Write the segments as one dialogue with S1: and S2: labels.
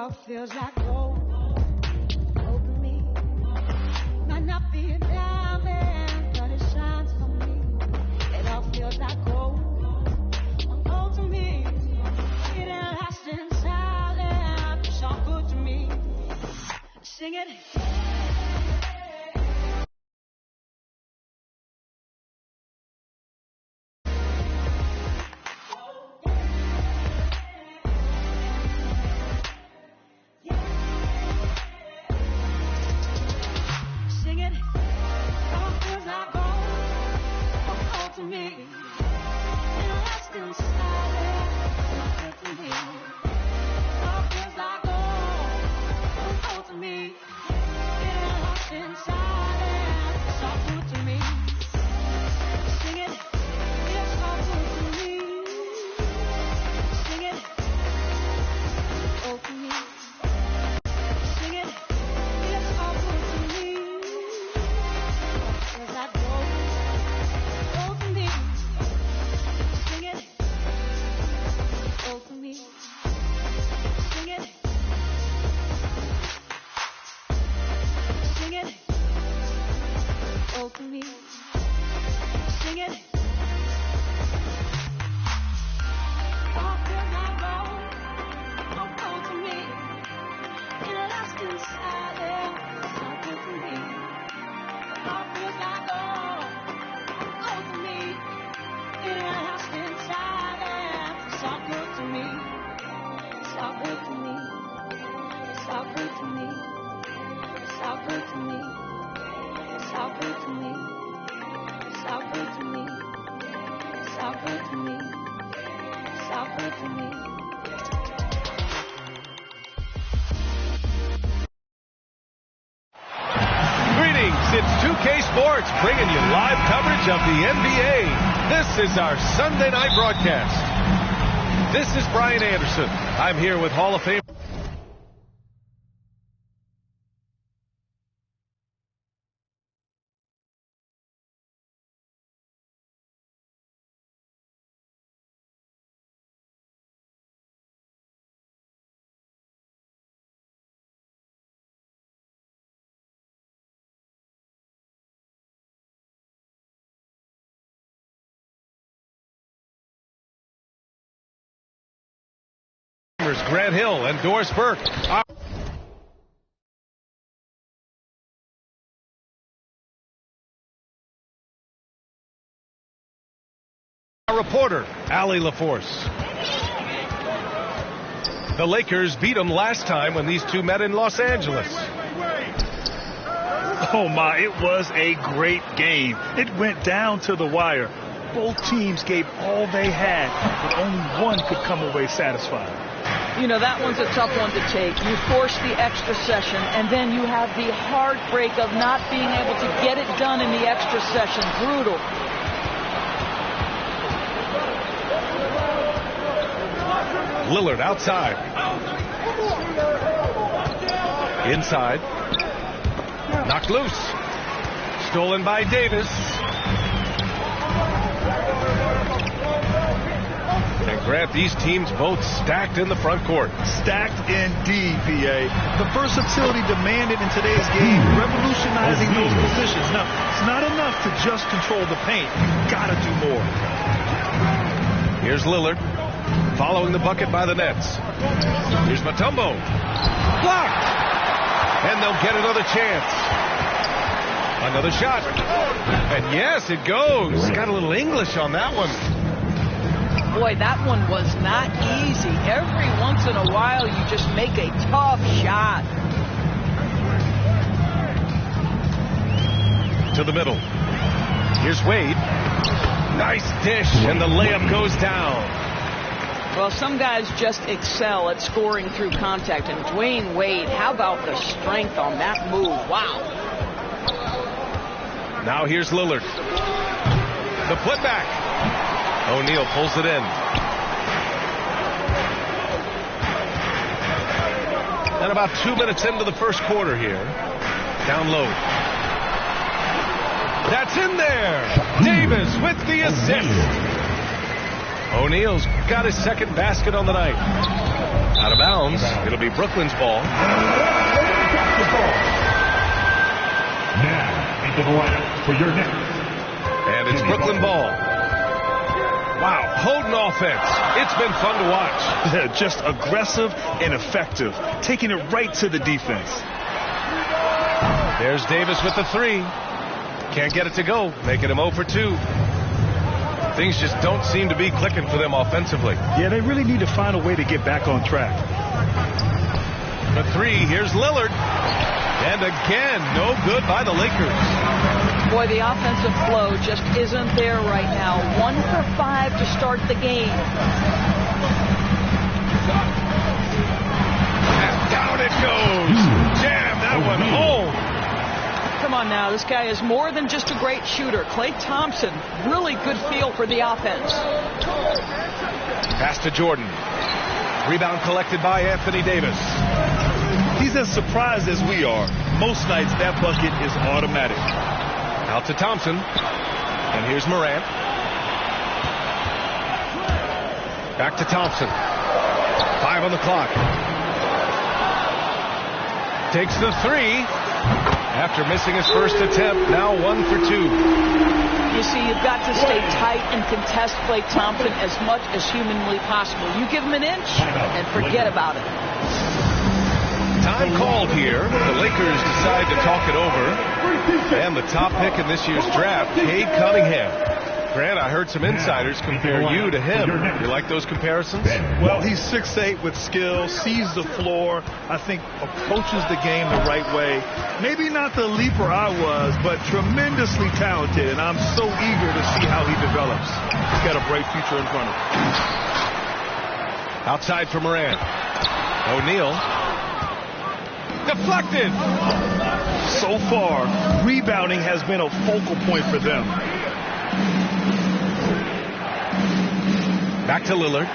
S1: all feels like gold. Over me, might not be a diamond, but it shines for me. It all feels like gold. Gold to me, it lasts in silence. It's all good to me. Sing it.
S2: It's 2K Sports bringing you live coverage of the NBA. This is our Sunday night broadcast. This is Brian Anderson. I'm here with Hall of Fame Grant Hill and Doris Burke. Our reporter, Allie LaForce. The Lakers beat them last time when these two met in Los Angeles.
S3: Oh my, it was a great game. It went down to the wire. Both teams gave all they had, but only one could come away satisfied.
S4: You know, that one's a tough one to take. You force the extra session, and then you have the heartbreak of not being able to get it done in the extra session. Brutal.
S2: Lillard outside. Inside. Knocked loose. Stolen by Davis. And Grant, these teams both stacked in the front court.
S3: Stacked indeed, PA. The versatility demanded in today's game, revolutionizing those positions. Now, it's not enough to just control the paint. You've got to do more.
S2: Here's Lillard, following the bucket by the Nets. Here's Mutombo. Blocked! And they'll get another chance. Another shot. And yes, it goes. Got a little English on that one.
S4: Boy, that one was not easy. Every once in a while, you just make a tough shot.
S2: To the middle. Here's Wade. Nice dish, and the layup goes down.
S4: Well, some guys just excel at scoring through contact, and Dwayne Wade, how about the strength on that move? Wow.
S2: Now here's Lillard. The putback. O'Neal pulls it in. And about 2 minutes into the first quarter here. Down low. That's in there. Davis with the assist. O'Neal's got his second basket on the night. Out of bounds. It'll be Brooklyn's ball.
S5: Now, into the lineup for your next.
S2: And it's Brooklyn ball. Wow, Houghton offense. It's been fun to watch.
S3: Just aggressive and effective, taking it right to the defense.
S2: There's Davis with the three. Can't get it to go, making him 0 for 2. Things just don't seem to be clicking for them offensively.
S3: Yeah, they really need to find a way to get back on track.
S2: The three, here's Lillard. And again, no good by the Lakers.
S4: Boy, the offensive flow just isn't there right now. 1 for 5 to start the game.
S2: And down it goes. Jam that one home.
S4: Come on now, this guy is more than just a great shooter. Klay Thompson, really good feel for the offense.
S2: Pass to Jordan. Rebound collected by Anthony Davis.
S3: He's as surprised as we are. Most nights, that bucket is automatic.
S2: Out to Thompson. And here's Morant. Back to Thompson. 5 on the clock. Takes the three. After missing his first attempt, now 1 for 2.
S4: You see, you've got to stay tight and contest Klay Thompson as much as humanly possible. You give him an inch and forget about it.
S2: Time called here. The Lakers decide to talk it over. And the top pick in this year's draft, Kvng.K. Grant, I heard some insiders compare you to him. You like those comparisons?
S3: Well, he's 6'8" with skill, sees the floor, I think approaches the game the right way. Maybe not the leaper I was, but tremendously talented, and I'm so eager to see how he develops. He's got a bright future in front of him.
S2: Outside for Morant. O'Neal. Deflected.
S3: So far, rebounding has been a focal point for them.
S2: Back to Lillard.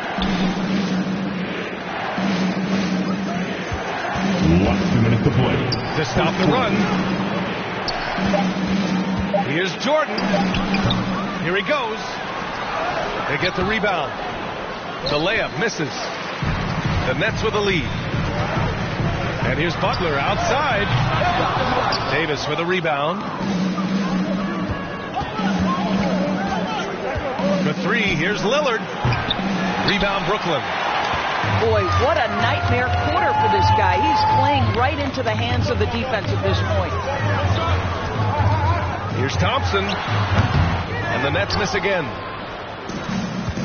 S5: Last 2 minutes to play.
S2: To stop the run. Here's Jordan. Here he goes. They get the rebound. The layup misses. The Nets with a lead. And here's Butler outside. Davis with a rebound. The three, here's Lillard. Rebound Brooklyn.
S4: Boy, what a nightmare quarter for this guy. He's playing right into the hands of the defense at this point.
S2: Here's Thompson. And the Nets miss again.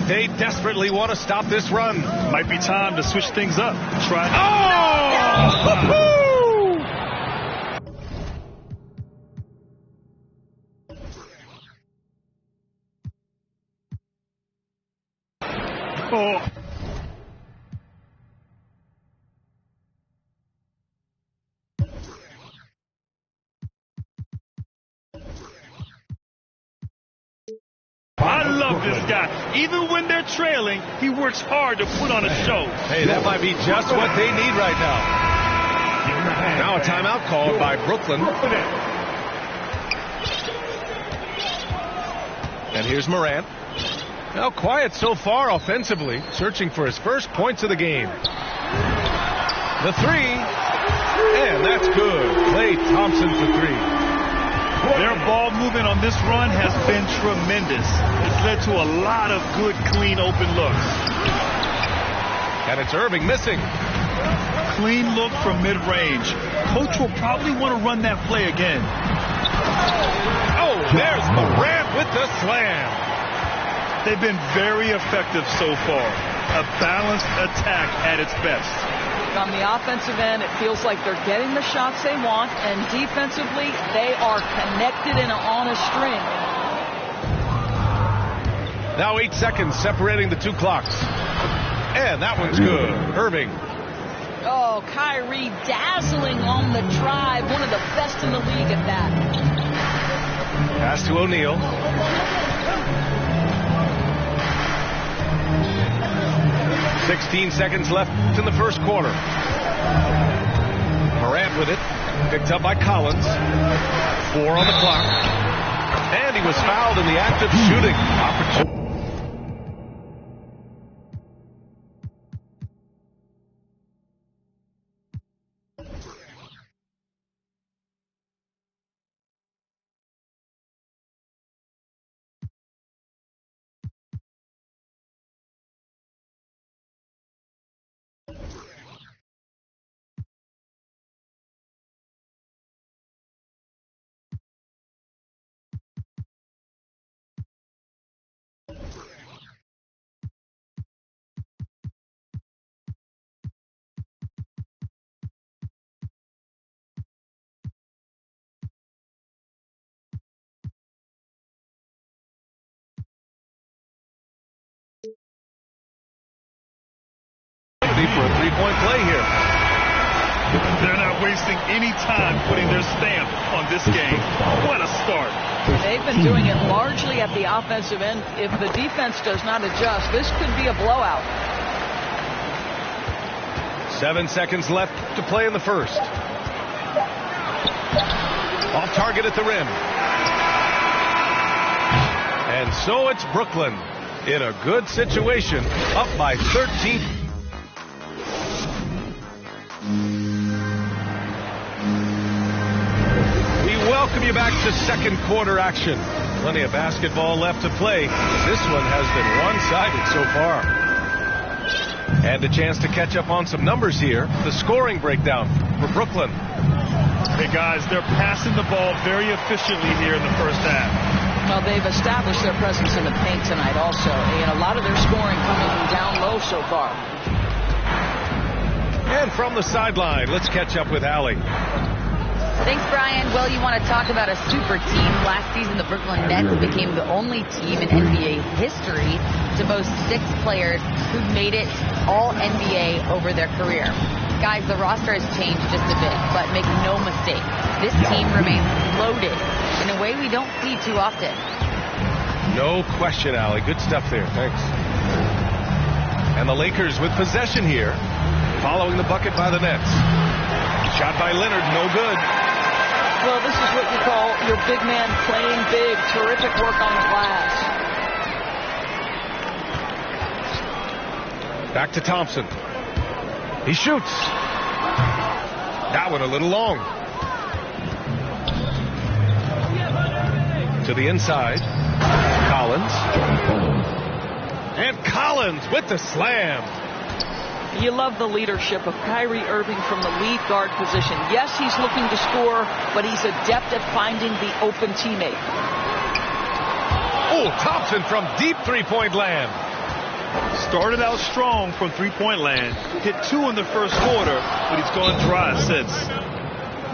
S2: They desperately want to stop this run.
S3: Might be time to switch things up. Try.
S2: Oh!
S3: Oh. I love this guy. Even when they're trailing, he works hard to put on a show.
S2: Hey, that might be just what they need right now. Now a timeout called by Brooklyn. And here's Morant. Now quiet so far offensively, searching for his first points of the game. The three, and that's good. Klay Thompson for three.
S3: Their ball movement on this run has been tremendous. It's led to a lot of good, clean, open looks.
S2: And it's Irving missing.
S3: Clean look from mid-range. Coach will probably want to run that play again.
S2: Oh, there's Morant with the slam.
S3: They've been very effective so far. A balanced attack at its best.
S4: On the offensive end, it feels like they're getting the shots they want, and defensively, they are connected and on a string.
S2: Now 8 seconds separating the two clocks. And that one's good. Irving.
S4: Oh, Kyrie dazzling on the drive. One of the best in the league at that.
S2: Pass to O'Neal. 16 seconds left in the first quarter. Morant with it. Picked up by Collins. 4 on the clock. And he was fouled in the act of shooting. Opportunity. opportunity for a three-point play here.
S3: They're not wasting any time putting their stamp on this game. What a start.
S4: They've been doing it largely at the offensive end. If the defense does not adjust, this could be a blowout.
S2: 7 seconds left to play in the first. Off target at the rim. And so it's Brooklyn in a good situation, up by 13. We welcome you back to second quarter action. Plenty of basketball left to play. This one has been one-sided so far. And a chance to catch up on some numbers here. The scoring breakdown for Brooklyn.
S3: Hey guys, they're passing the ball very efficiently here in the first half.
S4: Well, they've established their presence in the paint tonight also. And a lot of their scoring coming down low so far.
S2: And from the sideline, let's catch up with Allie.
S6: Thanks, Brian. Well, you want to talk about a super team. Last season, the Brooklyn Nets became the only team in NBA history to boast 6 players who've made it all NBA over their career. Guys, the roster has changed just a bit, but make no mistake, this team remains loaded in a way we don't see too often.
S2: No question, Allie. Good stuff there. Thanks. And the Lakers with possession here, following the bucket by the Nets. Shot by Leonard, no good.
S4: Well, this is what you call your big man playing big. Terrific work on the glass.
S2: Back to Thompson. He shoots. That one a little long. To the inside. Collins. And Collins with the slam.
S4: You love the leadership of Kyrie Irving from the lead guard position. Yes, he's looking to score, but he's adept at finding the open teammate.
S2: Oh, Thompson from deep three-point land.
S3: Started out strong from three-point land. Hit 2 in the first quarter, but he's gone dry since.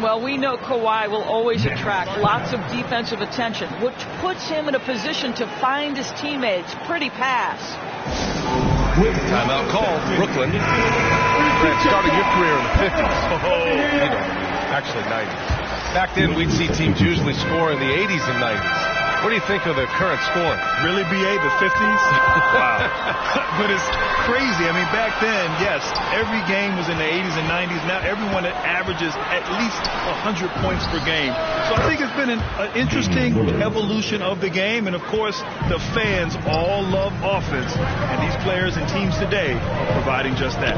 S4: Well, we know Kawhi will always attract lots of defensive attention, which puts him in a position to find his teammates. Pretty pass.
S2: Timeout call, Brooklyn. Grant, starting your career in the 50s. Actually 90s. Back then, we'd see teams usually score in the 80s and 90s. What do you think of the current scoring?
S3: Really, BA, the 50s? Wow. But it's crazy. I mean, back then, yes, every game was in the 80s and 90s. Now everyone averages at least 100 points per game. So I think it's been an interesting evolution of the game. And, of course, the fans all love offense. And these players and teams today are providing just that.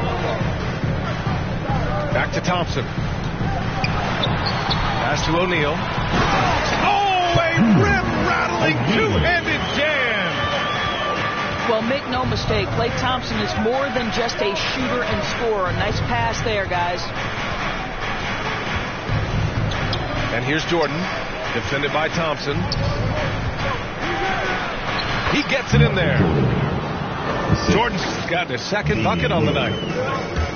S2: Back to Thompson. Pass to O'Neal. A rim-rattling two-handed jam.
S4: Well, make no mistake, Klay Thompson is more than just a shooter and scorer. Nice pass there, guys.
S2: And here's Jordan, defended by Thompson. He gets it in there. Jordan's got his second bucket on the night.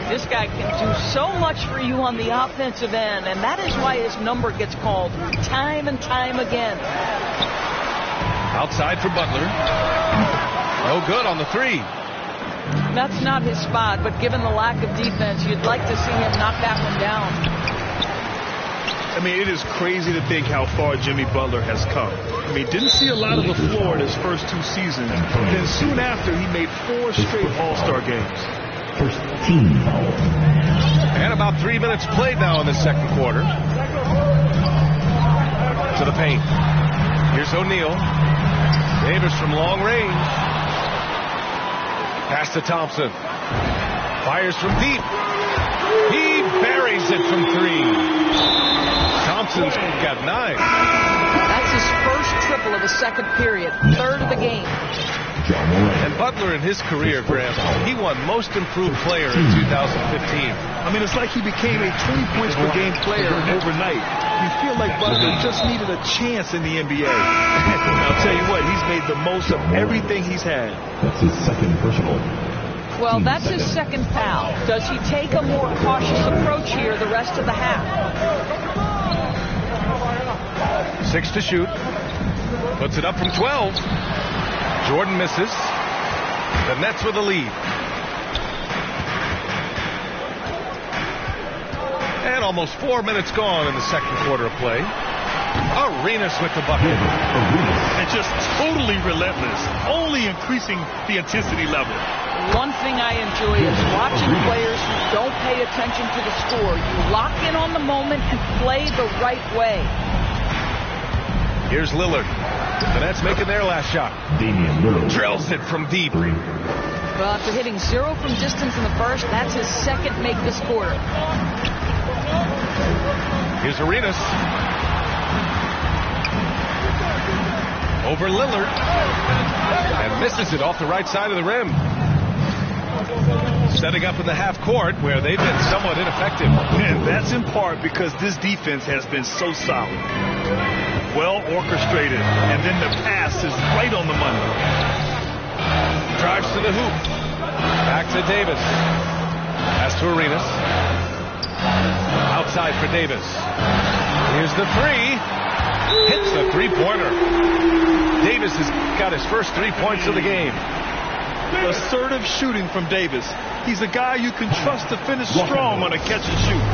S4: This guy can do so much for you on the offensive end, and that is why his number gets called time and time again.
S2: Outside for Butler. No good on the three.
S4: That's not his spot, but given the lack of defense, you'd like to see him knock that one down.
S3: I mean, it is crazy to think how far Jimmy Butler has come. I mean, didn't see a lot of the floor in his first 2 seasons. Then soon after, he made 4 straight All-Star games.
S5: First team foul.
S2: And about 3 minutes played now in the second quarter. To the paint. Here's O'Neal. Davis from long range. Pass to Thompson. Fires from deep. He buries it from 3. Thompson's got 9.
S4: That's his first triple of the second period. 3rd of the game.
S2: And Butler in his career, Graham, he won Most Improved Player in 2015.
S3: I mean, it's like he became a 20 points per game player overnight. You feel like Butler just needed a chance in the NBA. I'll tell you what, he's made the most of everything he's had.
S5: That's his second personal.
S4: Well, that's his second foul. Does he take a more cautious approach here the rest of the half?
S2: 6 to shoot. Puts it up from 12. Jordan misses. The Nets with a lead. And almost 4 minutes gone in the second quarter of play. Arenas with the bucket.
S3: And just totally relentless, only increasing the intensity level.
S4: One thing I enjoy is watching players who don't pay attention to the score. You lock in on the moment and play the right way.
S2: Here's Lillard. The Nets making their last shot. Drills it from deep.
S4: Well, after hitting 0 from distance in the first, that's his second make this quarter.
S2: Here's Arenas. Over Lillard. And misses it off the right side of the rim. Setting up in the half court where they've been somewhat ineffective.
S3: And that's in part because this defense has been so solid. Well orchestrated. And then the pass is right on the money.
S2: Drives to the hoop. Back to Davis. Pass to Arenas. Outside for Davis. Here's the three. Hits the three-pointer. Davis has got his first 3 points of the game.
S3: Assertive shooting from Davis. He's a guy you can trust to finish strong on a catch and shoot.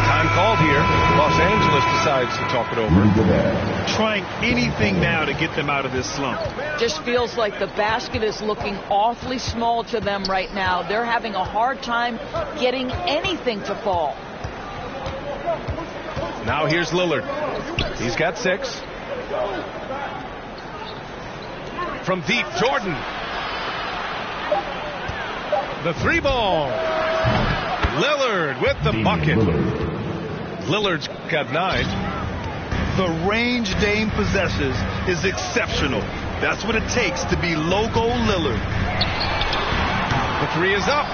S2: Time called here. Los Angeles decides to talk it over.
S3: Trying anything now to get them out of this slump.
S4: Just feels like the basket is looking awfully small to them right now. They're having a hard time getting anything to fall.
S2: Now here's Lillard. He's got 6. From deep, Jordan. The 3 ball. Lillard with the bucket. Lillard's got 9.
S3: The range Dame possesses is exceptional. That's what it takes to be logo Lillard.
S2: The 3 is up.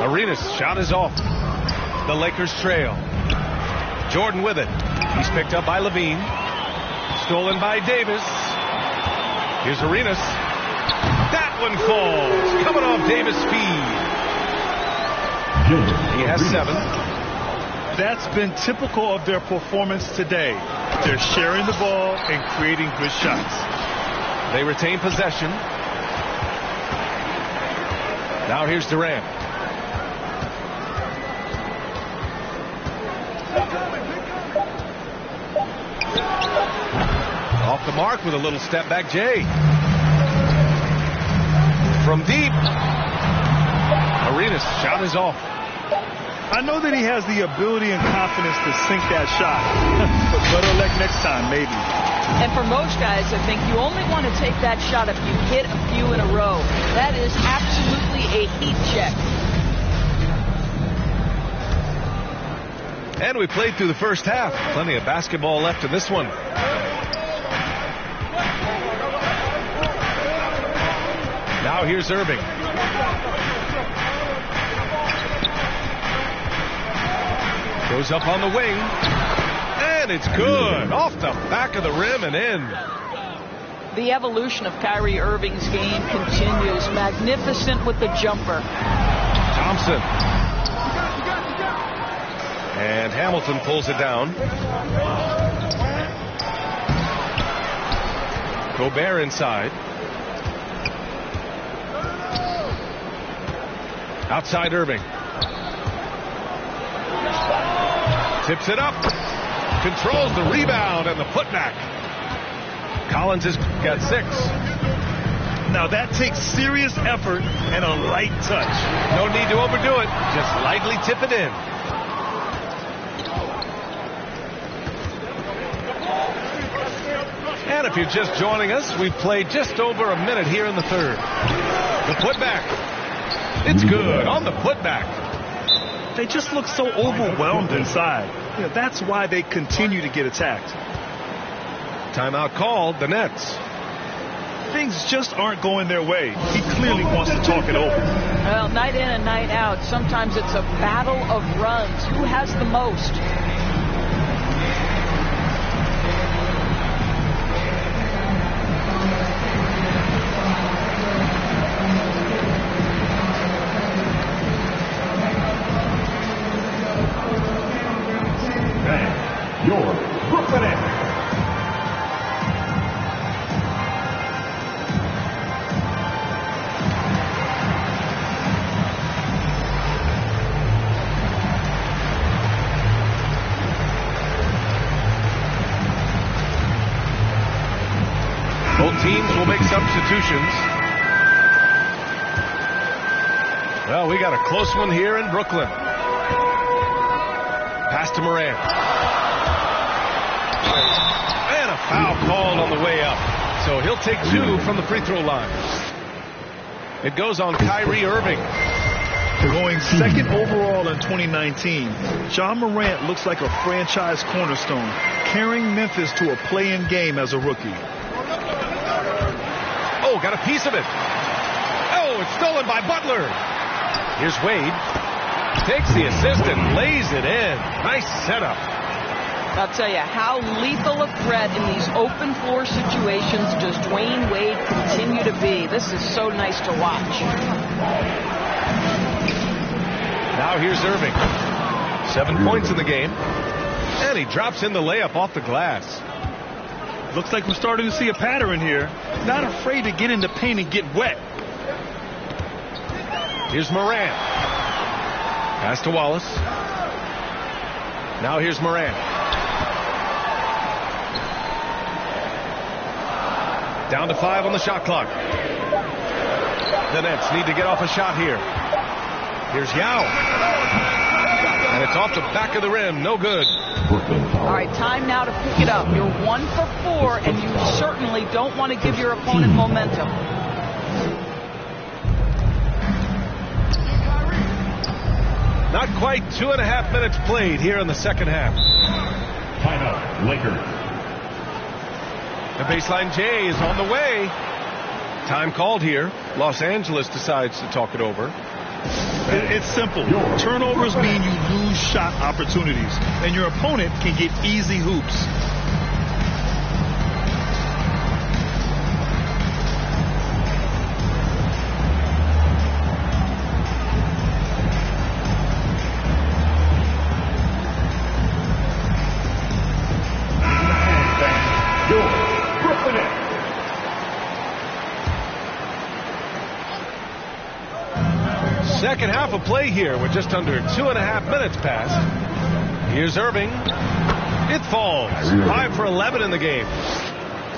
S2: Arenas' shot is off. The Lakers trail. Jordan with it. He's picked up by Levine. Stolen by Davis. Here's Arenas. That one falls. Coming off Davis' speed. He has 7.
S3: That's been typical of their performance today. They're sharing the ball and creating good shots.
S2: They retain possession. Now here's Durant. Off the mark with a little step back, Jay. From deep. Arenas' shot is off.
S3: I know that he has the ability and confidence to sink that shot. But better luck next time, maybe.
S4: And for most guys, I think you only want to take that shot if you hit a few in a row. That is absolutely a heat check.
S2: And we played through the first half. Plenty of basketball left in this one. Now here's Irving. Goes up on the wing. And it's good. Off the back of the rim and in.
S4: The evolution of Kyrie Irving's game continues. Magnificent with the jumper.
S2: Thompson. And Hamilton pulls it down. Gobert inside. Outside Irving. Tips it up. Controls the rebound and the putback. Collins has got 6.
S3: Now that takes serious effort and a light touch.
S2: No need to overdo it. Just lightly tip it in. And if you're just joining us, we've played just over a minute here in the third. The putback. It's good on the putback.
S3: They just look so overwhelmed inside. That's why they continue to get attacked.
S2: Timeout called, the Nets.
S3: Things just aren't going their way. He clearly wants to talk it over.
S4: Well, night in and night out, sometimes it's a battle of runs. Who has the most?
S5: Your Brooklyn Nets.
S2: teams will make substitutions. Well, we got a close one here in Brooklyn. Pass to Morant. And a foul called on the way up. So he'll take 2 from the free throw line. It goes on Kyrie Irving.
S3: Going second overall in 2019, Ja Morant looks like a franchise cornerstone, carrying Memphis to a play-in game as a rookie.
S2: Oh, got a piece of it. Oh, it's stolen by Butler. Here's Wade. Takes the assist and lays it in. Nice setup.
S4: I'll tell you, how lethal a threat in these open floor situations does Dwayne Wade continue to be. This is so nice to watch.
S2: Now here's Irving. 7 points in the game. And he drops in the layup off the glass.
S3: Looks like we're starting to see a pattern here. Not afraid to get in the paint and get wet.
S2: Here's Morant. Pass to Wallace. Now here's Morant. Down to 5 on the shot clock. The Nets need to get off a shot here. Here's Yao. And it's off the back of the rim. No good.
S4: All right, time now to pick it up. You're 1 for 4, and you certainly don't want to give your opponent momentum.
S2: Not quite 2.5 minutes played here in the second half.
S5: Timeout, Lakers.
S2: The baseline J is on the way. Time called here. Los Angeles decides to talk it over.
S3: It's simple. Turnovers mean you lose shot opportunities, and your opponent can get easy hoops.
S2: Second half of play here with just under 2.5 minutes passed. Here's Irving. It falls. 5 for 11 in the game.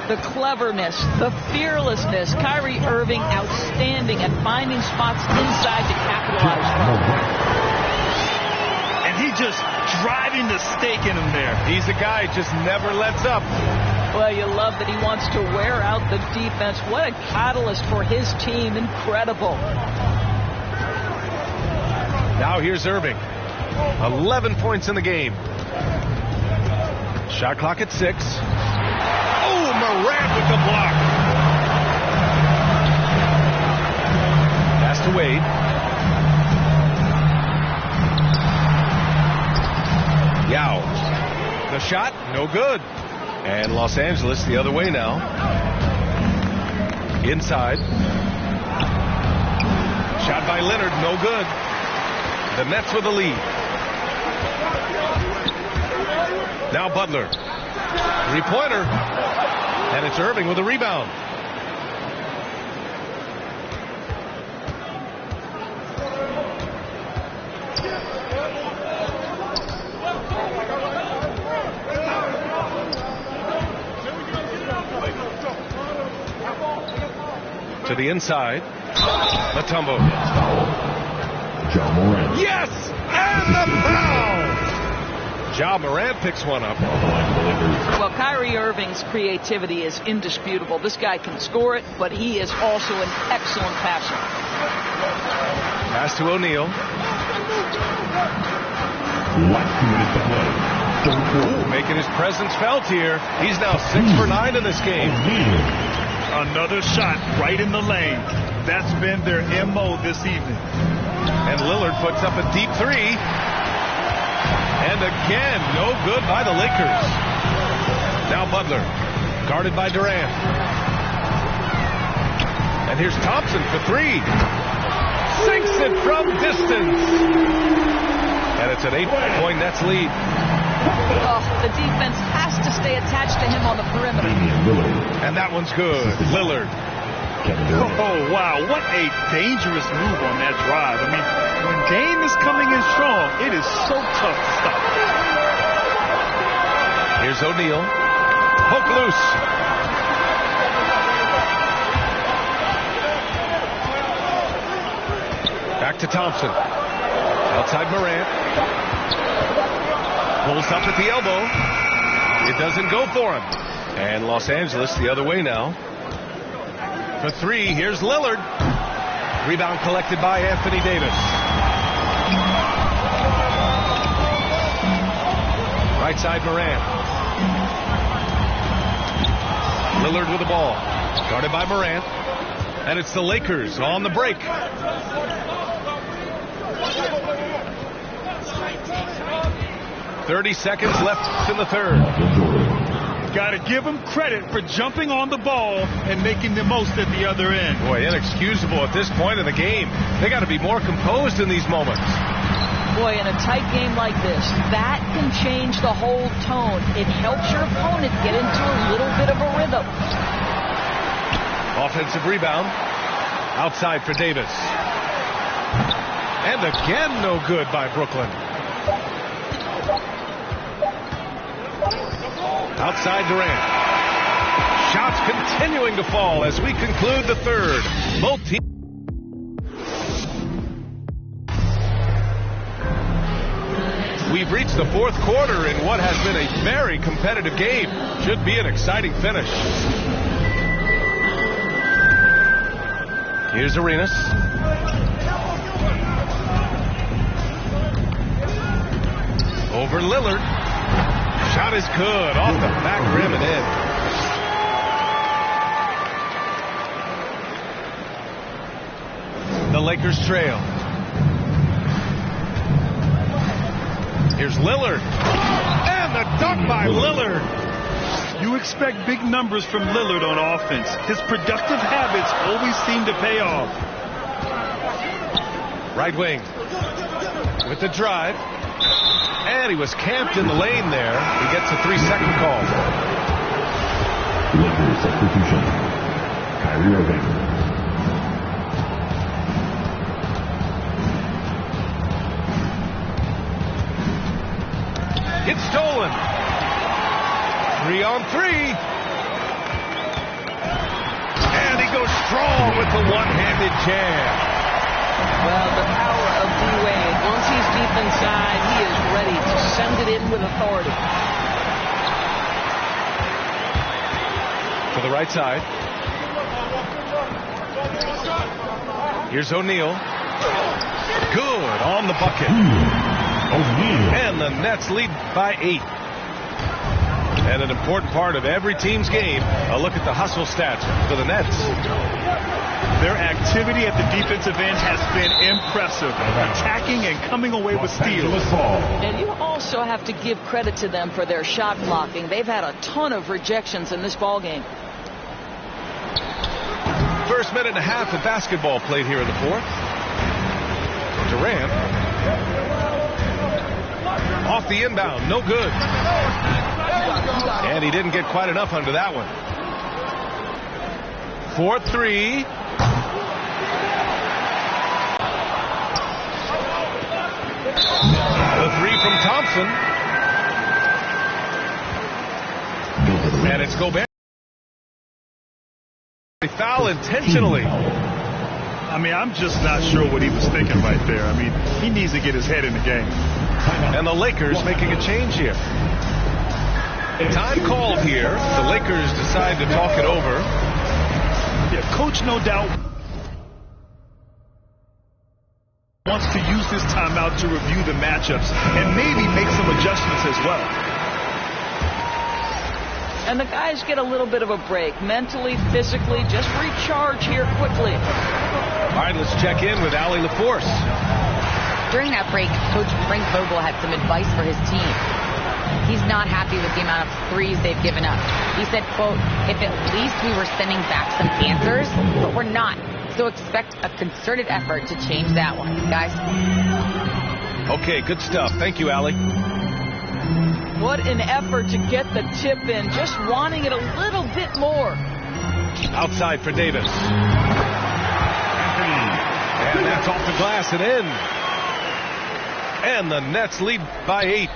S4: The cleverness, the fearlessness. Kyrie Irving outstanding at finding spots inside to capitalize from.
S3: And he just driving the stake in him there.
S2: He's a guy who just never lets up.
S4: Well, you love that he wants to wear out the defense. What a catalyst for his team. Incredible.
S2: Now here's Irving. 11 points in the game. Shot clock at 6. Oh, Morant with the block. Pass to Wade. Yao. The shot, no good. And Los Angeles the other way now. Inside. Shot by Leonard, no good. The Nets with the lead. Now Butler. 3-pointer. And it's Irving with a rebound. To the inside. Mutombo.
S5: Ja Morant.
S2: Yes! And the foul! Ja Morant picks one up.
S4: Well, Kyrie Irving's creativity is indisputable. This guy can score it, but he is also an excellent passer.
S2: Pass to O'Neal.
S5: Last 2 minutes to play.
S2: Making his presence felt here. He's now 6 for 9 in this game.
S3: Another shot right in the lane. That's been their MO this evening.
S2: And Lillard puts up a deep 3. And again, no good by the Lakers. Now Butler, guarded by Durant. And here's Thompson for 3. Sinks it from distance. And it's an 8-point Nets lead.
S4: Oh, the defense has to stay attached to him on the perimeter.
S2: And that one's good. Lillard.
S3: Oh, wow. What a dangerous move on that drive. I mean, when Dame is coming in strong, it is so tough to stop.
S2: Here's O'Neal. Hook loose. to Thompson. Outside Morant. Pulls up at the elbow. It doesn't go for him. And Los Angeles the other way now. For three, here's Lillard. Rebound collected by Anthony Davis. Right side Morant. Lillard with the ball. Guarded by Morant. And it's the Lakers on the break. 30 seconds left in the third.
S3: Got to give them credit for jumping on the ball and making the most at the other end.
S2: Boy, inexcusable at this point of the game. They got to be more composed in these moments.
S4: Boy, in a tight game like this, that can change the whole tone. It helps your opponent get into a little bit of a rhythm.
S2: Offensive rebound. Outside for Davis. And again, no good by Brooklyn. Outside Durant. Shots continuing to fall as we conclude the third. Both teams. We've reached the fourth quarter in what has been a very competitive game. Should be an exciting finish. Here's Arenas. Over Lillard. Shot is good. Off the back rim and in. The Lakers trail. Here's Lillard. And the dunk by Lillard.
S3: You expect big numbers from Lillard on offense. His productive habits always seem to pay off.
S2: Right wing. With the drive. And he was camped in the lane there. He gets a 3-second call.
S5: Lakers substitution. Kyrie Irving.
S2: It's stolen. 3-on-3. And he goes strong with the one-handed jam.
S4: Well, the power of D-Wade. Once he's deep inside, he is ready to send it in with authority.
S2: To the right side. Here's O'Neal. Good on the bucket. And the Nets lead by 8. And an important part of every team's game, a look at the hustle stats for the Nets.
S3: Their activity at the defensive end has been impressive, attacking and coming away with steals.
S4: And you also have to give credit to them for their shot blocking. They've had a ton of rejections in this ballgame.
S2: First minute and a half of basketball played here in the fourth. Durant. Off the inbound, no good. And he didn't get quite enough under that one. 4-3. The three from Thompson. And it's Gobert. They foul intentionally.
S3: I mean, I'm just not sure what he was thinking right there. I mean, he needs to get his head in the game.
S2: And the Lakers making a change here. Time called here. The Lakers decide to talk it over.
S3: Yeah, coach, no doubt, wants to use this timeout to review the matchups and maybe make some adjustments as well.
S4: And the guys get a little bit of a break, mentally, physically, just recharge here quickly.
S2: All right, let's check in with Allie LaForce.
S6: During that break, Coach Frank Vogel had some advice for his team. He's not happy with the amount of threes they've given up. He said, quote, if at least we were sending back some answers, but we're not. So expect a concerted effort to change that one, guys.
S2: Okay, good stuff. Thank you, Allie.
S4: What an effort to get the tip in, just wanting it a little bit more.
S2: Outside for Davis. And that's off the glass and in. And the Nets lead by 8.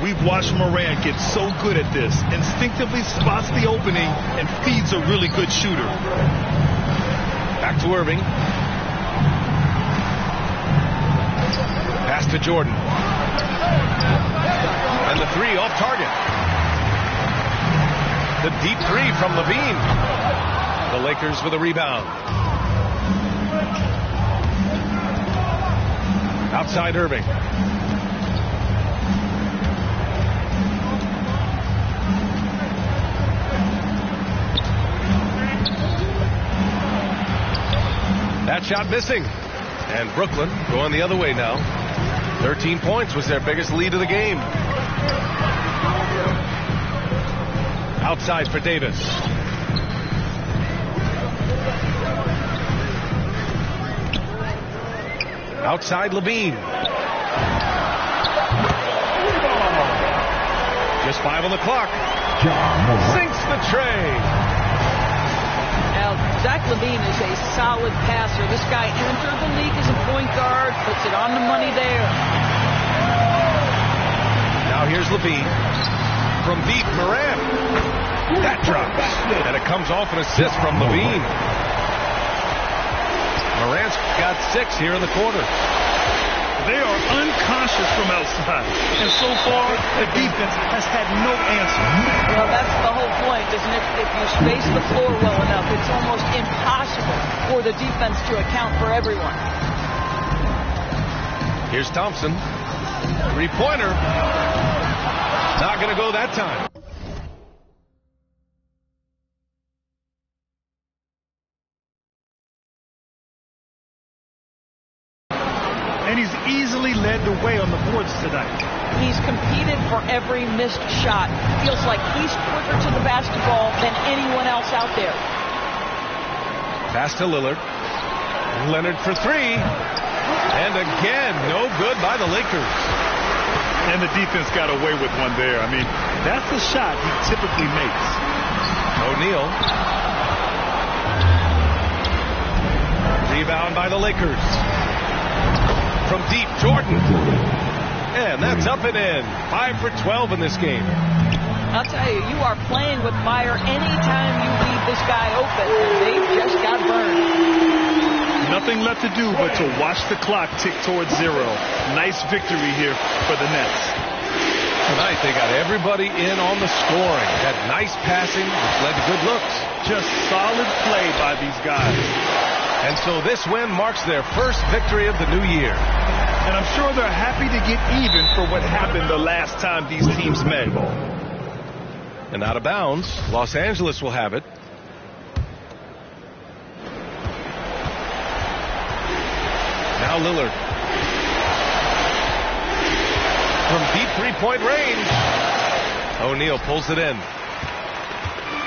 S3: We've watched Morant get so good at this. Instinctively spots the opening and feeds a really good shooter.
S2: Back to Irving. to Jordan. And the three off target. The deep three from Levine. The Lakers with a rebound. Outside Irving. That shot missing. And Brooklyn going the other way now. 13 points was their biggest lead of the game. Outside for Davis. Outside Levine. Just 5 on the clock. Sinks the tray.
S4: Now, Zach Levine is a solid passer. This guy entered the league as a point guard, puts it on the money there.
S2: Now here's Levine. From deep, Moran. That drops. And it comes off an assist from Levine. Moran's got 6 here in the quarter.
S3: They are unconscious from outside. And so far, the defense has had no answer.
S4: Well, that's the whole point, isn't it? If you space the floor well enough, it's almost impossible for the defense to account for everyone.
S2: Here's Thompson. Three-pointer. Not going to go that time.
S3: And he's easily led the way on the boards tonight.
S4: He's competed for every missed shot. Feels like he's quicker to the basketball than anyone else out there.
S2: Pass to Lillard. Leonard for 3. And again, no good by the Lakers.
S3: And the defense got away with one there. I mean, that's the shot he typically makes.
S2: O'Neal. Rebound by the Lakers. From deep, Jordan. And that's up and in. 5 for 12 in this game.
S4: I'll tell you, you are playing with fire anytime you leave this guy open. They just got burned.
S3: Nothing left to do but to watch the clock tick towards 0. Nice victory here for the Nets.
S2: Tonight they got everybody in on the scoring. Had nice passing, which led to good looks.
S3: Just solid play by these guys.
S2: And so this win marks their first victory of the new year.
S3: And I'm sure they're happy to get even for what happened the last time these teams met.
S2: And out of bounds, Los Angeles will have it. Now Lillard. From deep three-point range. O'Neal pulls it in.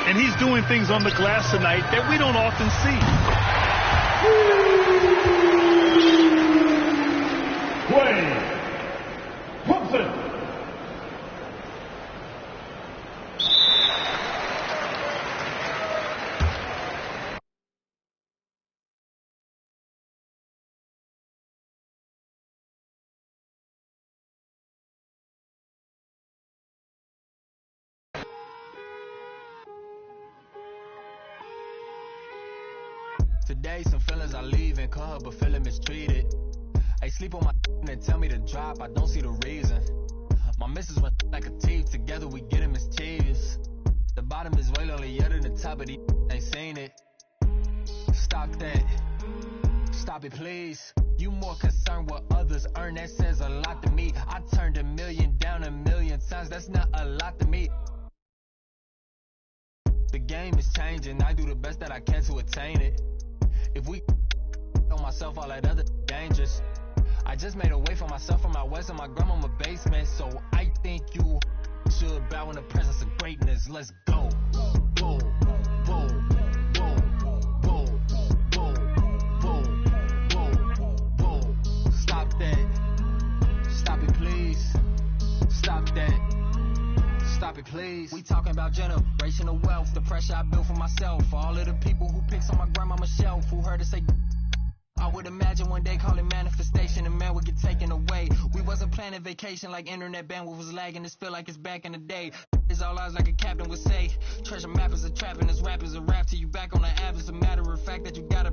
S3: And he's doing things on the glass tonight that we don't often see.
S5: Kvng Thompson.
S7: Today, some feelings I leave and call her, but feeling mistreated. I sleep on my and tell me to drop, I don't see the reason. My missus went like a teeth, together we getting mischievous. The bottom is way lonelier than the top of the ain't seen it. Stop that. Stop it, please. You more concerned what others earn, that says a lot to me. I turned $1 million down 1,000,000 times, that's not a lot to me. The game is changing, I do the best that I can to attain it. If we on myself, all that other dangerous. I just made a way for myself from my west and my grandmama basement. So I think you should bow in the presence of greatness. Let's go. Whoa, whoa, whoa, whoa, whoa, whoa, whoa, whoa. Stop that. Stop it, please. Stop that. Stop it, please. We talking about generational wealth, the pressure I built for myself. For all of the people who picks on my grandmama's shelf, who heard her say, I would imagine one day call it manifestation and man would get taken away. We wasn't planning vacation like internet bandwidth was lagging. This feel like it's back in the day. It's all odds like a captain would say. Treasure map is a trap and this rap is a rap till you back on the app. It's a matter of fact that you gotta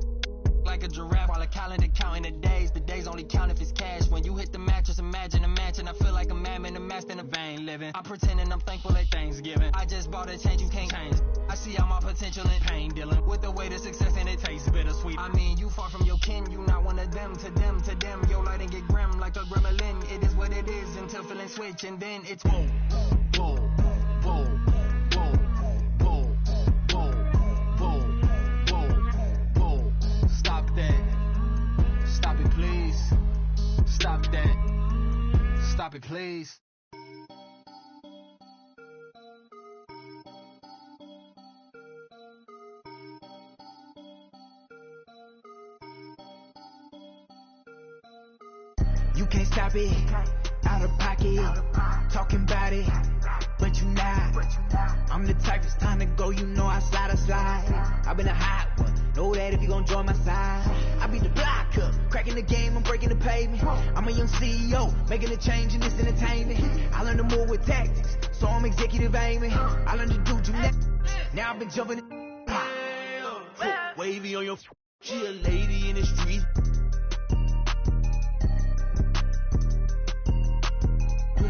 S7: like a giraffe while a calendar counting the days only count if it's cash. When you hit the mattress, imagine a mansion. I feel like a madman amassed in a vain living. I'm pretending I'm thankful at Thanksgiving. I just bought a change you can't change. I see all my potential in pain dealing with the way to success and it tastes bittersweet. I mean, you far from your kin, you not one of them. To them, your light and get grim like a gremlin. It is what it is until feeling switch and then it's whoa, whoa, whoa, whoa, whoa, whoa, whoa, whoa, whoa. Stop that. Stop it, please. Stop that. Stop it, please.
S8: You can't stop it, out of pocket, talking about it, but you not. I'm the type it's time to go, you know I slide. I've been a hot one, know that if you gon' join my side. I be the block up, cracking the game, I'm breaking the pavement. I'm a young CEO, making a change in this entertainment. I learned to move with tactics, so I'm executive aiming. I learned to do gymnastics, now I've been jumping in. Wavy on your she a lady in the streets.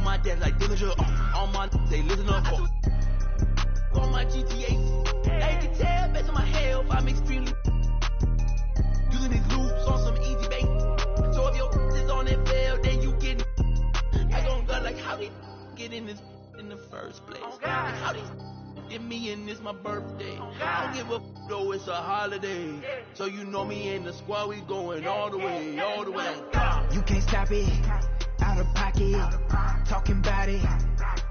S8: My dad like Dillinger, all my they listen up. On my GTA, they can tell based on my health, I'm extremely using these loops on some easy bait. So if your is on that bell, then you get. I gon' go like how they get in this in the first place. Like how they get me in this my birthday. I don't give a though it's a holiday. So you know me and the squad, we going all the way, all the way. You can't stop it. Out of pocket, talking about it,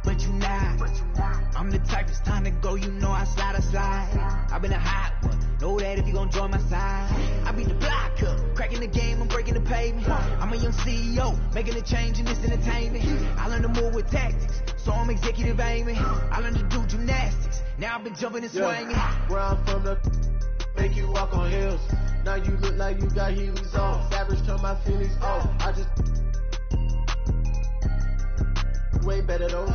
S8: but you not. I'm the type it's time to go, you know I slide. I've been a hot one, know that if you gon' join my side. I be the block up, cracking the game, I'm breaking the pavement. I'm a young CEO, making a change in this entertainment. I learned to move with tactics, so I'm executive aiming. I learned to do gymnastics, now I've been jumping and swinging.
S9: Where I'm from, the make you walk on hills. Now you look like you got Heelys on. Savage turn my feelings off. I just way better though.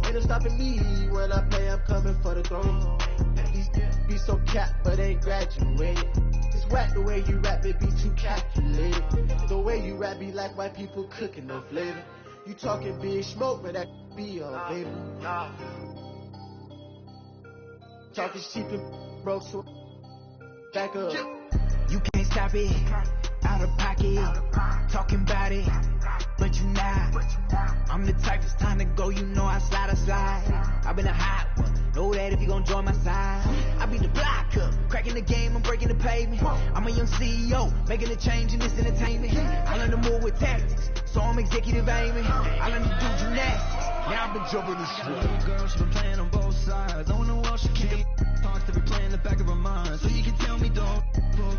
S9: Ain't no stopping me when I play, I'm coming for the throne. These be so capped, but ain't graduated. It's whack the way you rap, it be too calculated. The way you rap be like white people cooking no flavor. You talking big smoke, but that be all baby. Talking cheap and broke, so back up.
S8: You can't stop it, out of pocket, talking about it, but you not. I'm the type it's time to go, you know I slide. I've been a hot one, know that if you gon' join my side. I be the block up, cracking the game, I'm breaking the pavement. I'm a young CEO, making a change in this entertainment. I learned to move with tactics, so I'm executive aiming. I learned to do gymnastics, now I've been jumping this shit.
S10: Little girl, she been playing on both sides. I wanna well she can't talk to be playing in the back of her mind. So you can tell me don't.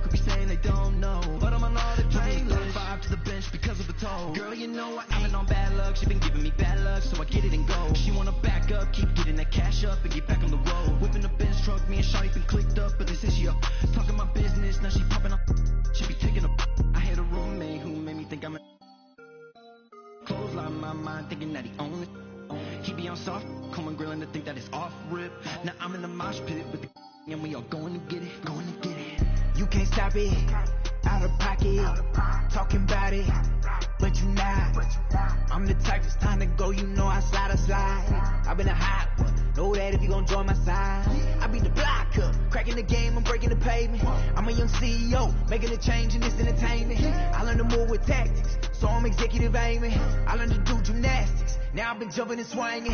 S10: Could be saying they don't know, but I'm on all the playlist. 5 to the bench because of the toe. Girl, you know I've been on bad luck. She been giving me bad luck, so I get it and go. She wanna back up, keep getting that cash up and get back on the road. Whipping the Benz truck, me and Shawty been clicked up, but they say she up talking my business. Now she popping up, she be taking up. I had a roommate who made me think I'm a clothesline my mind, thinking that he owned it. He be on soft, coming grilling to think that it's off rip. Now I'm in the mosh pit with the and we all going to get it, going to get it.
S8: You can't stop it, out of pocket, talking about it, but you not. I'm the type it's time to go, you know I slide. I've been a hot one, know that if you gon' join my side. I be the block up, cracking the game, I'm breaking the pavement. I'm a young CEO, making a change in this entertainment. I learned to move with tactics, so I'm executive aiming. I learned to do gymnastics, now I've been jumping and swinging.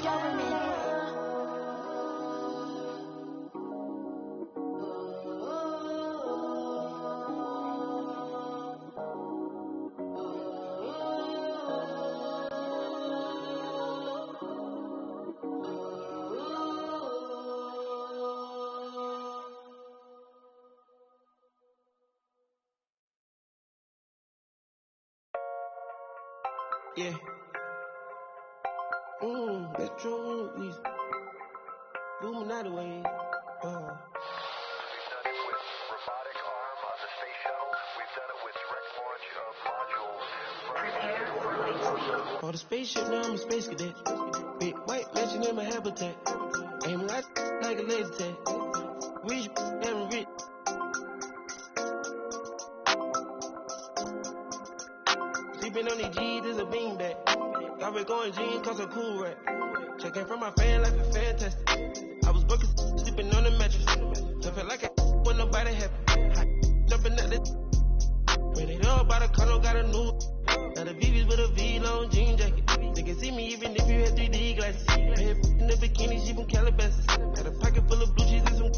S1: government.
S9: Yeah. Metro, we booming out of way.
S11: We've done it with robotic arm on the space shuttle. We've done it with direct launch of modules.
S9: On the spaceship now, I'm a space cadet. Big white mansion in my habitat. Aim like a laser tag. Rich and rich. Sleeping on these G's is a beanbag. Got red going jeans, cause I'm cool right. Checking from my fan life is fantastic. I was broken, sleeping on the mattress. I felt like I when nobody happy. Jumping at the when it all by the car, got a new. Now the VV's with a V-long jean jacket. They can see me even if you had 3D glasses. I had in the bikini, she from Calabasas. Got a pocket full of blue cheese and some.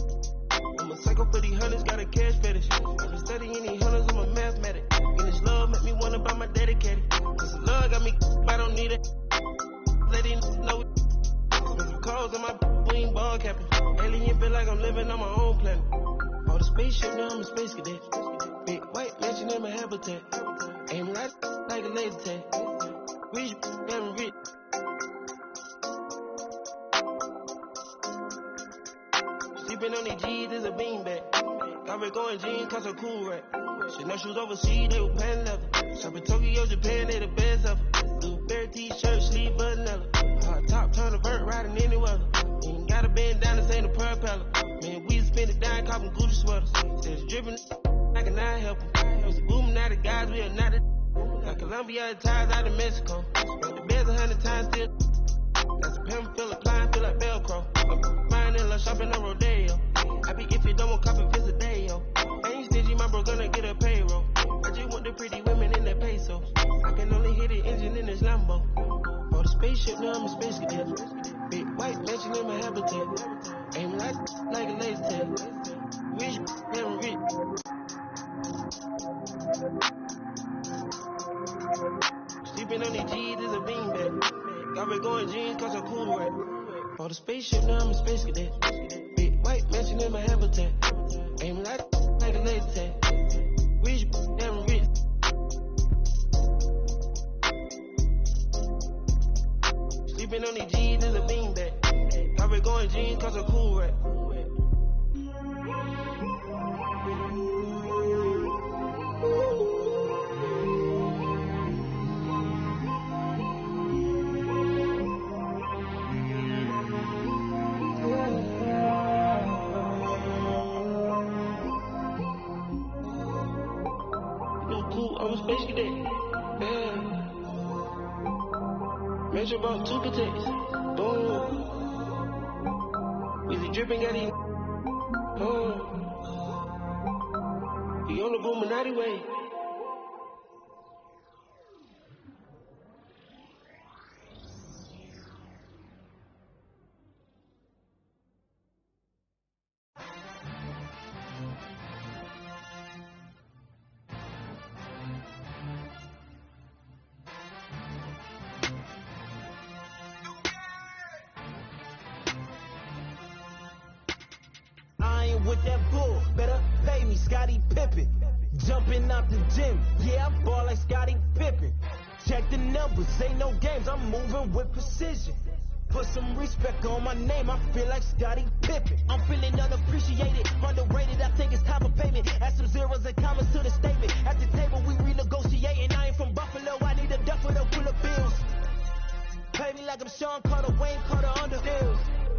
S9: I'm a psycho for these hunters, got a cash fetish. I've been studying these hunters, I'm a mathematic. And this love make me wanna buy my daddy caddy. Cause love got me, I don't need it. Let him know it. Calls on my wing ball capping. Alien feel like I'm living on my own planet. On the spaceship now, I'm a space cadet. Big white mansion in my habitat. Aim like a laser tag. Rich and rich. Sleeping on these G's is a beanbag. Got red going jeans, cause I'm cool right. Chanel shoes overseas, they were pan leather. Shop in Tokyo, Japan, they the best ever. Blueberry t-shirt, sleeve button-leather. Hard top, turn a vert, riding any weather. Ain't got a band down, this ain't a propeller. Man, we spend it down, copping Gucci sweaters. Says dripping, I cannot help them. It's booming out of guys, we are not it. Got Colombia ties out of Mexico. Spent the beds 100 times still. Got some pimp, feel applying, feel like Velcro. Flying in love, shopping on Rodeo. I be if you don't want copy, visit day, yo. Ain't stingy, my bro gonna get a payroll. I just want the pretty women in their pesos. I can only hit the engine in this Lambo. On the spaceship now, I'm a space cadet. Big white mansion in my habitat. Aim like a laser tag. Rich and rich. Sleeping on these G's is a beanbag. Got red going jeans, cause I'm cool right. On the spaceship now, I'm a space cadet. Big white mansion in my habitat. Aim like a laser tag. Rich and rich. Sleeping on these G's is a beanbag. Got red going jeans, cause I'm cool right. I'm a space cadet. Yeah. Measure about 2 protects. Boom. Is it dripping at him? He on the Illuminati way.
S12: With that bull, better pay me, Scottie Pippen. Jumping out the gym, yeah, I ball like Scottie Pippen. Check the numbers, ain't no games, I'm moving with precision. Put some respect on my name, I feel like Scottie Pippen. I'm feeling unappreciated, underrated, I think it's time for payment. Add some zeros and commas to the statement. At the table we renegotiating, I ain't from Buffalo, I need a duffel full of bills. Pay me like I'm Sean Carter, Wayne Carter under deals.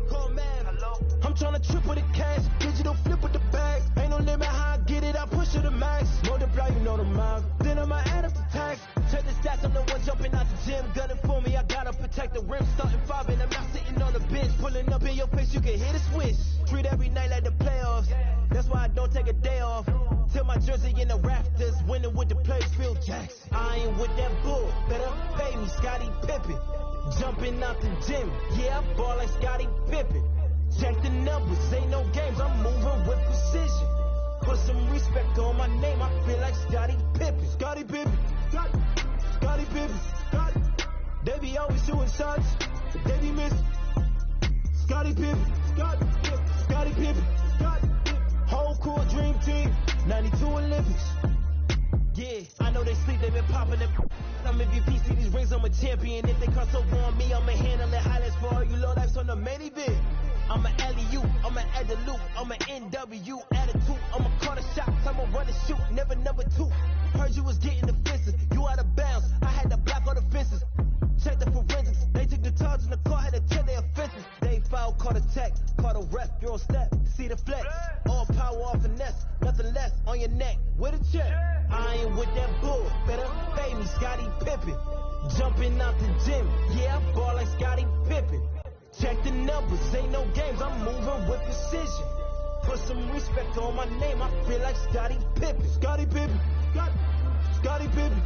S12: Call man, hello. I'm tryna triple the cash, digital flip with the bags. Ain't no limit how I get it, I push it to max. Multiply, you know the miles. Then I might add up the tax. Check the stats, I'm the one jumping out the gym, gunning for me. I gotta protect the rim, starting 5 and I'm not sitting on the bench. Pulling up in your face, you can hear the switch. Treat every night like the playoffs. That's why I don't take a day off. Till my jersey in the rafters, winning with the players, Phil Jackson. I ain't with that bull, better pay me, Scottie Pippen. Jumping out the gym, yeah, I ball like Scottie Pippen. Check the numbers, ain't no games, I'm moving with precision. Put some respect on my name, I feel like Scottie Pippen. Scottie Pippen, Scottie Pippen, They be always shooting shots, but they be missing. Scottie Pippen, Scottie Pippen, whole core dream team, 92 Olympics. Yeah, I know they sleep, they been popping it. I'm MVP, see these rings, I'm a champion. If they cross over on me, I'ma handle it. Highlights for all you low lifes on the main event. I'm an alley-oop, I'm an add the loop, I'm an NW attitude. I'ma call the shots, I'ma run and shoot, never number two. Heard you was getting defensive, you out of bounds, I had to block all the fences. Check the forensics, they took the charge in the car, had to check their offenses. They foul, caught a tech, caught a ref, you're on step, see the flex. All power, all finesse, nothing less on your neck, with a check. I ain't with that bull, better pay me, Scottie Pippen. Jumping out the gym, yeah, I ball like Scottie Pippen. Check the numbers, ain't no games, I'm moving with precision. Put some respect on my name, I feel like Scottie Pippen. Scottie Pippen, Scottie Pippen,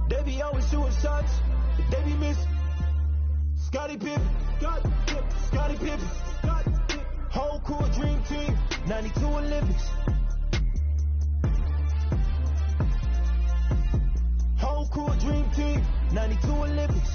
S12: They be always shooting shots, but they be missing. Scottie Pippen, Scottie Pippen, whole core dream team, 92 Olympics. Whole core dream team, 92 Olympics.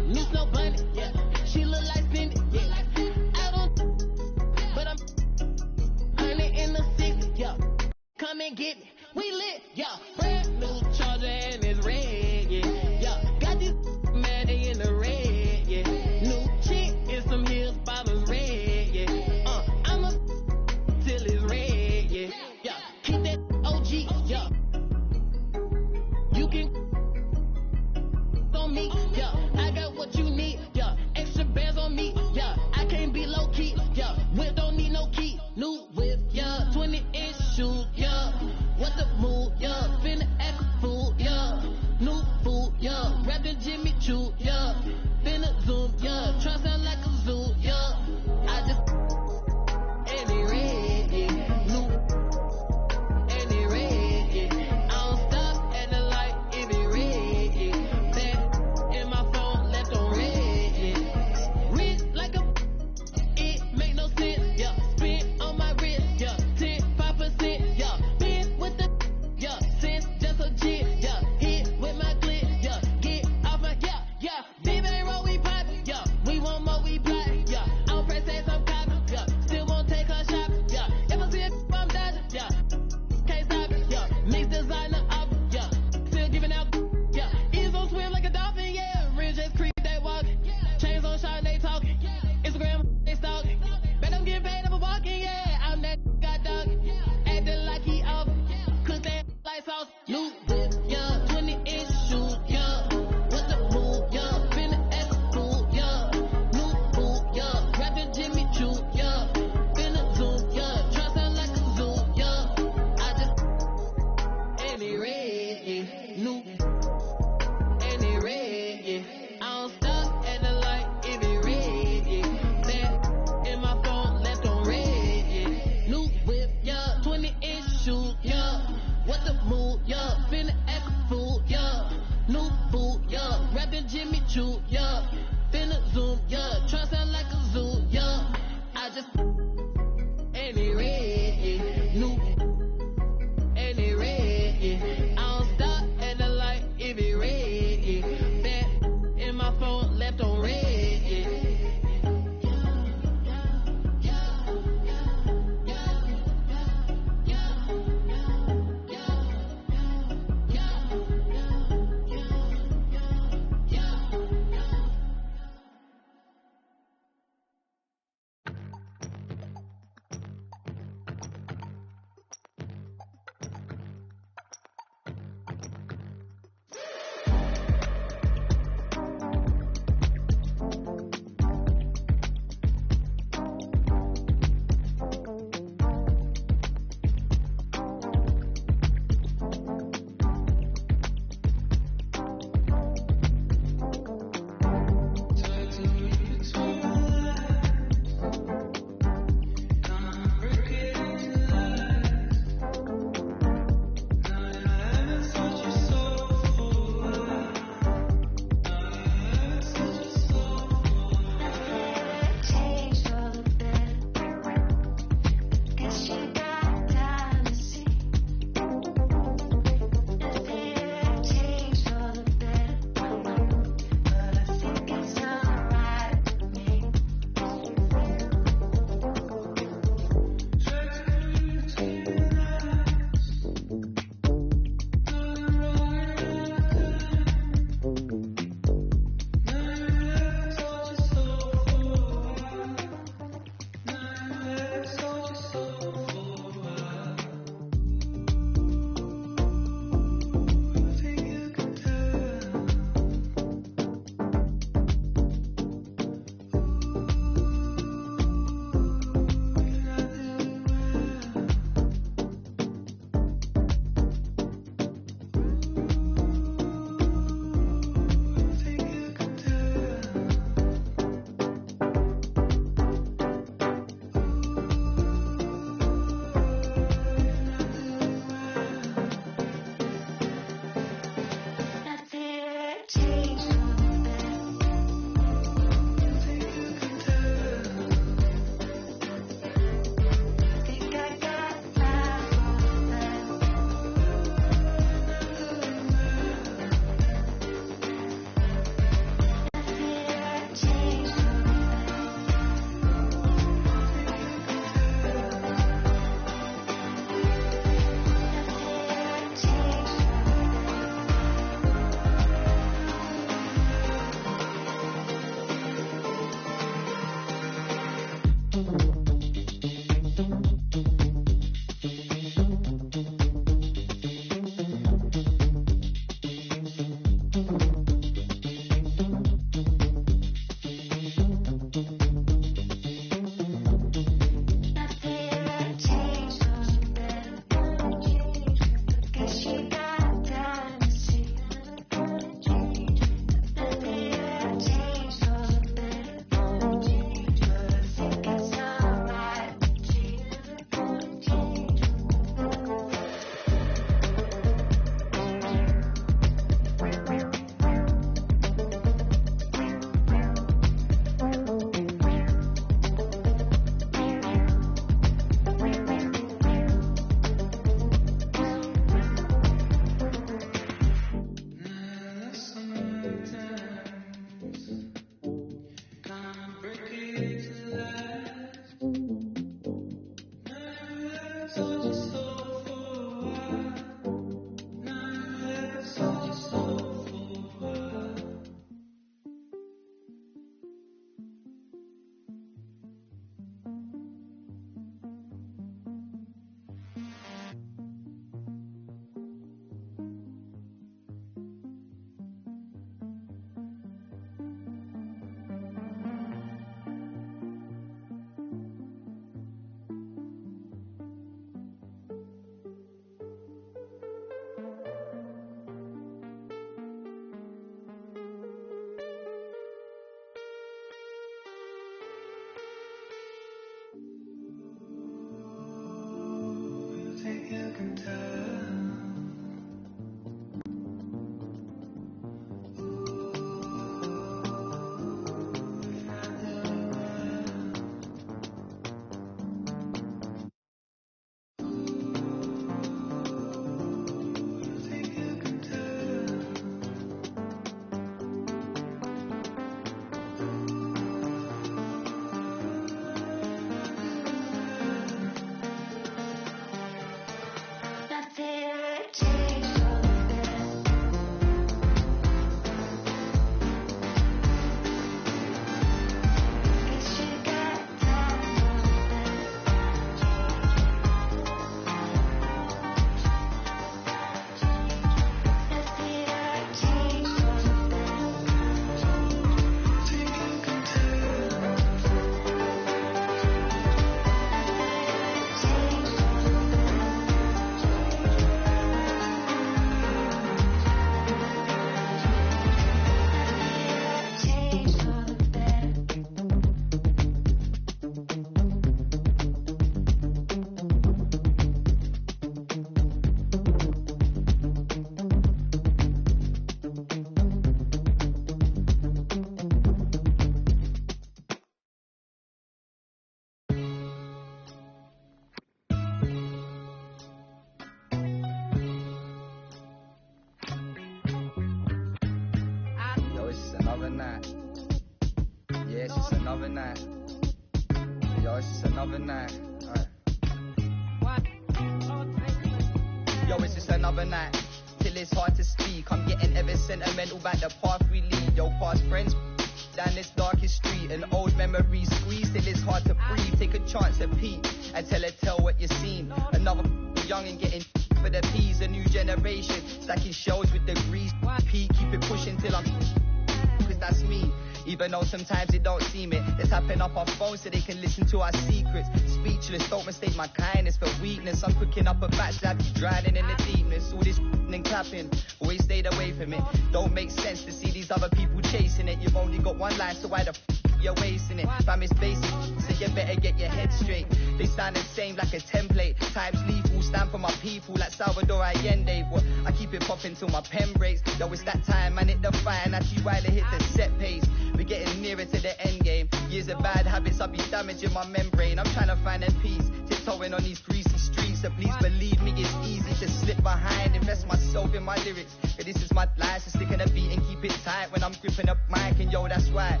S13: Sometimes it don't seem it. Let's happen up our phones so they can listen to our secrets. Speechless, don't mistake my kindness for weakness. I'm cooking up a backstab, you drowning in the deepness. All this and clapping, always stayed away from it. Don't make sense to see these other people chasing it. You've only got one life, so why the you're wasting it? Fam, it's basic, so you better get your head straight. They sound the same like a template. Times lethal, stand for my people like Salvador Allende. But I keep it popping till my pen breaks. Yo, it's that time, man, hit the fire and I see why they hit the set pace. We're getting nearer to the end game. Years of bad habits, I'll be damaging my membrane. I'm trying to find a peace, tiptoeing on these greasy streets. So please believe me, it's easy to slip behind. Invest myself in my lyrics, but this is my life, so stick in a beat and keep it tight when I'm gripping up mic. And yo, that's why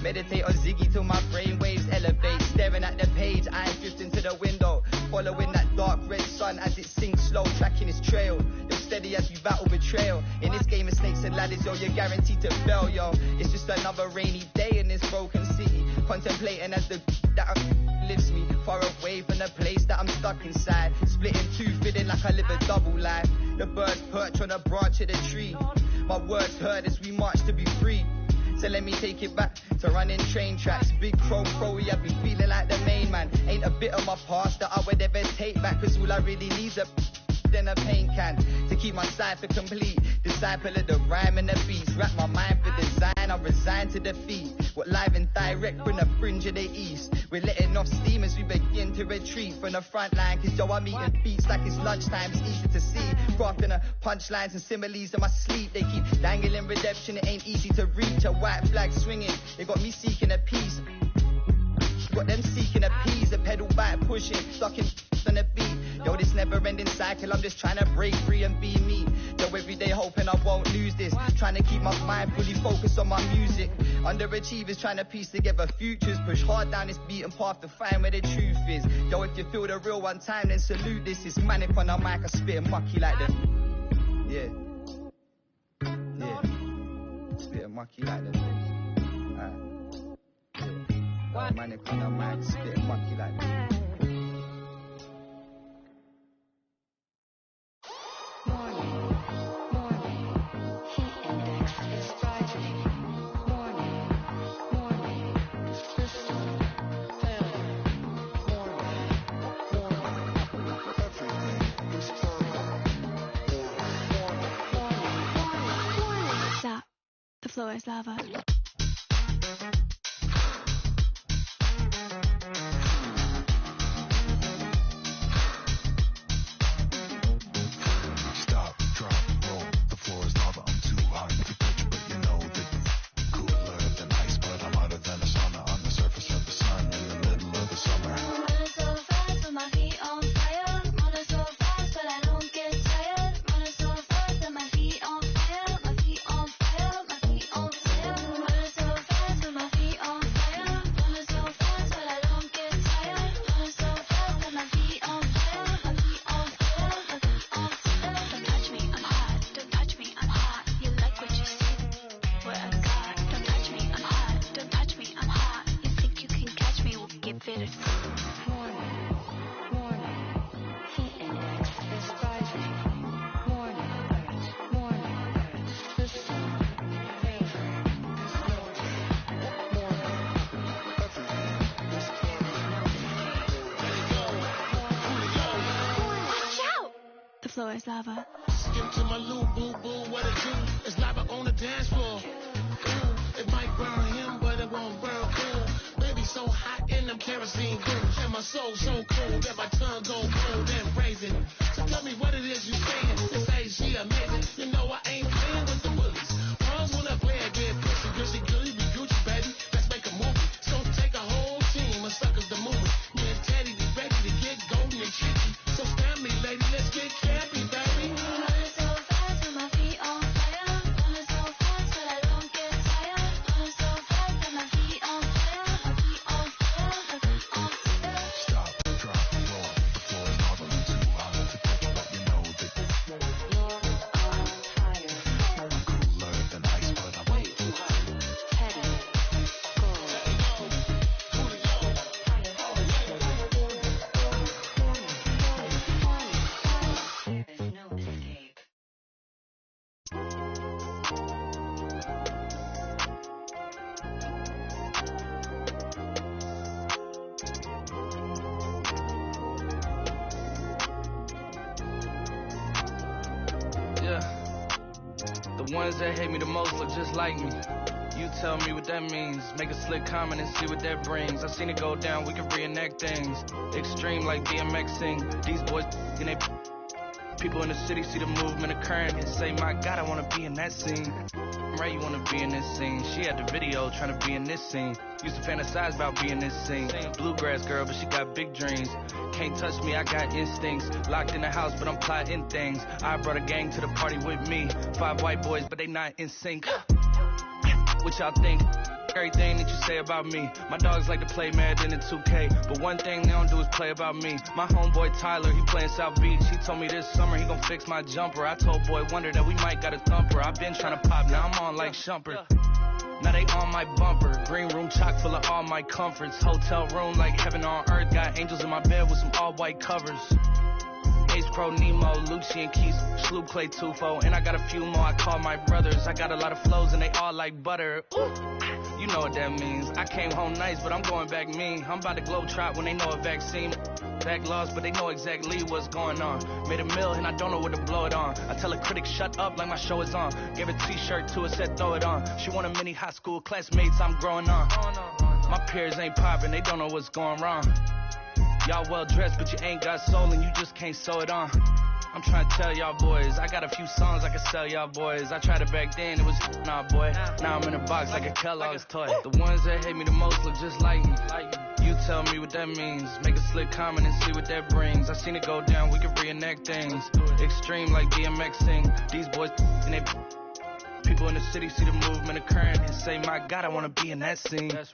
S13: meditate on Ziggy till my brain waves elevate. Staring at the page, eyes drifting to the window. Following that dark red sun as it sinks slow, tracking its trail. You're steady as we battle betrayal. In this game of snakes and ladders, yo, you're guaranteed to fail, yo. It's just another rainy day in this broken city. Contemplating as the that lifts me far away from the place that I'm stuck inside. Split in two, feeling like I live a double life. The birds perch on a branch of the tree. My words heard as we march to be free. So let me take it back to running train tracks. Big chrome pro, yeah, be feeling like the main man. Ain't a bit of my past that I would ever take back, cause all I really need's a than a paint can to keep my cipher complete. Disciple of the rhyme and the beats. Wrap my mind for design, I'm resigned to defeat. What live and direct from the fringe of the east. We're letting off steam as we begin to retreat from the front line. Cause yo, I'm eating beats like it's lunchtime, it's easy to see. Crafting the punchlines and similes in my sleep. They keep dangling redemption, it ain't easy to reach. A white flag swinging, they got me seeking a peace. Got them seeking a peace, a pedal back pushing, stuck in on the beat. Yo, this never-ending cycle, I'm just trying to break free and be me. Yo, every day hoping I won't lose this. Trying to keep my mind fully focused on my music. Underachievers trying to piece together futures. Push hard down this beaten path to find where the truth is. Yo, if you feel the real one time, then salute this. It's manic on the mic, I spit mucky like them. Yeah. Yeah. Spit mucky like them. Yeah. Manic on the mic, spit mucky like them.
S14: The floor is lava. floor is lava.
S8: Skip to my loo, boo, boo, what it do? It's lava on the dance floor. Ooh, it might burn him, but it won't burn cool. Baby, so hot in them kerosene boots. And my soul so cool that my tongue go cold and brazen. So tell me what it is you saying. They say she amazing. You know I ain't playing with the bullies. Pros when I play, I get pussy. Girl, she good, be Gucci, baby. Let's make a movie. So take a whole team of suckers to move it. Me and Teddy be ready to get golden and tricky. So stand me, lady, let's get campy, baby.
S1: Running so fast with my feet on fire. Running so fast but I don't get tired. Running so fast with my feet on fire. My feet on fire, my feet on fire.
S5: Stop, drop, roll. The floor is lava. I'm too hot to touch, but you know that this floor is on fire. I'm cooler than ice, but I'm way too hot.
S1: Heady, gold. There's no escape.
S15: Yeah. The ones that hate me the most look just like me. You tell me what that means. Make a slick comment and see what that brings. I seen it go down, we can reenact things. Extreme like BMXing. These boys and they people in the city see the movement occurring and say, my God, I wanna be in that scene. Right, you wanna be in this scene. She had the video trying to be in this scene. Used to fantasize about being this scene. Bluegrass girl, but she got big dreams. Can't touch me, I got instincts. Locked in the house, but I'm plotting things. I brought a gang to the party with me. 5 white boys, but they not in sync. What y'all think? Everything that you say about me. My dogs like to play Madden and 2K, but one thing they don't do is play about me. My homeboy Tyler, he playing South Beach. He told me this summer he gon' fix my jumper. I told Boy Wonder that we might got a thumper. I've been trying to pop, now I'm on like Shumper. Now they on my bumper. Green room chock full of all my comforts. Hotel room like heaven on earth. Got angels in my bed with some all white covers. Ace Pro Nemo, Lucci and Keys, Sloop Clay Tufo, and I got a few more I call my brothers. I got a lot of flows and they all like butter. Ooh. You know what that means. I came home nice, but I'm going back mean. I'm about to globe trot when they know a vaccine. Back lost, but they know exactly what's going on. Made a meal and I don't know what to blow it on. I tell a critic shut up like my show is on. Gave a t-shirt to her, said throw it on. She want a mini high school classmates, I'm growing on. My peers ain't popping, they don't know what's going wrong. Y'all well dressed, but you ain't got soul and you just can't sew it on. I'm trying to tell y'all boys, I got a few songs I can sell y'all boys. I tried it back then, it was nah boy. Now I'm in a box like a Kellogg's toy. The ones that hate me the most look just like me. You tell me what that means. Make a slick comment and see what that brings. I seen it go down, we can reenact things. Extreme like BMXing. These boys and they people in the city see the movement occurring and say, my God, I wanna be in that scene. That's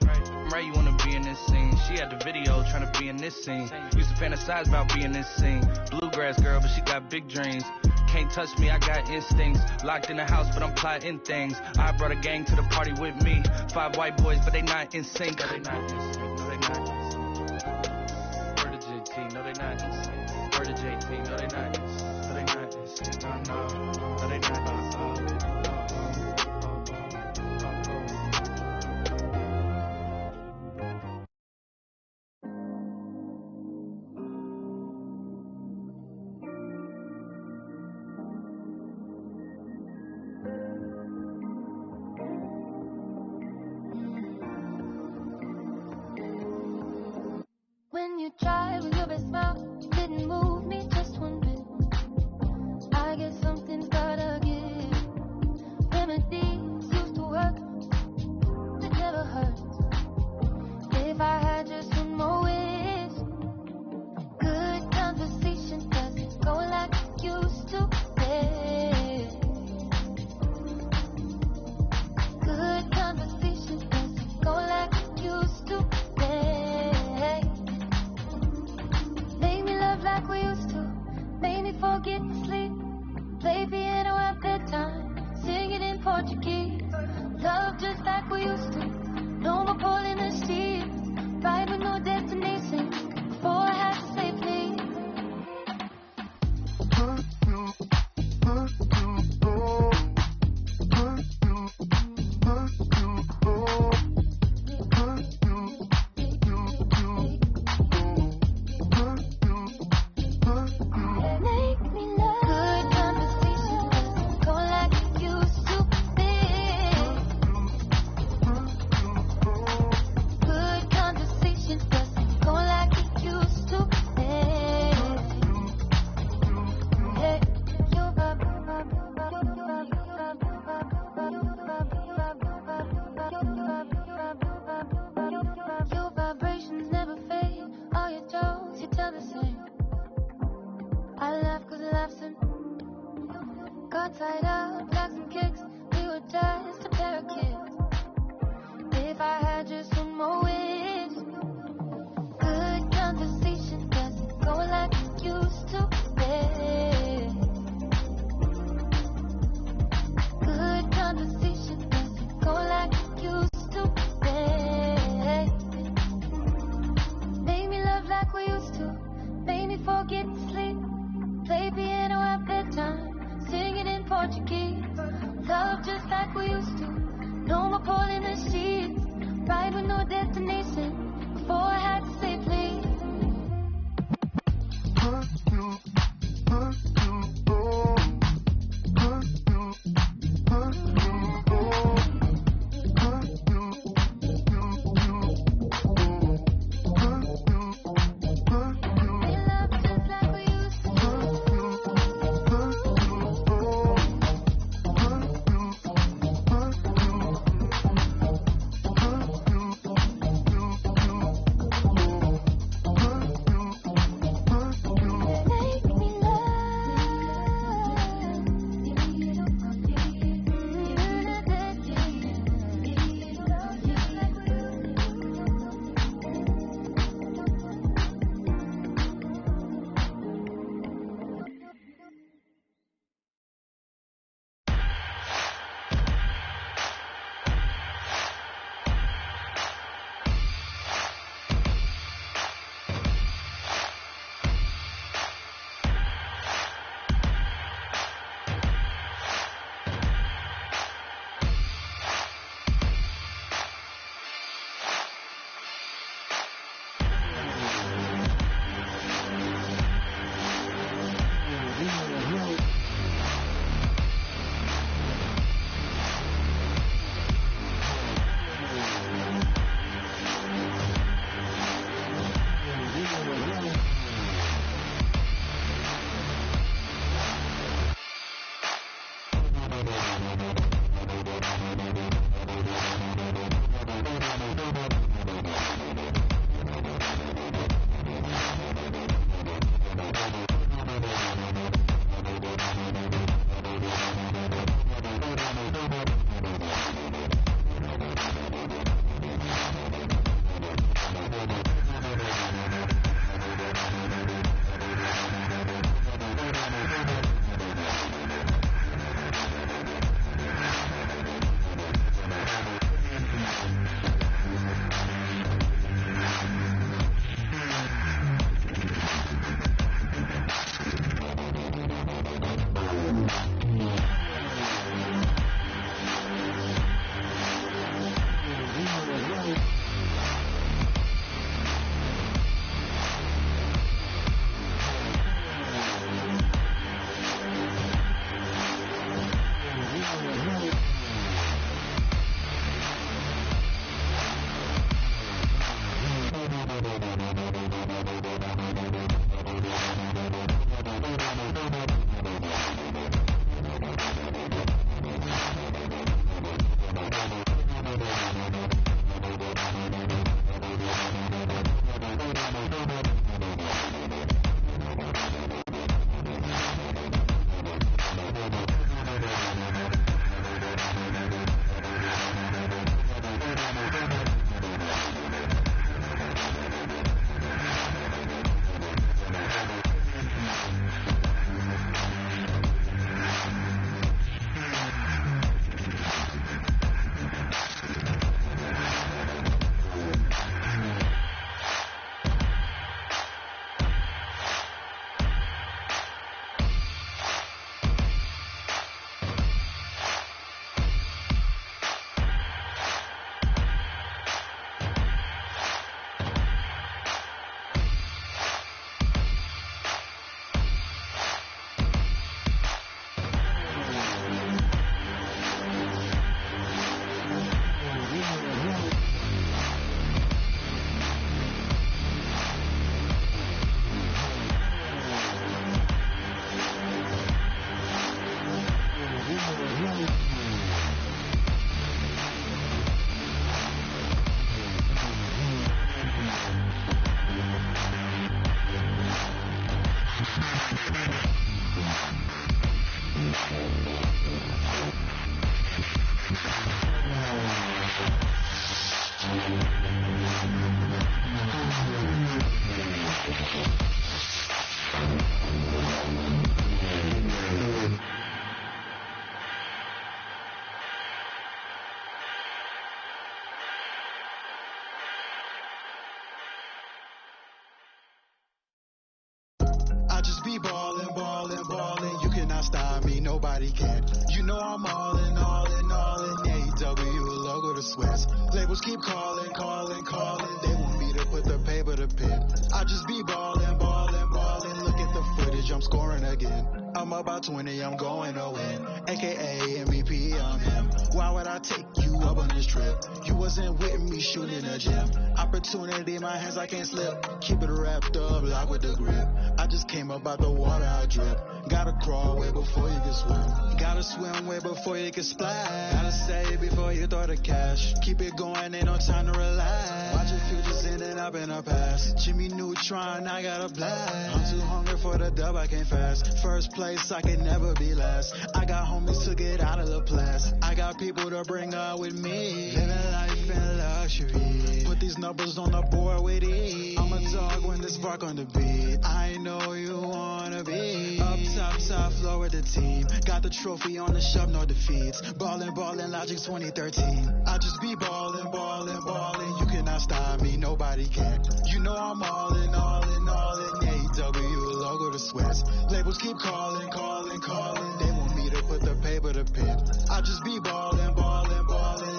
S15: right, you wanna be in this scene. She had the video trying to be in this scene. Used to fantasize about being this scene. Bluegrass girl, but she got big dreams. Can't touch me, I got instincts. Locked in the house, but I'm plotting things. I brought a gang to the party with me. 5 white boys, but they not in sync. No, they not in sync. No, they not in sync. Word to JT, no, they not in sync. Word to JT, no, they not in sync. No, they not in sync. No, they not in sync.
S1: When you tried with your best smile, you didn't move me just one bit. I guess something's gotta give. Remedies used to work, it never hurts. If I had just one more wish, good conversation doesn't go like it used to. Yeah. Good conversation doesn't go like it used to. Like we used to, made me forget to sleep. Play piano at bedtime, sing it in Portuguese. Love just like we used to, no more pulling the sheets. Ride with no destination, before I had to say please. Make me love.
S16: nobody can. You know I'm all in, AEW, logo to sweats. Labels keep calling. They want me to put the paper to pen. I just be ballin'. Look at the footage, I'm scoring again. I'm about 20, I'm going to win. AKA MVP, I'm him. Why would I take you up on this trip? You wasn't with me shooting in the gym. Opportunity in my hands, I can't slip. Keep it wrapped up, lock with the grip. I just came up out the water, I drip. Gotta crawl way before you can swim. Gotta swim way before you can splash. Gotta save before you throw the cash. Keep it going, ain't no time to relax. Watch your futures ending up in the past. Jimmy Neutron, I got a blast. I'm too hungry for the dub, I can't fast. First place, I can never be last. I got homies to get out of the place. I got people to bring up with me. Living life in luxury. Put these numbers on the board with ease. I'm a dog when there's bark on the beat. I know you wanna be up top floor with the team. Got the trophy on the shelf, no defeats. Ballin', Logic 2013. I just be ballin'. You cannot stop me, nobody can. You know I'm all in, AEW, logo to sweats. Labels keep calling. They want me to put the paper to pen. I just be ballin'.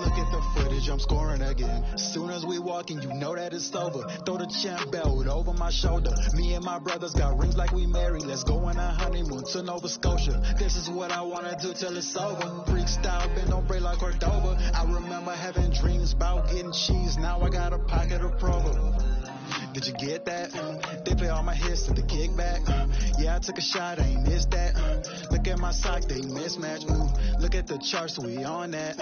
S16: Look at the footage, I'm scoring again. Soon as we walking, you know that it's over. Throw the champ belt over my shoulder. Me and my brothers got rings like we married. Let's go on a honeymoon to Nova Scotia. This is what I wanna do till it's over. Freak style, bend don't break like Cordova. I remember having dreams about getting cheese. Now I got a pocket of Provo. Did you get that? They play all my hits to the kickback. Yeah, I took a shot, I ain't missed that. Look at my sock, they mismatch. Look at the charts, we on that.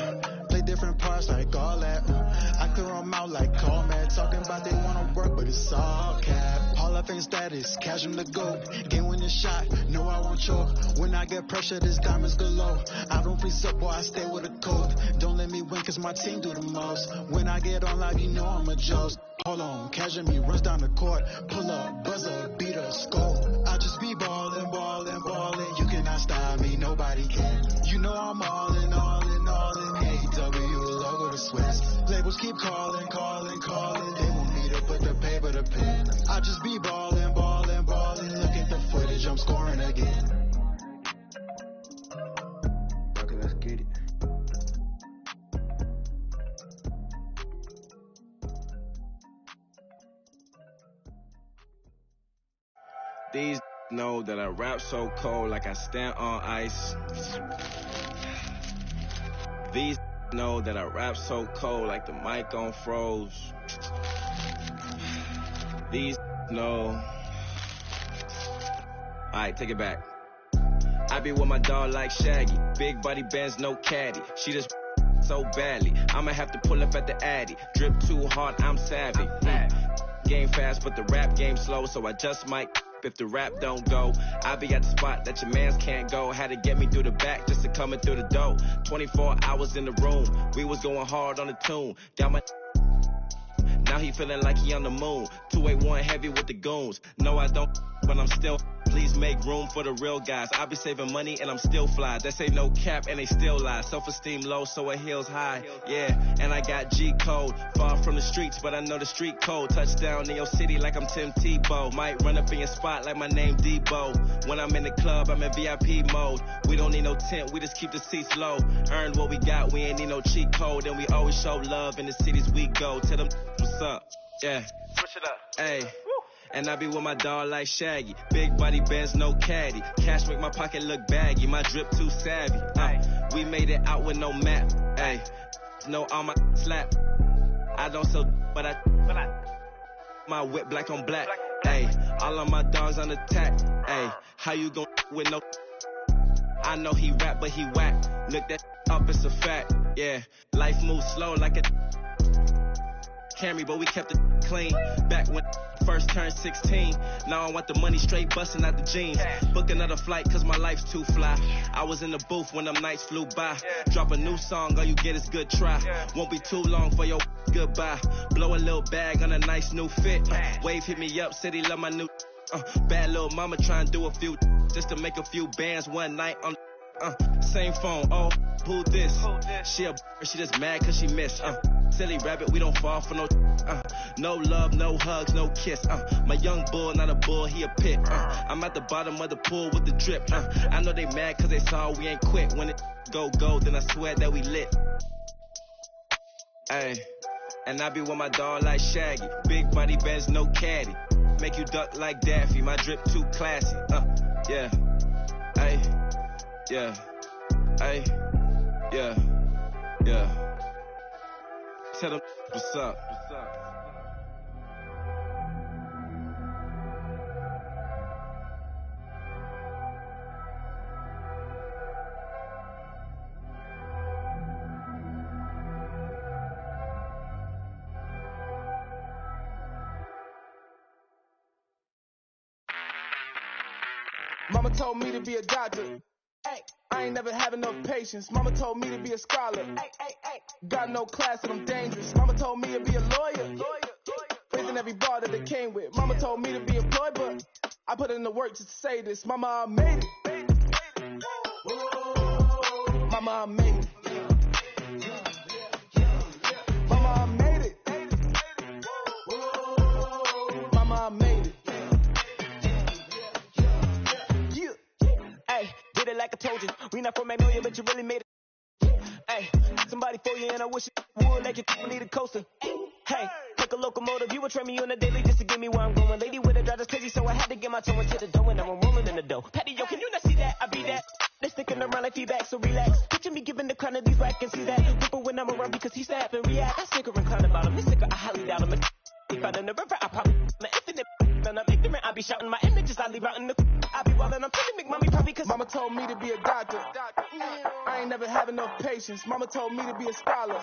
S16: Play different parts like all that. I clear them out like Coleman. Talking about they wanna work, but it's all cap. Hall of Fame status, cash them the goat. Game winning shot, no I won't choke. When I get pressure, this diamonds galore. I don't freeze up, boy, I stay with a code. Don't let me win, cause my team do the most. When I get on live, you know I'm a joke. Hold on, casual me runs down the court. Pull up, buzzer, beat a score. I just be ballin'. You cannot stop me, nobody can. You know I'm all in, AEW, logo to sweats. Labels keep calling. They want me to put the paper to pen. I just be ballin'. Look at the footage, I'm scoring again. Okay, let's get it.
S17: These know that I rap so cold like I stand on ice. These know that I rap so cold like the mic on froze. These know. Alright, take it back. I be with my dog like Shaggy. Big body bands, no caddy. She just so badly. I'ma have to pull up at the Addy. Drip too hard, I'm savvy. Game fast, but the rap game slow, so I just might. If the rap don't go, I be at the spot that your mans can't go. Had to get me through the back just to come in through the door. 24 hours in the room, we was going hard on the tune. Got my now he feeling like he on the moon. 281 heavy with the goons. No, I don't, but I'm still. Please make room for the real guys. I be saving money and I'm still fly. They say no cap and they still lie. Self-esteem low, so it heels high. Yeah, and I got G-code. Far from the streets, but I know the street code. Touchdown in your city like I'm Tim Tebow. Might run up in your spot like my name Debo. When I'm in the club, I'm in VIP mode. We don't need no tent, we just keep the seats low. Earn what we got, we ain't need no cheat code. And we always show love in the cities we go. Tell them what's up, yeah.
S7: Switch it up.
S17: Hey. And I be with my dog like Shaggy. Big body bands, no caddy. Cash make my pocket look baggy. My drip too savvy. We made it out with no map. Ay, no on my slap. I don't sell, but I my whip black on black. Ay, all of my dogs on attack. Ay, how you gon' with no? I know he rap, but he whack. Look that up, it's a fact. Yeah, life moves slow like a Camry, but we kept it clean. Back when first turned 16. Now I want the money straight busting out the jeans. Book another flight cause my life's too fly. I was in the booth when them nights flew by. Drop a new song, all you get is good try. Won't be too long for your goodbye. Blow a little bag on a nice new fit. Wave hit me up, said he love my new. Bad little mama trying to do a few just to make a few bands one night on. Same phone, oh, who this? She just mad cause she missed, silly rabbit, we don't fall for no, no love, no hugs, no kiss, my young bull, not a bull, he a pit, I'm at the bottom of the pool with the drip, I know they mad cause they saw we ain't quit, when it go, then I swear that we lit, ayy, and I be with my dog like Shaggy, big body Benz, no caddy, make you duck like Daffy, my drip too classy, yeah, ayy, yeah. Hey, yeah. Tell them what's up.
S18: Mama told me to be a doctor. I ain't never had enough patience. Mama told me to be a scholar. Got no class and I'm dangerous. Mama told me to be a lawyer. Raising every bar that it came with. Mama told me to be employed, but I put in the work to say this. Mama, I made it. Mama, I made it. Mama, I made it. Mama, I made it.
S12: Did it like I told you. We not from Magnolia, but you really made it. Hey, somebody for you, and I wish it would like you need a coaster. Hey, take a locomotive. You would train me on a daily just to get me where I'm going. Lady with a driver's crazy, so I had to get my toe into the dough, and I'm rolling in the dough. Patty, yo, can you not see that? I be that. They sticking around like feedback, so relax. Picture me giving the crown of these whack and see that. Whipper when I'm around because he snap and react. I sticker and clown about him. This sticker, I highly doubt him. If I in the river, I probably my infinite. And I'm ignorant, I be shouting my images, I leave out in the I be wildin', I'm trying to make mommy probably cause
S18: Mama told me to be a doctor. I ain't never had enough patience. Mama told me to be a scholar.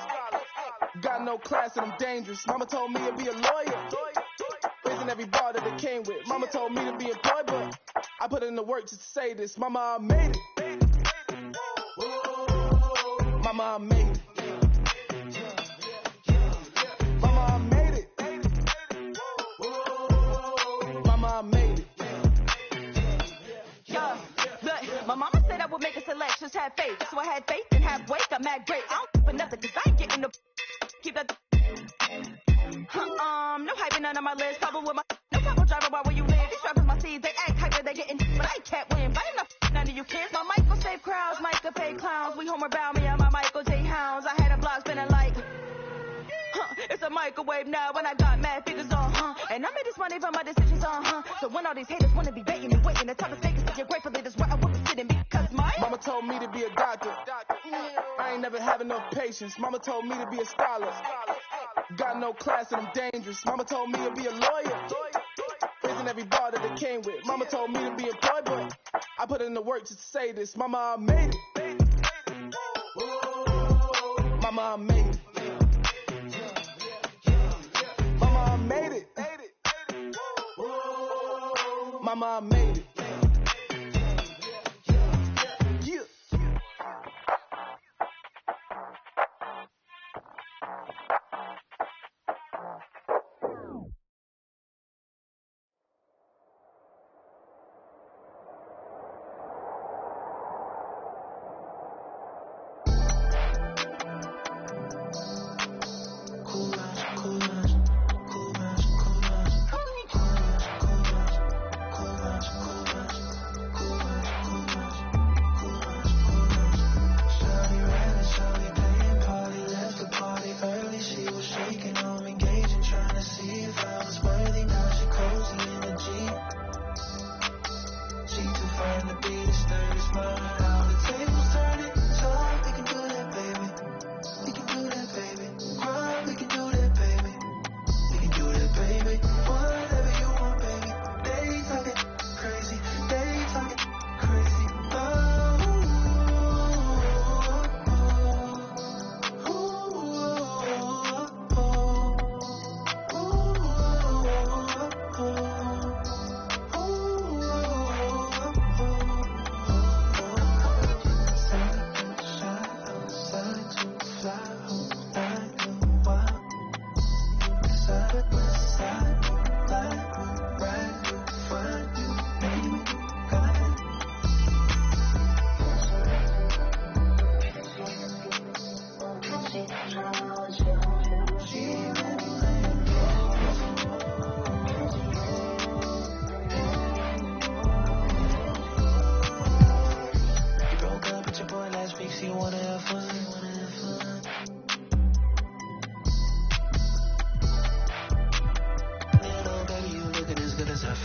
S18: Got no class and I'm dangerous. Mama told me to be a lawyer. Raising every bar that it came with. Mama told me to be employed, but I put in the work to say this. Mama, I made it. Mama, I made it. Mama, I made it. Mama, I made it.
S19: My mama said I would make a selection, have faith. So I had faith and have weight, got mad great. I don't for nothing, cause I ain't getting the keep that. No hyping none on my list. Problem with my no problem driving while where you live. These rappers my seeds, they act hyper, they getting, but I can't win. But enough none of you kids. My mic will save crowds, mic will pay clowns. We home about me and my Michael J. Hounds. I had a block spinning like. It's a microwave now when I got mad figures on, and I made this money from my decisions on, so when all these haters wanna be baiting and waiting, the top of Vegas, if you're grateful, it is where I will be sitting because my
S18: Mama told me to be a doctor. I ain't never had enough patience. Mama told me to be a scholar. Got no class and I'm dangerous. Mama told me to be a lawyer. Raising every bar that it came with. Mama told me to be employed, but I put in the work to say this. Mama, I made it. Mama, I made it. Mama, I made it. Mama, I made it. Yeah.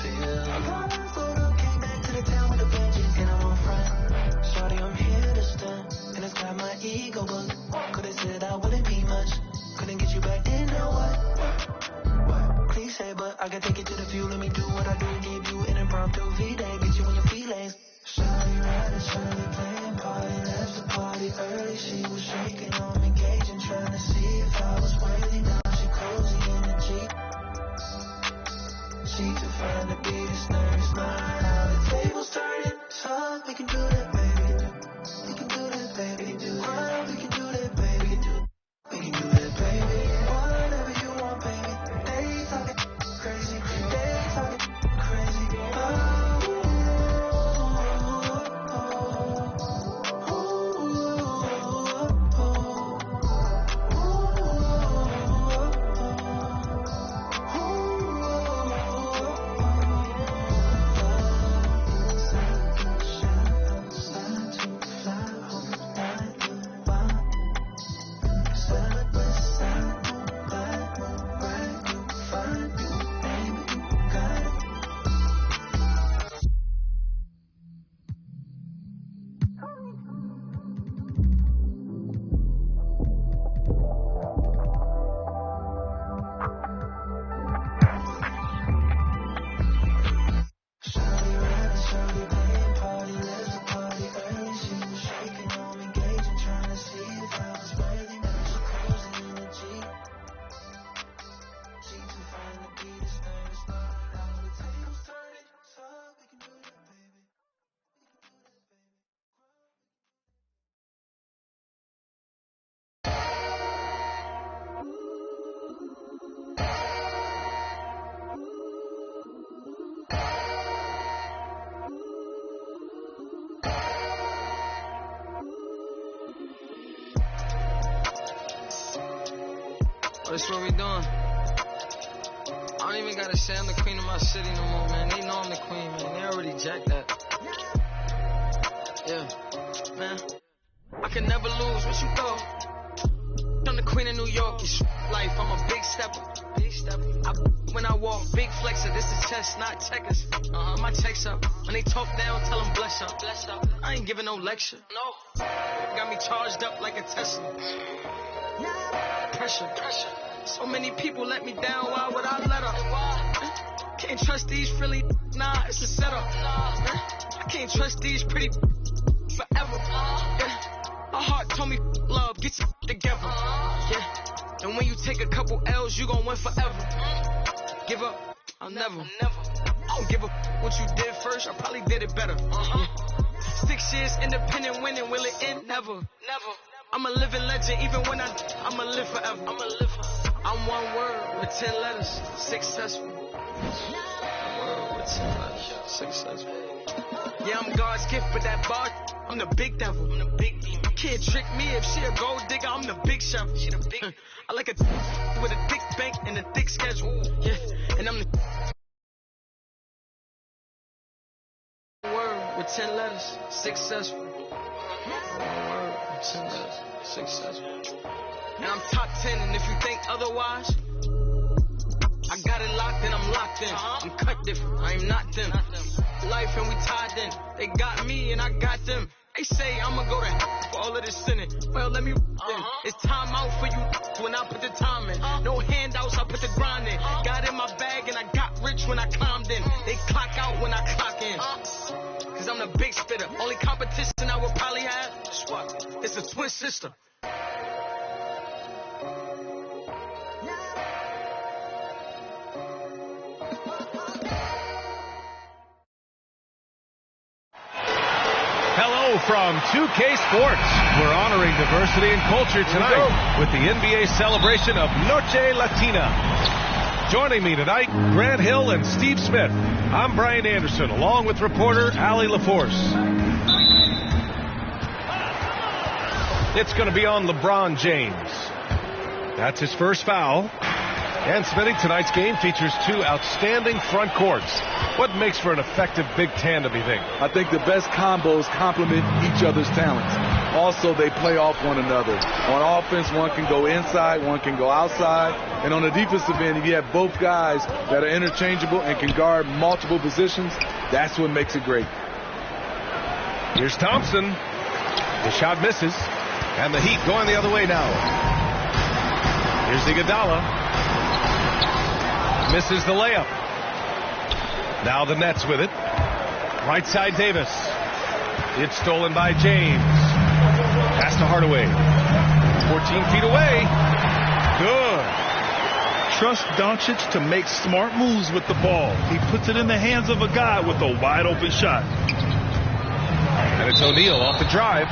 S10: feel. Came back to the town with a vengeance, and I'm on front. Shorty, I'm here to stunt, and it's got my ego, but could've said I wouldn't be much. Couldn't get you back then, now what? Cliche, but I can take it to the fuel. Let me do what I do, give you an impromptu V-Day, get you in your feelings. Shawty riding, Shawty playing party, left the party early. She was shaking, I'm engaging, trying to see if I was worthy. Now she cozy in the Jeep. She too fine to be this nervous. Now the table's turning, so we can do that, baby. We can do that, baby. We can do that, baby. We can do that, baby. Whatever you want, baby. They talking crazy. They talking crazy.
S15: That's what we doing. I don't even gotta say I'm the queen of my city no more, man. They know I'm the queen, man. They already jacked that. Yeah, man. I can never lose. What you thought? I'm the queen of New York. It's life. I'm a big stepper. When I walk, big flexer. This is chess, not checkers. My checks up. When they talk down, tell them bless up. I ain't giving no lecture. No. Got me charged up like a Tesla. Pressure. So many people let me down, why would I let up? Can't trust these Philly, nah, it's a setup. I can't trust these pretty forever. My heart told me love, get your together. Yeah. And when you take a couple L's, you gon' win forever. Give up, I'll never. I don't give a what you did first, I probably did it better. 6 years independent winning, will it end? Never. I'm a living legend, even when I'ma live forever. I'm one word with 10 letters, successful. One word with 10 letters, successful. Yeah, I'm God's gift, but that bar, I'm the big devil. Can't trick me if she a gold digger, I'm the big chef. I like a with a thick bank and a thick schedule. Yeah, and I'm the word with 10 letters, successful. One word with 10 letters, successful. And I'm top 10, and if you think otherwise, I got it locked and I'm locked in. I'm cut different, I am not them. Life and we tied in. They got me and I got them. They say I'ma go to hell for all of this sinning. Well, let me in. It's time out for you when I put the time in. No handouts, I put the grind in. Got in my bag and I got rich when I climbed in. They clock out when I clock in. Cause I'm the big spitter. Only competition I would probably have, guess what? It's a twin sister.
S2: Hello from 2K Sports. We're honoring diversity and culture tonight with the NBA celebration of Noche Latina. Joining me tonight, Grant Hill and Steve Smith. I'm Brian Anderson, along with reporter Allie LaForce. It's going to be on LeBron James. That's his first foul. And Smitty, tonight's game features two outstanding front courts. What makes for an effective big tandem, you think?
S20: I think the best combos complement each other's talents. Also, they play off one another. On offense, one can go inside, one can go outside. And on the defensive end, if you have both guys that are interchangeable and can guard multiple positions, that's what makes it great.
S2: Here's Thompson. The shot misses. And the Heat going the other way now. Here's Iguodala. Misses the layup. Now the Nets with it. Right side Davis. It's stolen by James. Pass to Hardaway. 14 feet away. Good.
S3: Trust Doncic to make smart moves with the ball. He puts it in the hands of a guy with a wide open shot.
S2: And it's O'Neal off the drive.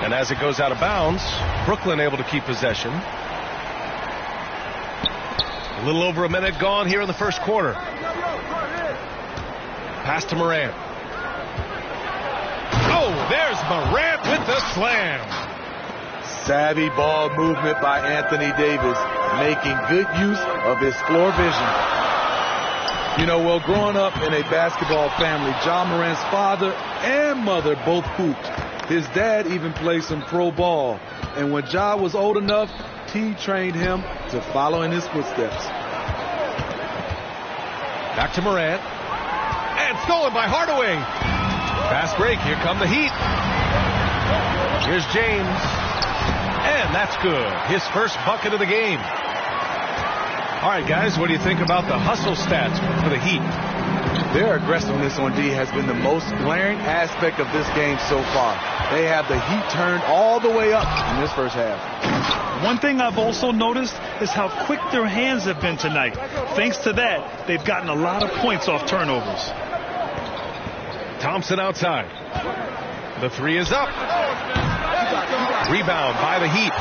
S2: And as it goes out of bounds, Brooklyn able to keep possession. A little over a minute gone here in the first quarter. Pass to Morant. Oh, there's Morant with the slam.
S20: Savvy ball movement by Anthony Davis, making good use of his floor vision. You know, well, growing up in a basketball family, John Morant's father and mother both hooped. His dad even played some pro ball. And when Ja was old enough, T trained him to follow in his footsteps.
S2: Back to Morant. And stolen by Hardaway. Fast break. Here come the Heat. Here's James. And that's good. His first bucket of the game. All right, guys, what do you think about the hustle stats for the Heat?
S20: Their aggressiveness on D has been the most glaring aspect of this game so far. They have the Heat turned all the way up in this first half.
S3: One thing I've also noticed is how quick their hands have been tonight. Thanks to that, they've gotten a lot of points off turnovers.
S2: Thompson outside. The three is up. Rebound by the Heat.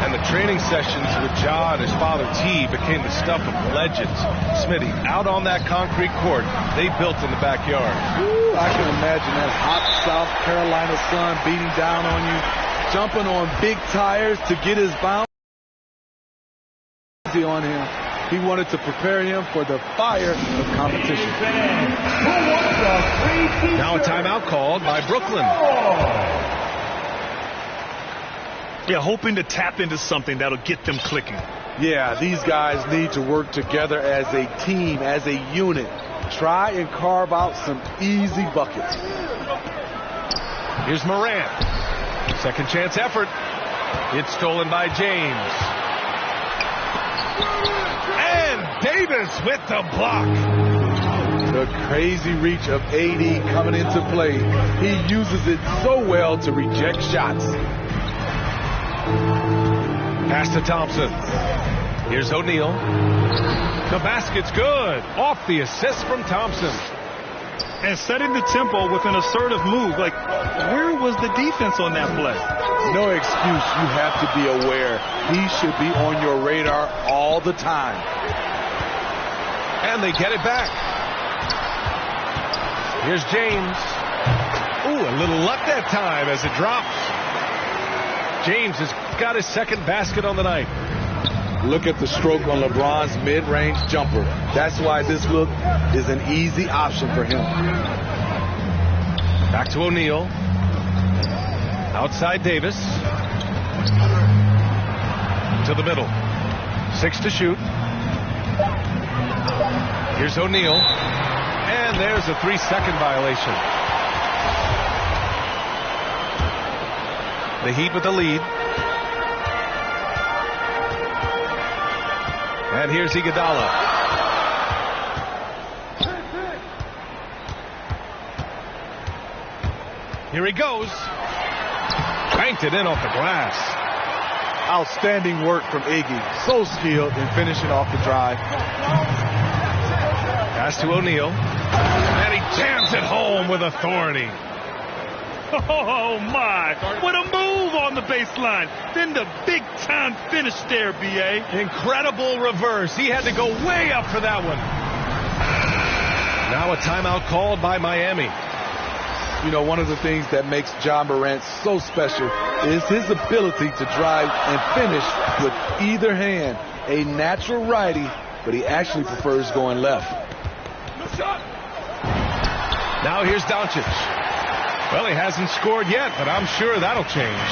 S2: And the training sessions with Ja and his father T became the stuff of legends. Smitty, out on that concrete court they built in the backyard.
S20: Ooh, I can imagine that hot South Carolina sun beating down on you, jumping on big tires to get his bounce on him. He wanted to prepare him for the fire of competition.
S2: Now a timeout called by Brooklyn.
S3: Yeah, hoping to tap into something that'll get them clicking.
S20: Yeah, these guys need to work together as a team, as a unit. Try and carve out some easy buckets.
S2: Here's Morant. Second chance effort. It's stolen by James. And Davis with the block.
S20: The crazy reach of AD coming into play. He uses it so well to reject shots.
S2: Pass to Thompson. Here's O'Neal. The basket's good. Off the assist from Thompson.
S3: And setting the tempo with an assertive move. Like, where was the defense on that play?
S20: No excuse. You have to be aware. He should be on your radar all the time.
S2: And they get it back. Here's James. Ooh, a little luck that time as it drops. James has got his second basket on the night.
S20: Look at the stroke on LeBron's mid-range jumper. That's why this look is an easy option for him.
S2: Back to O'Neal. Outside Davis. To the middle. 6 to shoot. Here's O'Neal. And there's a 3-second violation. The Heat with the lead. And here's Iguodala. Here he goes. Banked it in off the glass.
S20: Outstanding work from Iggy. So skilled in finishing off the drive.
S2: Pass to O'Neal. And he jams it home with authority.
S3: Oh, my. What a move on the baseline. Then the big-time finish there, B.A.
S2: Incredible reverse. He had to go way up for that one. Now a timeout called by Miami.
S20: You know, one of the things that makes Ja Morant so special is his ability to drive and finish with either hand. A natural righty, but he actually prefers going left.
S2: Now here's Doncic. Well, he hasn't scored yet, but I'm sure that'll change.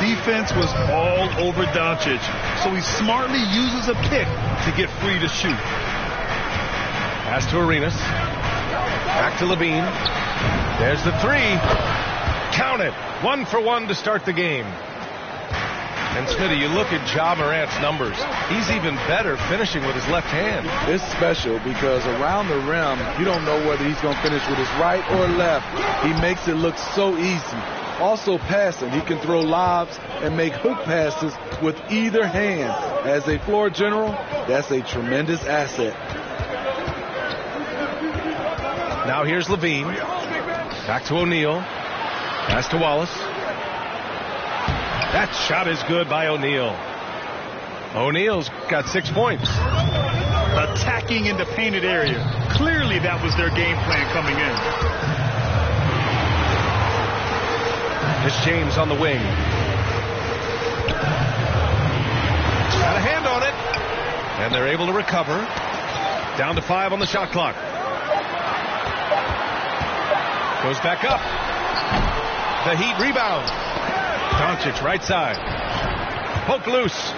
S3: Defense was all over Doncic, so he smartly uses a pick to get free to shoot.
S2: Pass to Arenas. Back to Levine. There's the three. Count it. 1 for 1 to start the game. And Smitty, you look at Ja Morant's numbers. He's even better finishing with his left hand.
S20: It's special because around the rim, you don't know whether he's going to finish with his right or left. He makes it look so easy. Also passing, he can throw lobs and make hook passes with either hand. As a floor general, that's a tremendous asset.
S2: Now here's Levine. Back to O'Neal. Pass to Wallace. That shot is good by O'Neal. O'Neal's got 6 points.
S3: Attacking in the painted area. Clearly that was their game plan coming in.
S2: Here's James on the wing. Got a hand on it. And they're able to recover. Down to 5 on the shot clock. Goes back up. The Heat rebound. Doncic right side. Poke loose.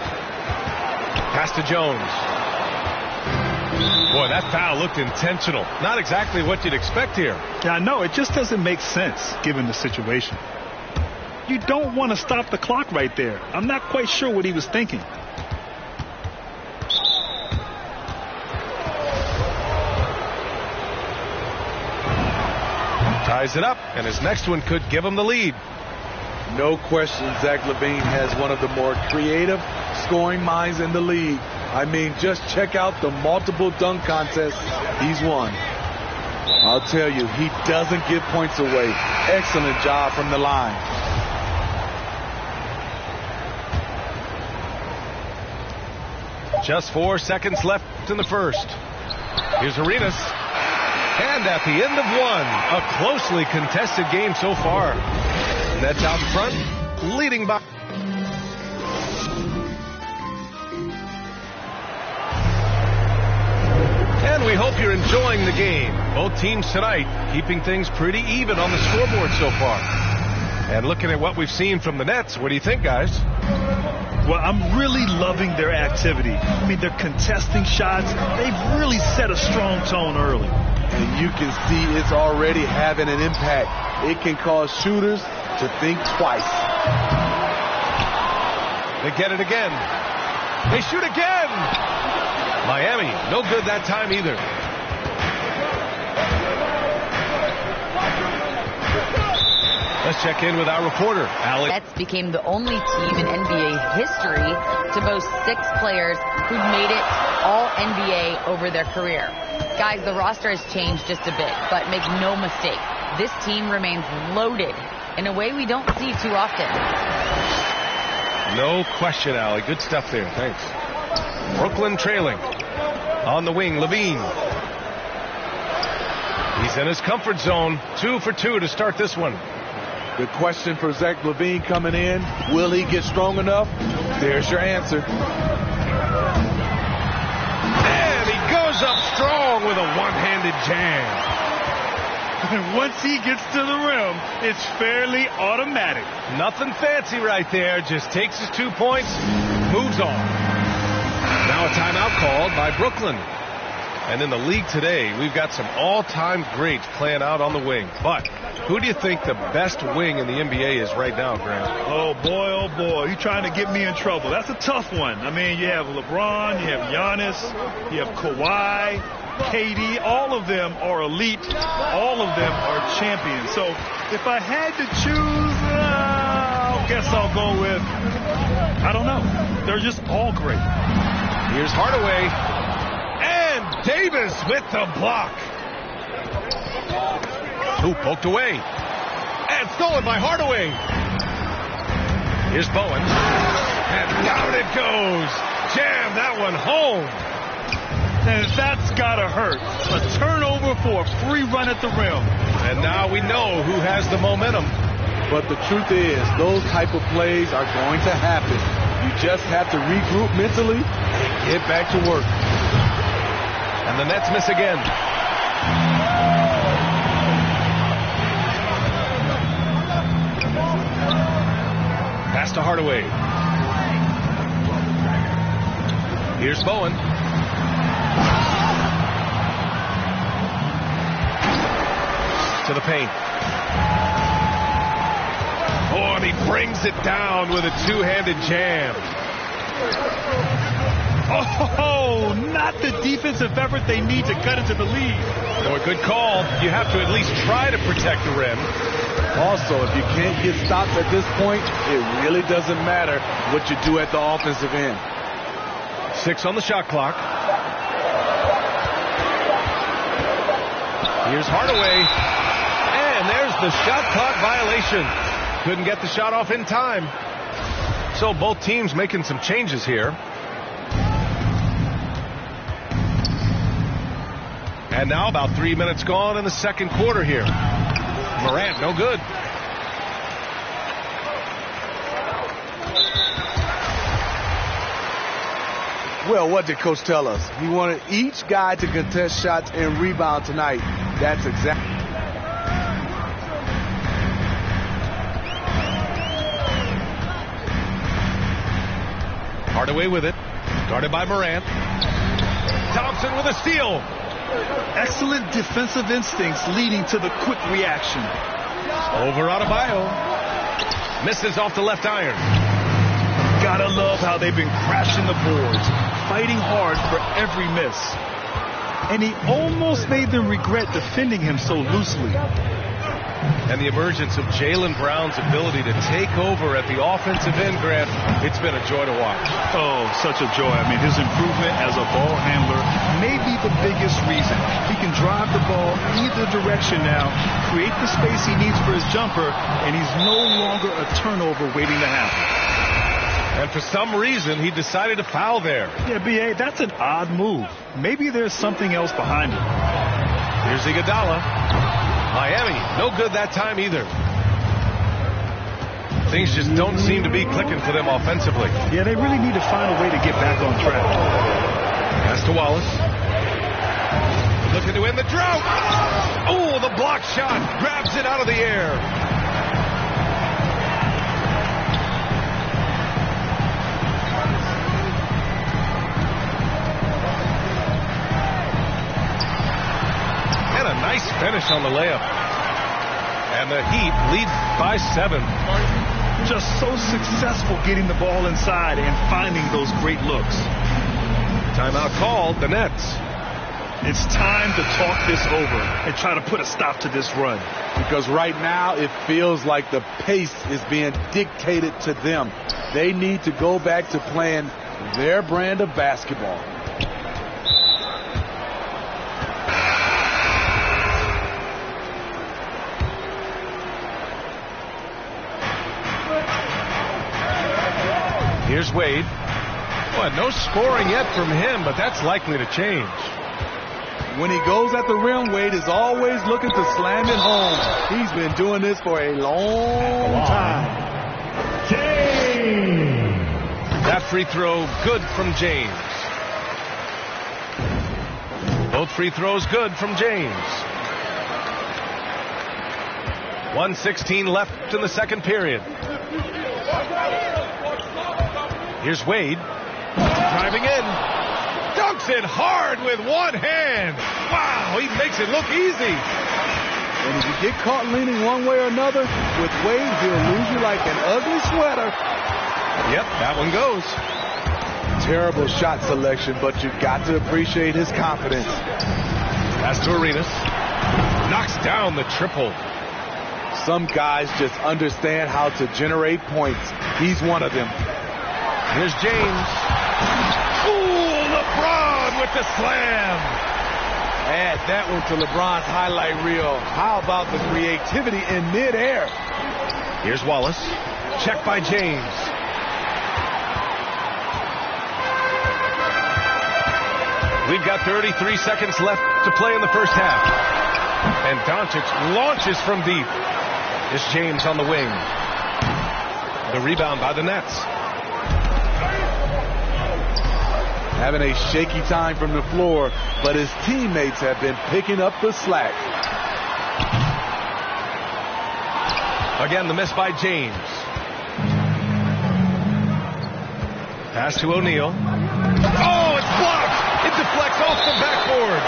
S2: Pass to Jones. Boy, that foul looked intentional. Not exactly what you'd expect here.
S3: Yeah, I know. It just doesn't make sense given the situation. You don't want to stop the clock right there. I'm not quite sure what he was thinking.
S2: Ties it up, and his next one could give him the lead.
S20: No question, Zach LaVine has one of the more creative scoring minds in the league. I mean, just check out the multiple dunk contests he's won. I'll tell you, he doesn't give points away. Excellent job from the line.
S2: Just 4 seconds left in the first. Here's Arenas. And at the end of one, a closely contested game so far. Nets out in front, leading by. And we hope you're enjoying the game. Both teams tonight keeping things pretty even on the scoreboard so far. And looking at what we've seen from the Nets, what do you think, guys?
S3: Well, I'm really loving their activity. I mean, they're contesting shots. They've really set a strong tone early.
S20: And you can see it's already having an impact. It can cause shooters to think twice.
S2: They get it again. They shoot again. Miami, no good that time either. Let's check in with our reporter, Allie.
S6: Nets became the only team in NBA history to boast 6 players who've made it all NBA over their career. Guys, the roster has changed just a bit, but make no mistake, this team remains loaded in a way we don't see too often.
S2: No question, Allie. Good stuff there. Thanks. Brooklyn trailing. On the wing, Levine. He's in his comfort zone. 2 for 2 to start this one.
S20: The question for Zach LaVine coming in, will he get strong enough? There's your answer.
S2: And he goes up strong with a one-handed jam.
S3: And once he gets to the rim, it's fairly automatic.
S2: Nothing fancy right there. Just takes his 2 points, moves on. Now a timeout called by Brooklyn. And in the league today, we've got some all-time greats playing out on the wing. But who do you think the best wing in the NBA is right now, Grant?
S3: Oh, boy, you're trying to get me in trouble. That's a tough one. I mean, you have LeBron, you have Giannis, you have Kawhi, KD. All of them are elite. All of them are champions. So if I had to choose, I guess I'll go with, I don't know. They're just all great.
S2: Here's Hardaway. And Davis with the block. Who poked away. And stolen by Hardaway. Here's Bowen. And down it goes. Jam that one home.
S3: And that's got to hurt. A turnover for a free run at the rim.
S2: And now we know who has the momentum.
S20: But the truth is, those type of plays are going to happen. You just have to regroup mentally and get back to work.
S2: And the Nets miss again. to Hardaway. Here's Bowen. To the paint. Oh, and he brings it down with a two-handed jam.
S3: Oh, not the defensive effort they need to cut into the lead.
S2: So a good call. You have to at least try to protect the rim.
S20: Also, if you can't get stops at this point, it really doesn't matter what you do at the offensive end.
S2: 6 on the shot clock. Here's Hardaway. And there's the shot clock violation. Couldn't get the shot off in time. So both teams making some changes here. And now about 3 minutes gone in the second quarter here. Morant, no good.
S20: Well, what did Coach tell us? He wanted each guy to contest shots and rebound tonight. That's exactly.
S2: Hardaway with it. Guarded by Morant. Thompson with a steal.
S3: Excellent defensive instincts leading to the quick reaction.
S2: Over Adebayo. Misses off the left iron.
S3: Gotta love how they've been crashing the boards, fighting hard for every miss. And he almost made them regret defending him so loosely.
S2: And the emergence of Jaylen Brown's ability to take over at the offensive end, Grant, it's been a joy to watch.
S3: Oh, such a joy. I mean, his improvement as a ball handler may be the biggest reason. He can drive the ball either direction now, create the space he needs for his jumper, and he's no longer a turnover waiting to happen.
S2: And for some reason, he decided to foul there.
S3: Yeah, B.A., that's an odd move. Maybe there's something else behind it.
S2: Here's Iguodala. Miami, no good that time either. Things just don't seem to be clicking for them offensively.
S3: Yeah, they really need to find a way to get back on track.
S2: Pass to Wallace. Looking to end the drought. Oh, the block shot. Grabs it out of the air. And a nice finish on the layup. And the Heat lead by 7.
S3: Just so successful getting the ball inside and finding those great looks.
S2: Timeout called, the Nets.
S3: It's time to talk this over and try to put a stop to this run.
S20: Because right now it feels like the pace is being dictated to them. They need to go back to playing their brand of basketball.
S2: Here's Wade. Boy, no scoring yet from him, but that's likely to change.
S20: When he goes at the rim, Wade is always looking to slam it home. He's been doing this for a long time.
S2: James! That free throw good from James. Both free throws good from James. 1:16 left in the second period. Here's Wade. Driving in. Dunks it hard with one hand. Wow, he makes it look easy.
S20: And if you get caught leaning one way or another, with Wade, he'll lose you like an ugly sweater.
S2: Yep, that one goes.
S20: Terrible shot selection, but you've got to appreciate his confidence.
S2: Pass to Arenas. Knocks down the triple.
S20: Some guys just understand how to generate points. He's one of them.
S2: Here's James. Ooh, LeBron with the slam.
S20: Add that one to LeBron's highlight reel. How about the creativity in midair?
S2: Here's Wallace. Check by James. We've got 33 seconds left to play in the first half. And Doncic launches from deep. It's James on the wing. The rebound by the Nets.
S20: Having a shaky time from the floor, but his teammates have been picking up the slack.
S2: Again, the miss by James. Pass to O'Neal. Oh, it's blocked. It deflects off the backboard.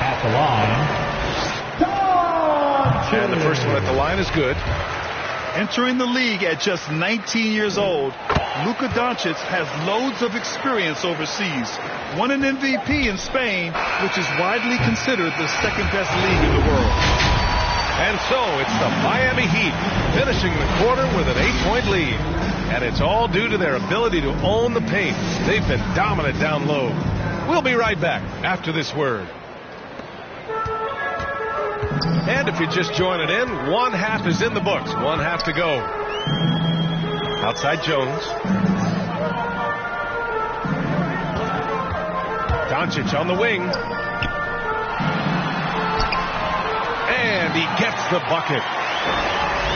S21: At the line.
S2: And the first one at the line is good.
S3: Entering the league at just 19 years old, Luka Doncic has loads of experience overseas. Won an MVP in Spain, which is widely considered the second best league in the world.
S2: And so it's the Miami Heat finishing the quarter with an 8-point lead. And it's all due to their ability to own the paint. They've been dominant down low. We'll be right back after this word. And if you're just joining in, one half is in the books. One half to go. Outside Jones. Doncic on the wing. And he gets the bucket.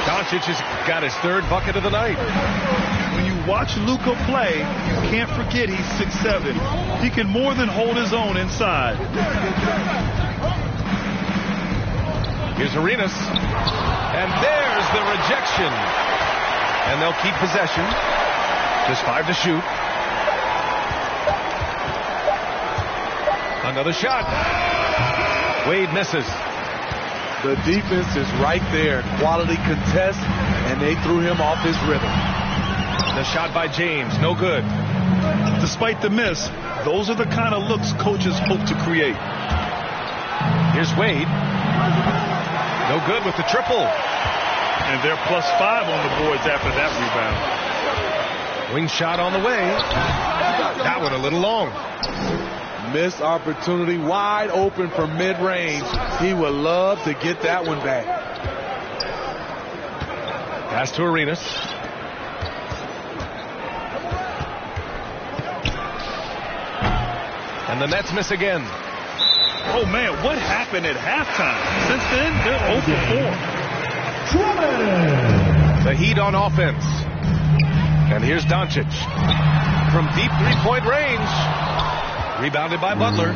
S2: Doncic has got his third bucket of the night.
S3: When you watch Luka play, you can't forget he's 6'7". He can more than hold his own inside.
S2: Here's Arenas. And there's the rejection. And they'll keep possession. Just 5 to shoot. Another shot. Wade misses.
S20: The defense is right there. Quality contest, and they threw him off his rhythm.
S2: The shot by James, no good.
S3: Despite the miss, those are the kind of looks coaches hope to create.
S2: Here's Wade. No good with the triple.
S3: And they're +5 on the boards after that rebound.
S2: Wing shot on the way. That one a little long.
S20: Missed opportunity, wide open from mid-range. He would love to get that one back.
S2: Pass to Arenas. And the Nets miss again.
S3: Oh, man, what happened at halftime? Since then, they're 0 for 4.
S2: The Heat on offense. And here's Doncic. From deep three-point range. Rebounded by Butler.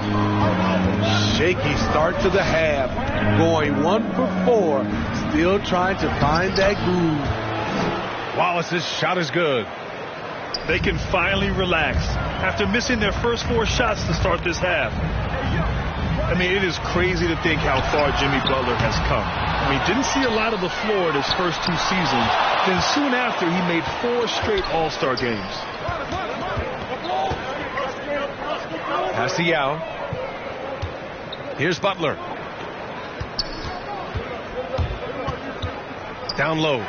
S20: Shaky start to the half. Going 1 for 4. Still trying to find that groove.
S2: Wallace's shot is good.
S3: They can finally relax after missing their first 4 shots to start this half. I mean, it is crazy to think how far Jimmy Butler has come. I mean, didn't see a lot of the floor in his first 2 seasons. Then soon after, he made 4 straight All-Star games.
S2: Pass to Yao. Here's Butler. Down low.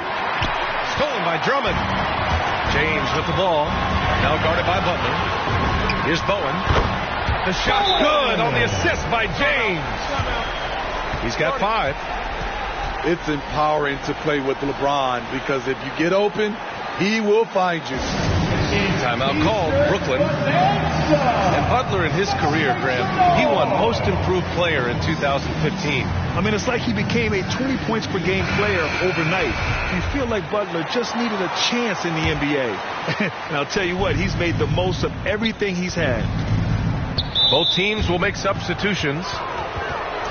S2: Stolen by Drummond. James with the ball. Now guarded by Butler. Here's Bowen. The shot's good on the assist by James. He's got 5.
S20: It's empowering to play with LeBron because if you get open, he will find you.
S2: Timeout called, Brooklyn. And Butler in his career, Graham, he won Most Improved Player in 2015.
S3: I mean, it's like he became a 20 points per game player overnight. You feel like Butler just needed a chance in the NBA. And I'll tell you what, he's made the most of everything he's had.
S2: Both teams will make substitutions.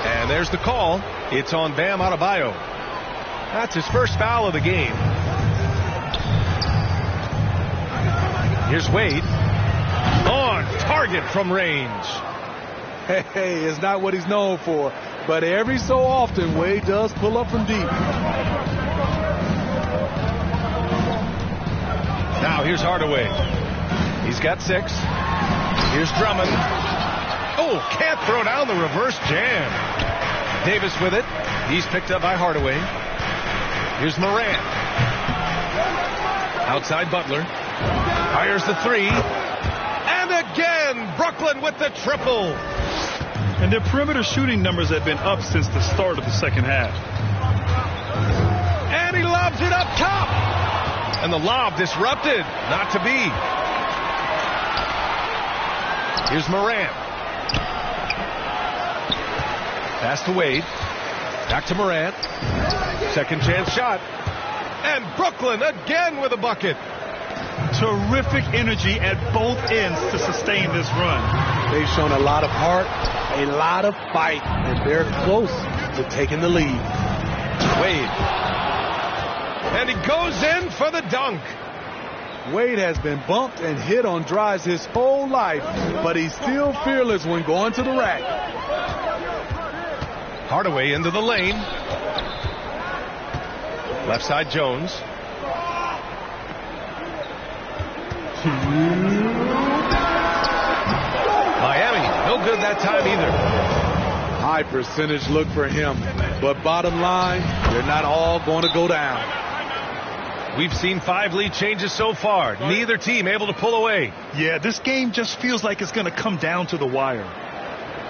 S2: And there's the call. It's on Bam Adebayo. That's his first foul of the game. Here's Wade. On target from range.
S20: Hey, it's not what he's known for. But every so often, Wade does pull up from deep.
S2: Now here's Hardaway. He's got 6. Here's Drummond. Oh, can't throw down the reverse jam. Davis with it. He's picked up by Hardaway. Here's Morant. Outside Butler. Fires the 3. And again, Brooklyn with the triple.
S3: And their perimeter shooting numbers have been up since the start of the second half.
S2: And he lobs it up top. And the lob disrupted. Not to be. Here's Morant. Pass to Wade. Back to Morant. Second chance shot. And Brooklyn again with a bucket.
S3: Terrific energy at both ends to sustain this run.
S20: They've shown a lot of heart, a lot of fight, and they're close to taking the lead.
S2: Wade. And he goes in for the dunk.
S20: Wade has been bumped and hit on drives his whole life, but he's still fearless when going to the rack.
S2: Hardaway into the lane. Left side Jones. Miami, no good that time either.
S20: High percentage look for him, but bottom line, they're not all going to go down.
S2: We've seen 5 lead changes so far. Neither team able to pull away.
S3: Yeah, this game just feels like it's going to come down to the wire.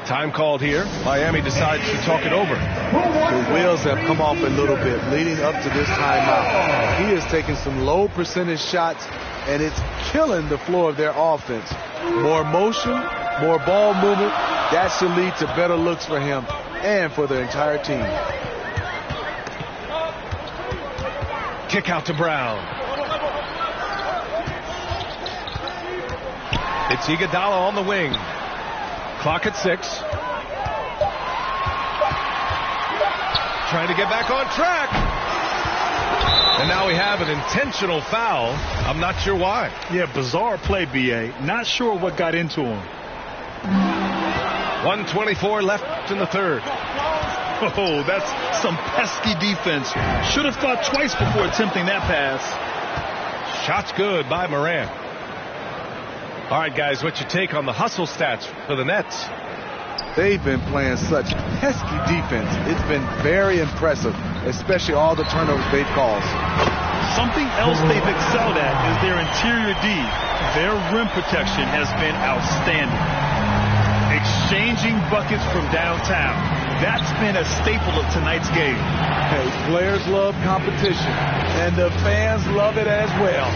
S2: Time called here. Miami decides to talk it over.
S20: The wheels have come off a little bit leading up to this timeout. He is taking some low percentage shots, and it's killing the floor of their offense. More motion, more ball movement, that should lead to better looks for him and for the entire team.
S2: Kick out to Brown. It's Iguodala on the wing. Clock at 6. Trying to get back on track. And now we have an intentional foul. I'm not sure why.
S3: Yeah, bizarre play, B.A. Not sure what got into him.
S2: 1:24 left in the third.
S3: Oh, that's some pesky defense. Should have thought twice before attempting that pass.
S2: Shot's good by Morant. All right, guys, what's your take on the hustle stats for the Nets?
S20: They've been playing such pesky defense. It's been very impressive, especially all the turnovers they've caused.
S3: Something else they've excelled at is their interior D. Their rim protection has been outstanding. Exchanging buckets from downtown. That's been a staple of tonight's game.
S20: Hey, players love competition, and the fans love it as well.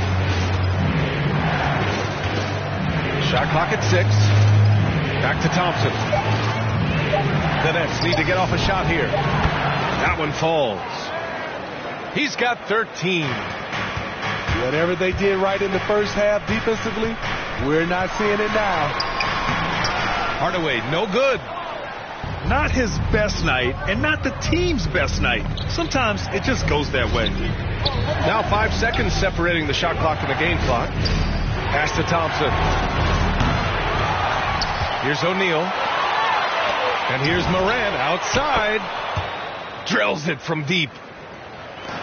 S2: Shot clock at 6. Back to Thompson. The Nets need to get off a shot here. That one falls. He's got 13.
S20: Whatever they did right in the first half defensively, we're not seeing it now.
S2: Hardaway, no good.
S3: Not his best night, and not the team's best night. Sometimes it just goes that way.
S2: Now 5 seconds separating the shot clock and the game clock. Pass to Thompson. Here's O'Neal. And here's Morant outside. Drills it from deep.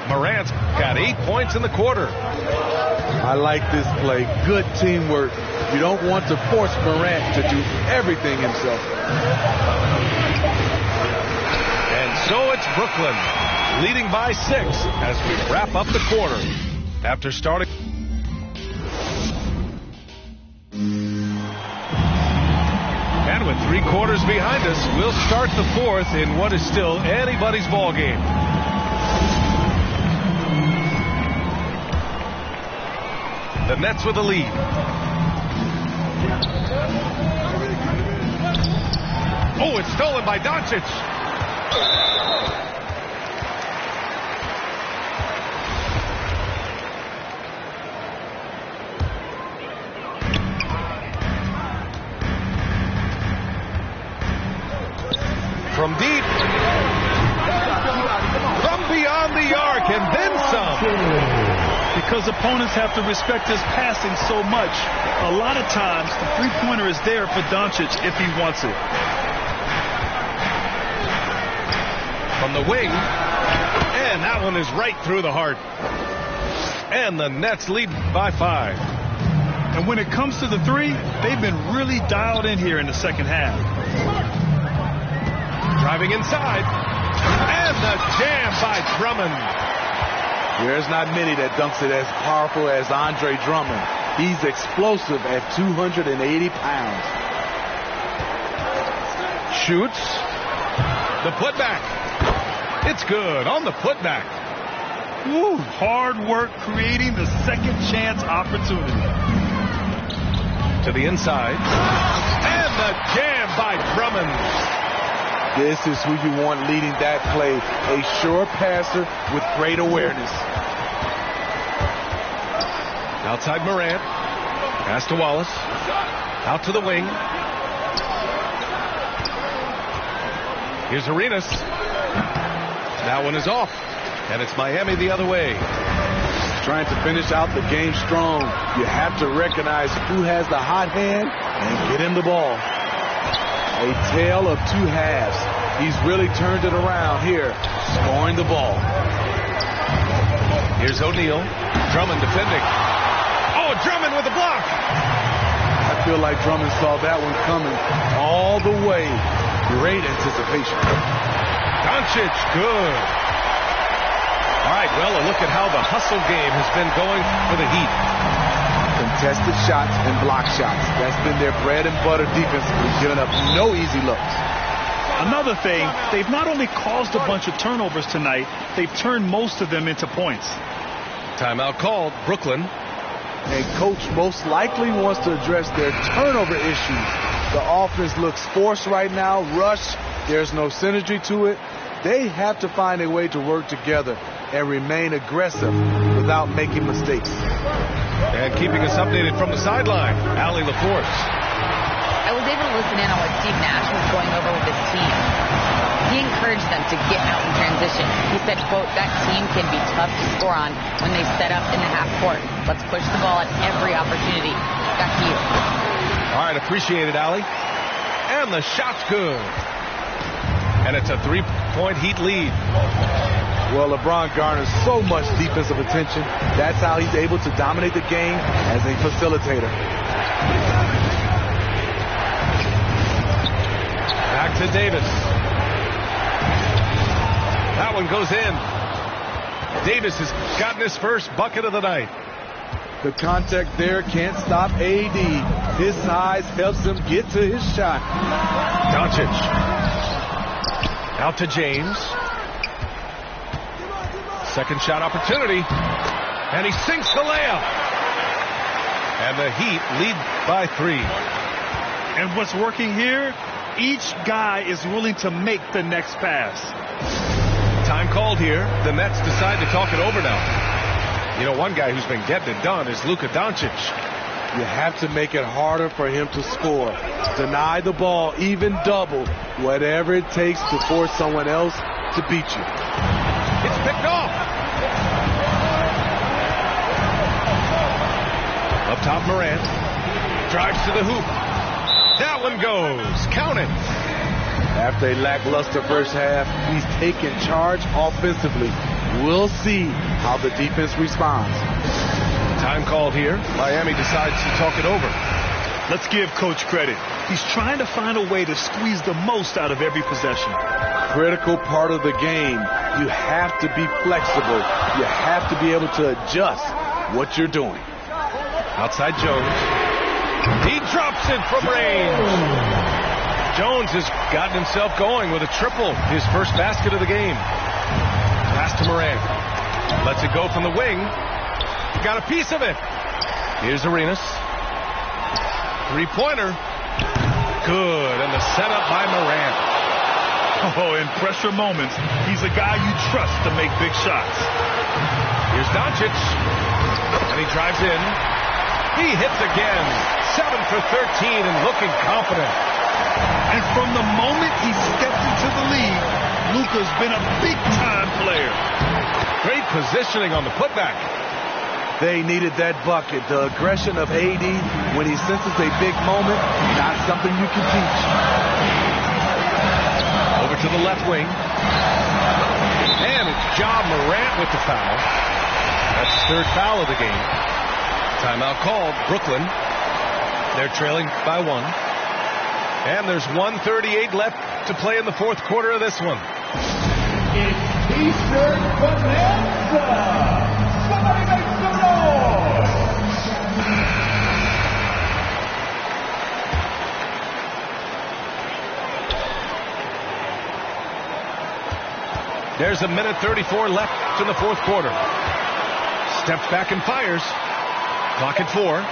S2: Morant's got 8 points in the quarter.
S20: I like this play. Good teamwork. You don't want to force Morant to do everything himself.
S2: And so it's Brooklyn leading by 6 as we wrap up the quarter. After starting. And with 3 quarters behind us, we'll start the 4th in what is still anybody's ball game. The Nets with the lead. Oh, it's stolen by Doncic. From deep. From beyond the arc and then some.
S3: Because opponents have to respect his passing so much, a lot of times the three-pointer is there for Doncic if he wants it.
S2: From the wing, and that one is right through the heart. And the Nets lead by 5.
S3: And when it comes to the 3, they've been really dialed in here in the second half.
S2: Driving inside, and the jam by Drummond.
S20: There's not many that dunks it as powerful as Andre Drummond. He's explosive at 280 pounds.
S2: Shoots. The putback. It's good on the putback.
S3: Woo, hard work creating the second chance opportunity.
S2: To the inside. And the jam by Drummond.
S20: This is who you want leading that play. A sure passer with great awareness.
S2: Outside Morant. Pass to Wallace. Out to the wing. Here's Arenas. That one is off. And it's Miami the other way.
S20: trying to finish out the game strong. You have to recognize who has the hot hand and get him the ball. A tale of two halves. He's really turned it around here, scoring the ball.
S2: Here's O'Neal. Drummond defending. Oh, Drummond with the block.
S20: I feel like Drummond saw that one coming all the way. Great anticipation.
S2: Doncic, good. All right, well, a look at how the hustle game has been going for the Heat.
S20: Contested shots and block shots. That's been their bread and butter defensively, giving up no easy looks.
S3: Another thing, they've not only caused a bunch of turnovers tonight, they've turned most of them into points.
S2: Timeout called, Brooklyn.
S20: And coach most likely wants to address their turnover issues. The offense looks forced right now, rushed. There's no synergy to it. They have to find a way to work together and remain aggressive without making mistakes.
S2: And keeping us updated from the sideline, Allie LaForce.
S6: I was able to listen in on what Steve Nash was going over with his team. He encouraged them to get out in transition. He said, quote, that team can be tough to score on when they set up in the half court. Let's push the ball at every opportunity. Back to you.
S2: All right, appreciate it, Allie. And the shot's good. And it's a 3-point Heat lead.
S20: Well, LeBron garners so much defensive attention. That's how he's able to dominate the game as a facilitator.
S2: Back to Davis. That one goes in. Davis has gotten his first bucket of the night.
S20: The contact there can't stop AD. His size helps him get to his shot.
S2: Doncic. Out to James. Second shot opportunity. And he sinks the layup. And the Heat lead by 3.
S3: And what's working here? Each guy is willing to make the next pass.
S2: Time called here. The Nets decide to talk it over now. You know, one guy who's been getting it done is Luka Doncic.
S20: You have to make it harder for him to score. Deny the ball, even double, whatever it takes to force someone else to beat you.
S2: It's picked off. Up top, Morant. Drives to the hoop. That one goes. Count it.
S20: After a lackluster first half, he's taken charge offensively. We'll see how the defense responds.
S2: Time called here. Miami decides to talk it over.
S3: Let's give Coach credit. He's trying to find a way to squeeze the most out of every possession.
S20: Critical part of the game. You have to be flexible. You have to be able to adjust what you're doing.
S2: Outside Jones. He drops it from range. Jones has gotten himself going with a triple. His first basket of the game. Pass to Morant. Lets it go from the wing. Got a piece of it. Here's Arenas. Three-pointer. Good. And the setup by Morant.
S3: Oh, in pressure moments, he's a guy you trust to make big shots.
S2: Here's Doncic. And he drives in. He hits again. 7 for 13 and looking confident.
S3: And from the moment he stepped into the league, Luka's been a big-time player.
S2: Great positioning on the putback.
S20: They needed that bucket. The aggression of AD when he senses a big moment, not something you can teach.
S2: Over to the left wing. And it's Ja Morant with the foul. That's his third foul of the game. Timeout called. Brooklyn. They're trailing by 1. And there's 1:38 left to play in the fourth quarter of this one.
S21: It's Eastern Bonanza. Somebody make some noise.
S2: There's 1:34 left in the fourth quarter. Steps back and fires. Clock at 4.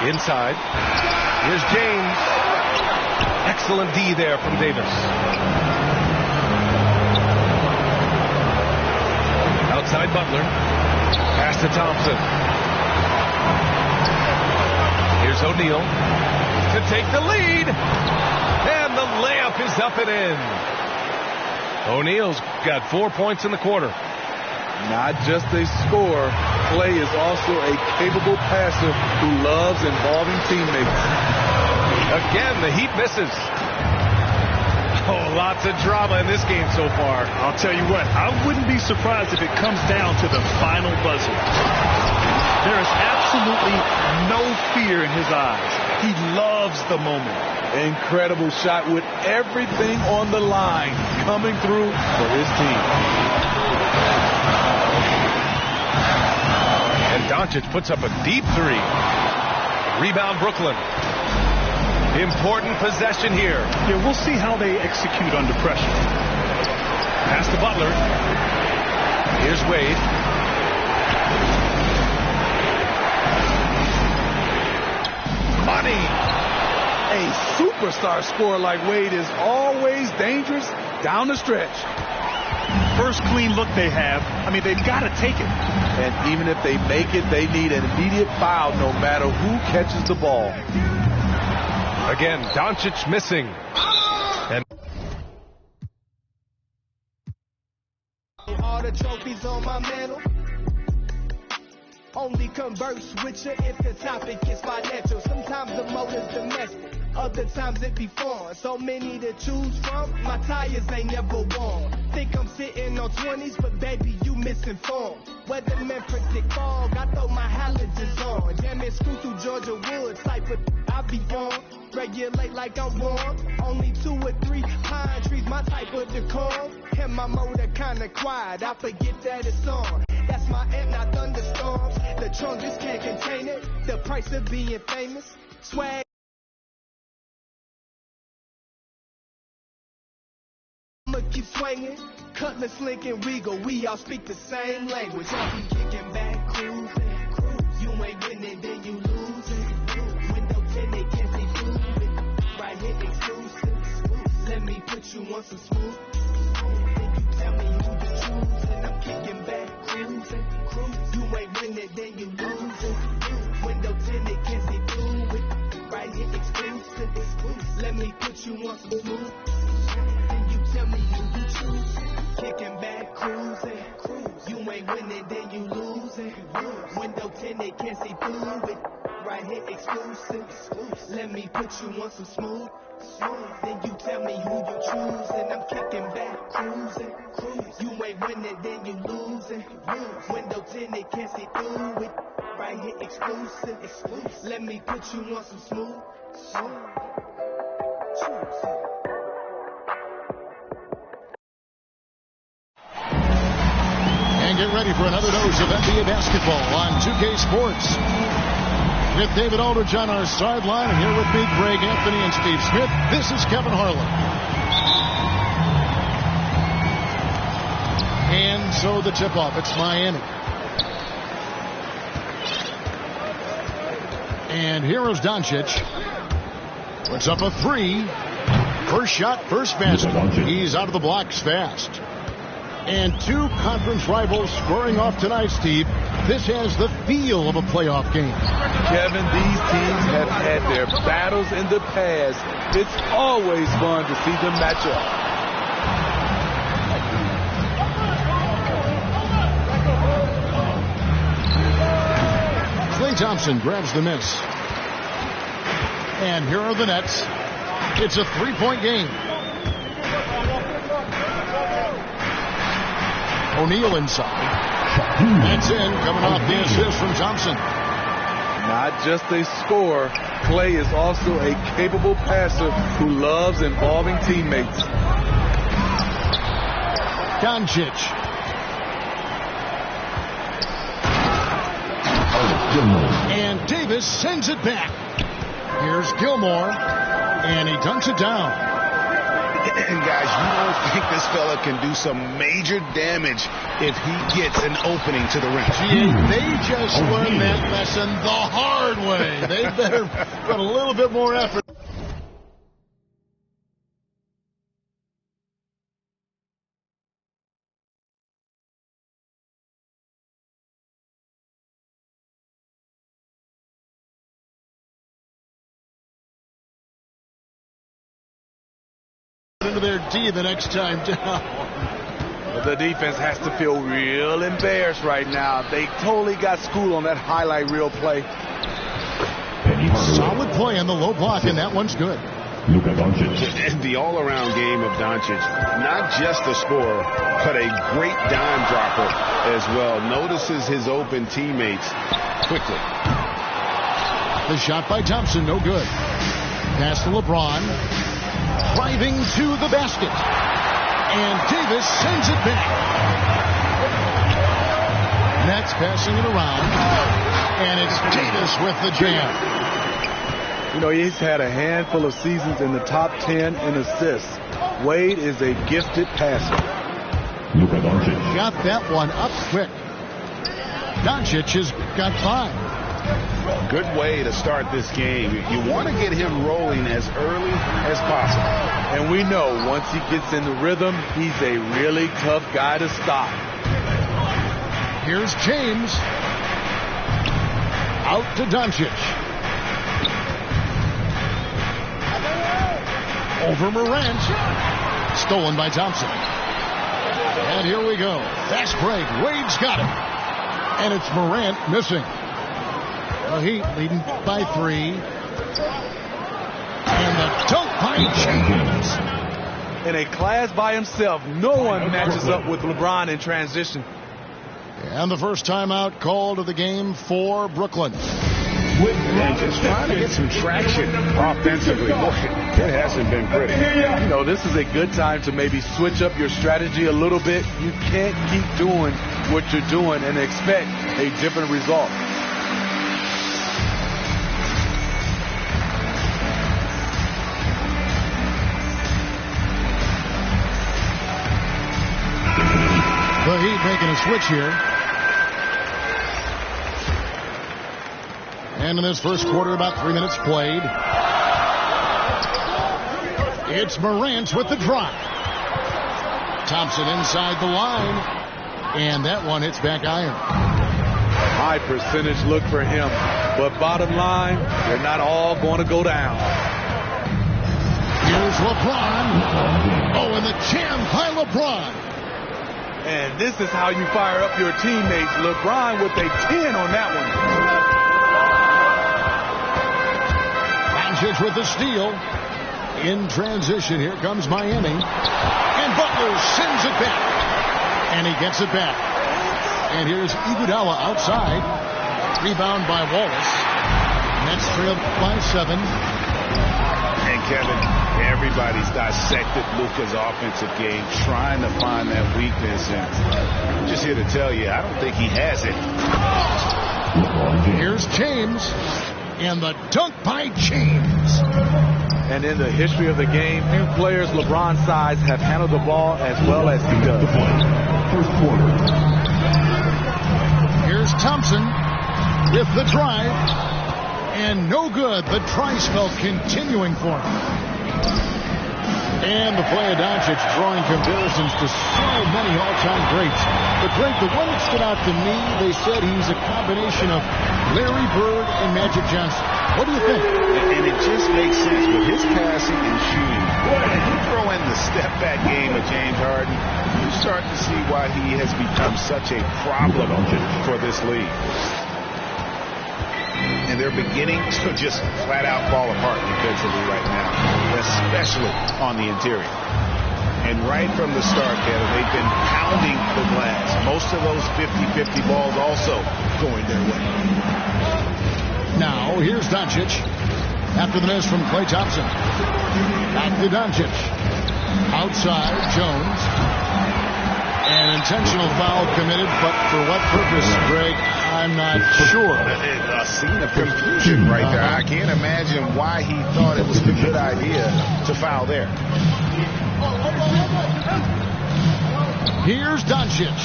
S2: Inside. Here's James. Excellent D there from Davis. Outside Butler. Pass to Thompson. Here's O'Neal to take the lead. And the layup is up and in. O'Neal's got 4 points in the quarter.
S20: Not just a scorer, Klay is also a capable passer who loves involving teammates.
S2: Again, the Heat misses. Oh, lots of drama in this game so far.
S3: I'll tell you what, I wouldn't be surprised if it comes down to the final buzzer. There is absolutely no fear in his eyes. He loves the moment.
S20: Incredible shot with everything on the line coming through for his team.
S2: And Doncic puts up a deep three. Rebound Brooklyn. Important possession here.
S3: Yeah, we'll see how they execute under pressure.
S2: Pass to Butler. Here's Wade. Money.
S20: A superstar scorer like Wade is always dangerous down the stretch.
S3: First clean look they have, I mean, they've got to take it.
S20: And even if they make it, they need an immediate foul no matter who catches the ball.
S2: Again, Doncic missing. And
S12: all the trophies on my mantle. Only converse with you if the topic is financial. Sometimes the motive's domestic, other times it be foreign. So many to choose from, my tires ain't never worn. Think I'm sitting on 20s, but baby, you misinformed. Weathermen predict fog, I throw my halogens on. Damn it, screw through Georgia woods, cypher, I be born. Regulate like I'm warm, only 2 or 3 pine trees, my type of decor. And my motor kinda quiet, I forget that it's on. That's my amp, not thunderstorms. The trunk just can't contain it. The price of being famous. Swag. I'ma keep swinging. Cutlass, Lincoln, Regal. We all speak the same language. I be kicking back, cruising. You ain't winning, then you losing. Window 10, they can't see through it. Right here, exclusive. Let me put you on some smooth. Then you tell me who to choose. And I'm kicking back, cruising. You ain't winning, then you losing. Window 10, they can't see through it. Right here, exclusive. Let me put you on some smooth. Then you tell me who you choose. Kicking back, cruising. You ain't winning, then you losing. Window 10, they can't see through it. Right here, exclusive. Let me put you on some smooth. Then you tell me who you choose. And I'm kicking back, cruising. You ain't winning, then you losing. Window 10, they can't see through it. Right here, exclusive. Let me put you on some smooth.
S4: And get ready for another dose of NBA basketball on 2K Sports. With David Aldridge on our sideline, and here with me, Greg Anthony and Steve Smith, this is Kevin Harlan. And so the tip-off, it's Miami. And here is Doncic. Puts up a 3. First shot, first basket. He's out of the blocks fast. And 2 conference rivals scoring off tonight, Steve. This has the feel of a playoff game.
S20: Kevin, these teams have had their battles in the past. It's always fun to see them match up.
S4: Klay Thompson grabs the miss. And here are the Nets. It's a 3-point game. O'Neal inside. That's in, coming off the assist from Thompson.
S20: Not just a scorer, Klay is also a capable passer who loves involving teammates.
S4: Doncic. And Davis sends it back. Here's Gilmore, and he dunks it down.
S22: And guys, you don't think this fella can do some major damage if he gets an opening to the rim.
S4: They just learned that lesson the hard way. They better put a little bit more effort. Into their D the next time down.
S20: The defense has to feel real embarrassed right now. They totally got schooled on that highlight reel play.
S4: Solid play on the low block, and that one's good.
S22: And the all-around game of Doncic, not just a scorer, but a great dime dropper as well. Notices his open teammates quickly.
S4: The shot by Thompson, no good. Pass to LeBron. Driving to the basket. And Davis sends it back. Nets passing it around. And it's Davis with the jam.
S20: You know, he's had a handful of seasons in the top 10 in assists. Wade is a gifted passer.
S4: Got that one up quick. Doncic has got 5.
S22: Good way to start this game. You want to get him rolling as early as possible.
S20: And we know once he gets in the rhythm, he's a really tough guy to stop.
S4: Here's James. Out to Doncic. Over Morant. Stolen by Thompson. And here we go. Fast break. Wade's got it. And it's Morant missing. The Heat leading by 3. And the dunk by James.
S20: In a class by himself, no one matches up with LeBron in transition.
S4: And the first timeout called of the game for Brooklyn.
S22: And just trying to get some traction offensively. Boy, it hasn't been pretty.
S20: You know, this is a good time to maybe switch up your strategy a little bit. You can't keep doing what you're doing and expect a different result.
S4: The Heat making a switch here. And in this first quarter, about 3 minutes played. It's Morant with the drive. Thompson inside the line. And that one hits back iron.
S20: High percentage look for him. But bottom line, they're not all going to go down.
S4: Here's LeBron. Oh, and the jam by LeBron.
S20: And this is how you fire up your teammates. LeBron with a 10 on that one.
S4: Doncic with the steal. In transition, here comes Miami. And Butler sends it back. And he gets it back. And here's Iguodala outside. Rebound by Wallace. Nets trailed by 7.
S22: And Kevin, everybody's dissected Luka's offensive game, trying to find that weakness. And I'm just here to tell you, I don't think he has it.
S4: Here's James. And the dunk by James.
S20: And in the history of the game, few players LeBron's size have handled the ball as well as he does.
S4: First quarter. Here's Thompson with the drive. And no good. The try spell continuing for him. And the play of Doncic drawing comparisons to so many all-time greats. But Greg, the one that stood out to me, they said he's a combination of Larry Bird and Magic Johnson. What do you think?
S22: And it just makes sense with his passing and shooting. And you throw in the step-back game of James Harden, you start to see why he has become such a problem for this league. And they're beginning to just flat-out fall apart defensively right now, especially on the interior. And right from the start, Kevin, they've been pounding the glass. Most of those 50-50 balls also going their way.
S4: Now, here's Doncic. After the miss from Klay Thompson. Back to Doncic. Outside, Jones. An intentional foul committed, but for what purpose, Greg? I'm not sure.
S22: A scene of confusion right there. I can't imagine why he thought it was a good idea to foul there.
S4: Here's Doncic.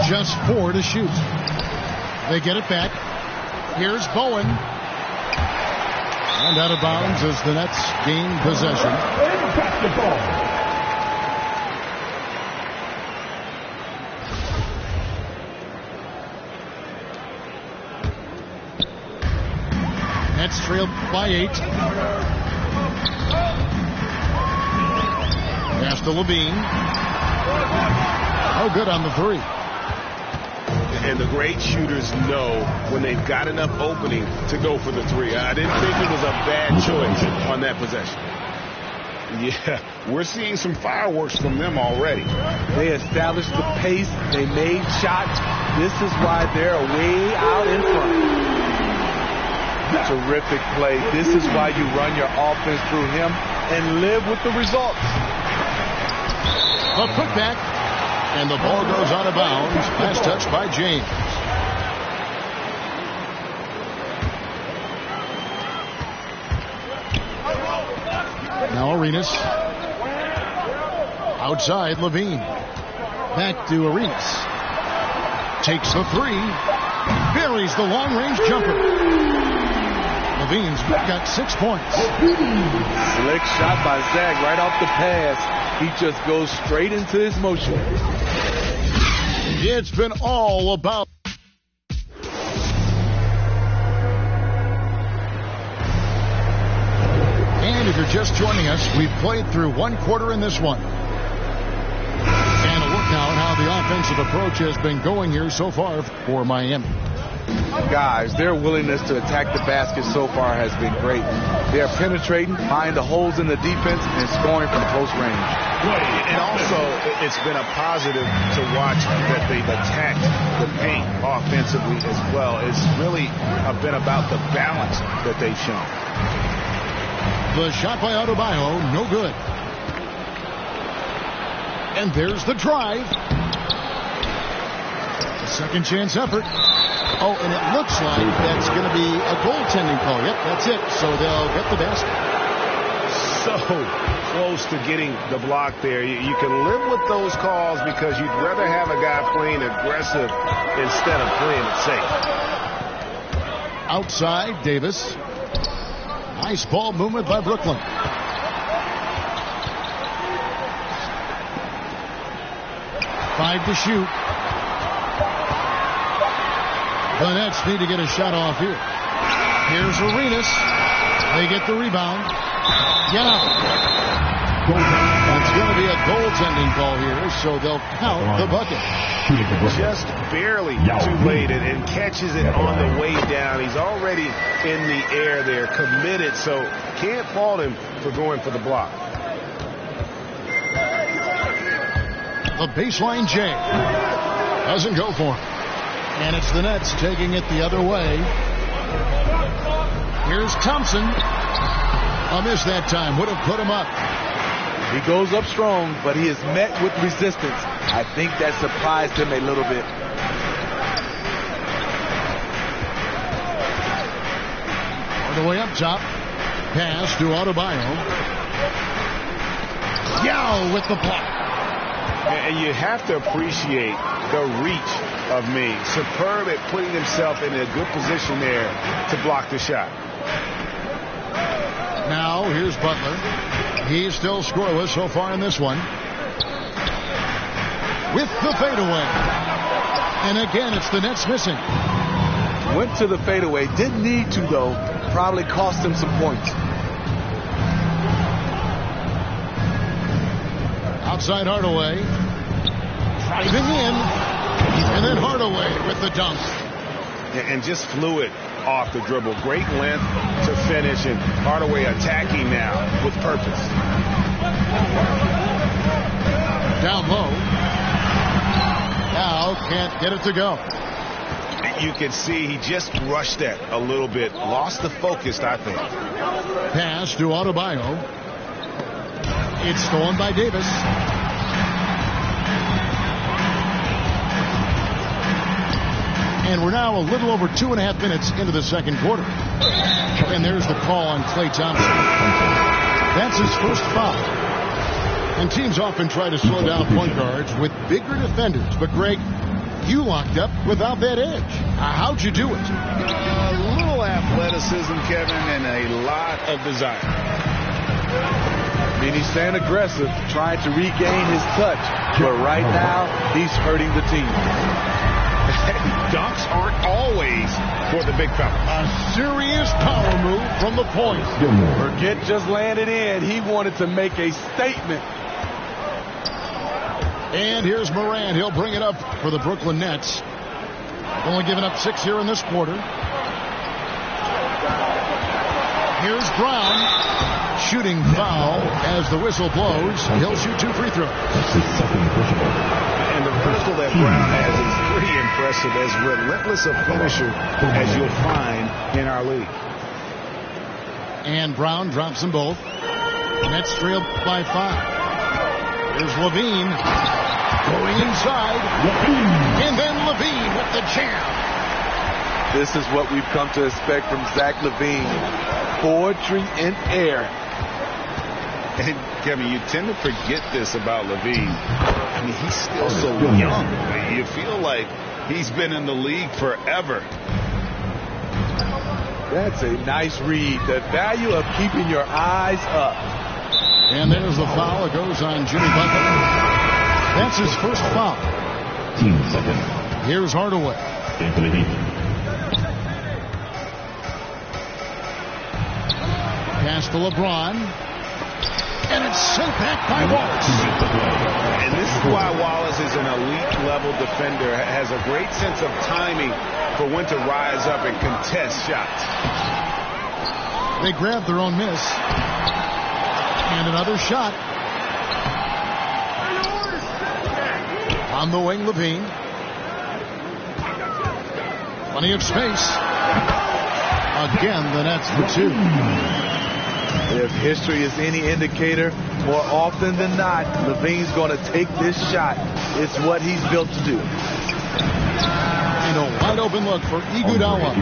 S4: Just 4 to shoot. They get it back. Here's Bowen. And out of bounds as the Nets gain possession. Nets trailed by 8. Pass to Levine. No good on the three.
S22: And the great shooters know when they've got enough opening to go for the three. I didn't think it was a bad choice on that possession. Yeah, we're seeing some fireworks from them already.
S20: They established the pace. They made shots. This is why they're way out in front. Terrific play. This is why you run your offense through him and live with the results.
S4: A putback, and the ball goes out of bounds. Last touch by James. Now Arenas. Outside, Levine. Back to Arenas. Takes the three. Buries the long-range jumper. Levine's got 6 points.
S20: Slick shot by Zag right off the pass. He just goes straight into his motion.
S4: It's been all about. And if you're just joining us, we've played through 1 quarter in this one. And a look now at how the offensive approach has been going here so far for Miami.
S20: Guys, their willingness to attack the basket so far has been great. They are penetrating, finding the holes in the defense, and scoring from close range.
S22: And also, it's been a positive to watch that they've attacked the paint offensively as well. It's really been about the balance that they've shown.
S4: The shot by Adebayo, no good. And there's the drive. Second chance effort. Oh, and it looks like that's going to be a goaltending call. Yep, that's it. So they'll get the basket.
S22: So close to getting the block there. You can live with those calls because you'd rather have a guy playing aggressive instead of playing it safe.
S4: Outside, Davis. Nice ball movement by Brooklyn. Five to shoot. The Nets need to get a shot off here. Here's Arenas. They get the rebound. Yeah. It's going to be a goaltending call here, so they'll count the bucket.
S22: Just barely too late and catches it on the way down. He's already in the air there, committed, so can't fault him for going for the block.
S4: The baseline J. Doesn't go for him. And it's the Nets taking it the other way. Here's Thompson. A miss that time. Would have put him up.
S20: He goes up strong, but he is met with resistance. I think that surprised him a little bit.
S4: All the way up top. Pass to Adebayo. Yao with the block.
S22: And you have to appreciate the reach of me. Superb at putting himself in a good position there to block the shot.
S4: Now here's Butler. He's still scoreless so far in this one. With the fadeaway. And again, it's the Nets missing.
S20: Went to the fadeaway. Didn't need to, though. Probably cost him some points.
S4: Outside Hardaway. Driving in. And then Hardaway with the dunk.
S22: And just fluid off the dribble. Great length to finish, and Hardaway attacking now with purpose.
S4: Down low. Now can't get it to go.
S22: You can see he just rushed that a little bit. Lost the focus, I think.
S4: Pass to Adebayo. It's stolen by Davis. And we're now a little over 2.5 minutes into the second quarter. And there's the call on Klay Thompson. That's his first foul. And teams often try to slow down point guards with bigger defenders. But, Greg, you locked up without that edge. How'd you do it?
S22: A little athleticism, Kevin, and a lot of desire.
S20: I mean, he's staying aggressive, trying to regain his touch. But right now, he's hurting the team.
S22: Dunks aren't always for the big fella.
S4: A serious power move from the point.
S20: Forget just landed in. He wanted to make a statement.
S4: And here's Moran. He'll bring it up for the Brooklyn Nets. Only giving up 6 here in this quarter. Here's Brown. Shooting foul as the whistle blows. He'll shoot 2 free throws.
S22: And the pistol that Brown has is pretty impressive, as relentless a finisher as you'll find in our league.
S4: And Brown drops them both. Nets trail by 5. Here's Levine going inside. And then Levine with the jam.
S20: This is what we've come to expect from Zach Levine. Poetry in air.
S22: And Kevin, you tend to forget this about Levine. I mean, he's still so young. You feel like he's been in the league forever.
S20: That's a nice read. The value of keeping your eyes up.
S4: And there's the foul. It goes on Jimmy Butler. That's his first foul.
S21: Team second.
S4: Here's Hardaway.
S21: Into the Heat.
S4: Pass to LeBron. And it's sent back by Wallace.
S22: And this is why Wallace is an elite level defender. Has a great sense of timing for when to rise up and contest shots.
S4: They grab their own miss. And another shot. On the wing, Levine. Plenty of space. Again, the Nets for 2.
S20: If history is any indicator, more often than not, Levine's going to take this shot. It's what he's built to do.
S4: And a wide open look for Iguodala.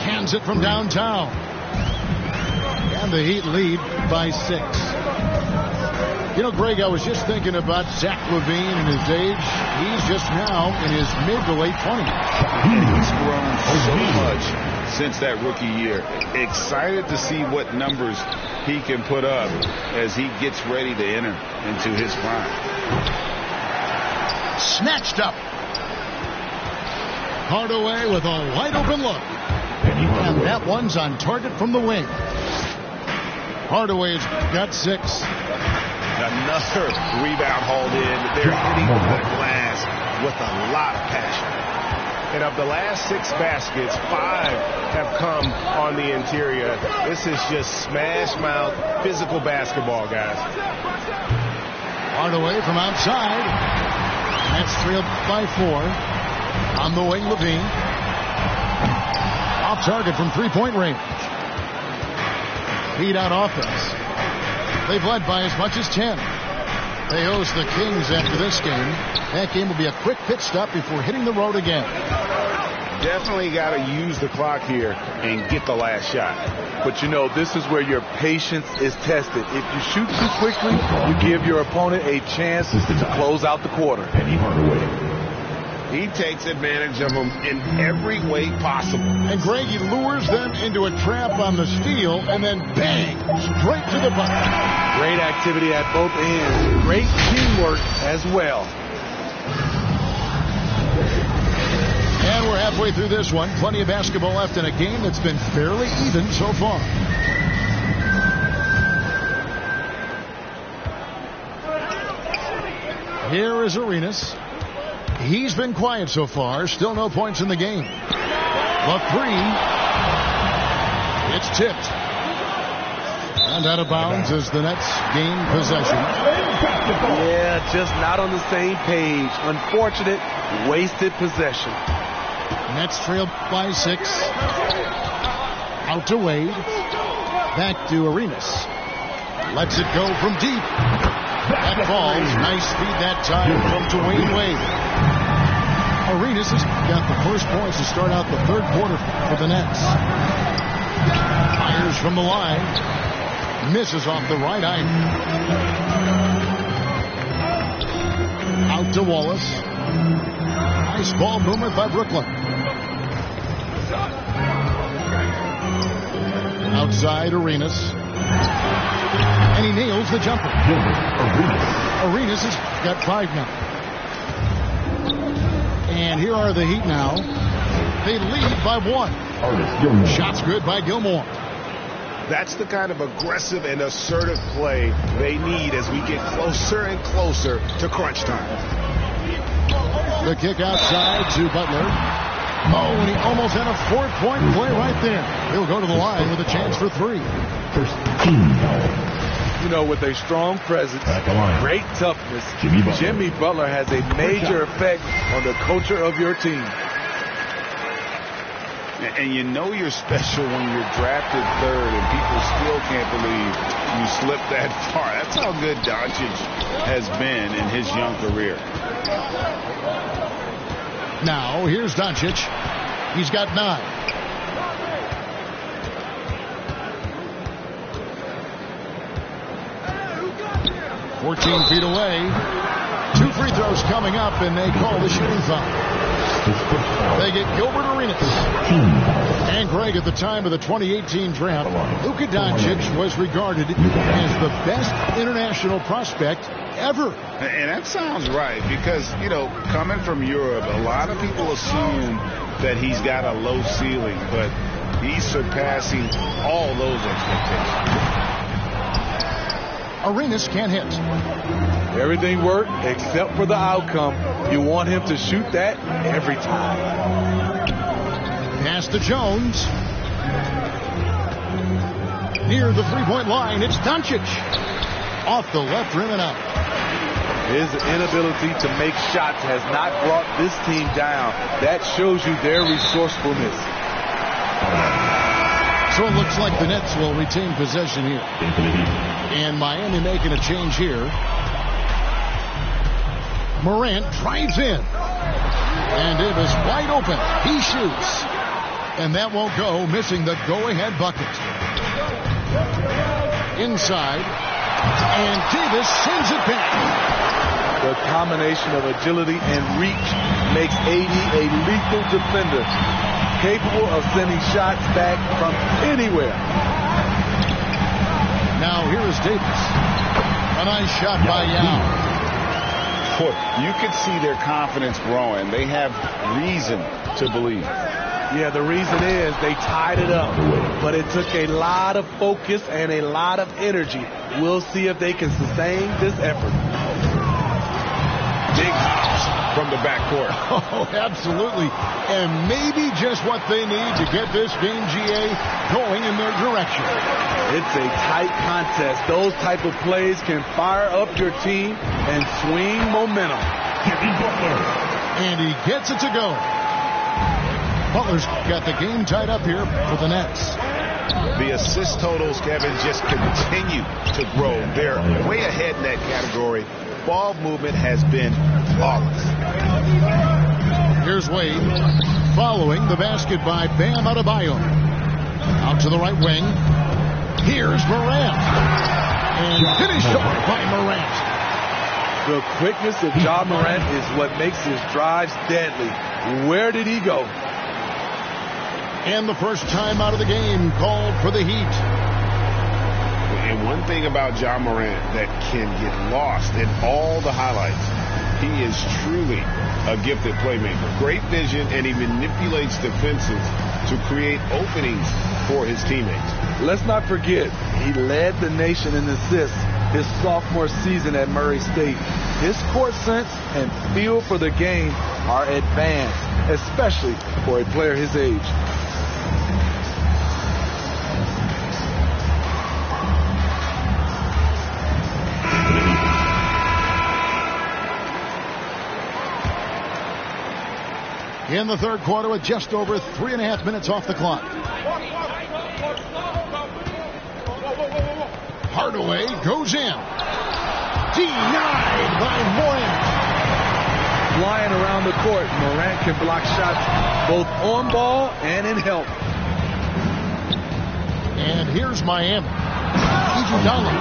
S4: Cans it from downtown. And the Heat lead by 6. You know, Greg, I was just thinking about Zach Levine and his age. He's just now in his mid to late 20s.
S22: He's grown so much since that rookie year. Excited to see what numbers he can put up as he gets ready to enter into his prime.
S4: Snatched up. Hardaway with a wide open look. And that one's on target from the wing. Hardaway's got 6.
S22: Another rebound hauled in. They're hitting the glass with a lot of passion. And of the last 6 baskets, 5 have come on the interior. This is just smash mouth, physical basketball, guys.
S4: Hardaway from outside. That's trailed by 4. On the wing, Levine. Off target from 3-point range. Heat out offense. They've led by as much as 10. They host the Kings after this game. That game will be a quick pit stop before hitting the road again.
S22: Definitely got to use the clock here and get the last shot.
S20: But you know, this is where your patience is tested. If you shoot too quickly, you give your opponent a chance to close out the quarter.
S22: He takes advantage of them in every way possible.
S4: And Greg, he lures them into a trap on the steal, and then bang, straight to the bucket.
S20: Great activity at both ends. Great teamwork as well.
S4: And we're halfway through this one. Plenty of basketball left in a game that's been fairly even so far. Here is Arenas. He's been quiet so far. Still no points in the game. The 3. It's tipped. And out of bounds as the Nets gain possession.
S20: Yeah, just not on the same page. Unfortunate, wasted possession.
S4: Nets trailed by 6. Out to Wade. Back to Arenas. Lets it go from deep. That falls. Nice feed that time from Dwayne Wade. Arenas has got the first points to start out the third quarter for the Nets. Fires from the line. Misses off the right eye. Out to Wallace. Nice ball movement by Brooklyn. Outside Arenas. And he nails the jumper. Arenas has got 5 now. And here are the Heat now. They lead by 1. Shots good by Gilmore.
S22: That's the kind of aggressive and assertive play they need as we get closer and closer to crunch time.
S4: The kick outside to Butler. Oh, and he almost had a 4-point play right there. He'll go to the line with a chance for 3.
S21: First team foul.
S20: You know, with a strong presence, great toughness, Jimmy Butler has a major effect on the culture of your team.
S22: And you know you're special when you're drafted 3rd and people still can't believe you slipped that far. That's how good Doncic has been in his young career.
S4: Now, here's Doncic. He's got 9. 14 feet away. 2 free throws coming up, and they call the shooting foul. They get Gilbert Arenas. And Greg, at the time of the 2018 draft, Luka Doncic was regarded as the best international prospect ever.
S22: And that sounds right because, you know, coming from Europe, a lot of people assume that he's got a low ceiling, but he's surpassing all those expectations.
S4: Arenas can't hit.
S20: Everything worked except for the outcome. You want him to shoot that every time.
S4: Pass to Jones. Near the 3-point line, it's Doncic. Off the left rim and out.
S20: His inability to make shots has not brought this team down. That shows you their resourcefulness.
S4: So it looks like the Nets will retain possession here. And Miami making a change here. Morant drives in. And Davis wide open. He shoots. And that won't go, missing the go-ahead bucket. Inside. And Davis sends it back.
S20: The combination of agility and reach makes AD a lethal defender, capable of sending shots back from anywhere.
S4: Now here is Davis. A nice shot by Yao.
S22: You can see their confidence growing. They have reason to believe.
S20: Yeah, the reason is they tied it up, but it took a lot of focus and a lot of energy. We'll see if they can sustain this effort.
S22: Big hops from the backcourt.
S4: Oh, absolutely. And maybe just what they need to get this game, GA, going in their direction.
S20: It's a tight contest. Those type of plays can fire up your team and swing momentum.
S4: And he gets it to go. Butler's got the game tied up here for the Nets.
S22: The assist totals, Kevin, just continue to grow. They're way ahead in that category. Ball movement has been flawless.
S4: Here's Wade following the basket by Bam Adebayo. Out to the right wing. Here's Morant. And finished off by Morant.
S20: The quickness of Ja Morant is what makes his drives deadly. Where did he go?
S4: And the first time out of the game called for the Heat.
S22: And one thing about Ja Morant that can get lost in all the highlights, he is truly a gifted playmaker. Great vision, and he manipulates defenses to create openings for his teammates.
S20: Let's not forget, he led the nation in assists his sophomore season at Murray State. His court sense and feel for the game are advanced, especially for a player his age.
S4: In the third quarter with just over 3.5 minutes off the clock. Hardaway goes in. Denied by Morant.
S20: Flying around the court, Morant can block shots both on ball and in help.
S4: And here's Miami. Iguodala.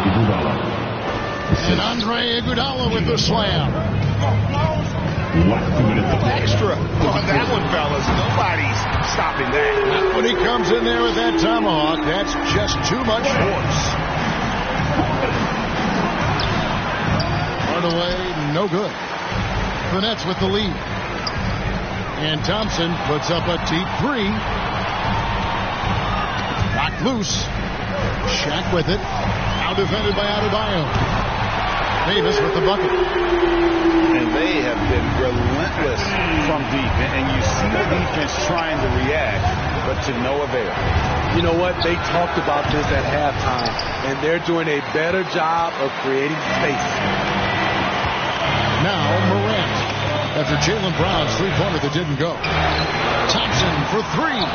S4: And Andre Iguodala with the slam.
S22: Extra on that one, fellas. Nobody's stopping that.
S4: When he comes in there with that tomahawk, that's just too much force. Hardaway, no good. The Nets with the lead. And Thompson puts up a deep 3. Knocked loose. Shaq with it. Now defended by Adebayo. Davis with the bucket.
S22: And they have been relentless from deep. And you see the defense trying to react, but to no avail.
S20: You know what? They talked about this at halftime, and they're doing a better job of creating space.
S4: Now Morant. After Jaylen Brown's three-pointer that didn't go. Thompson for three.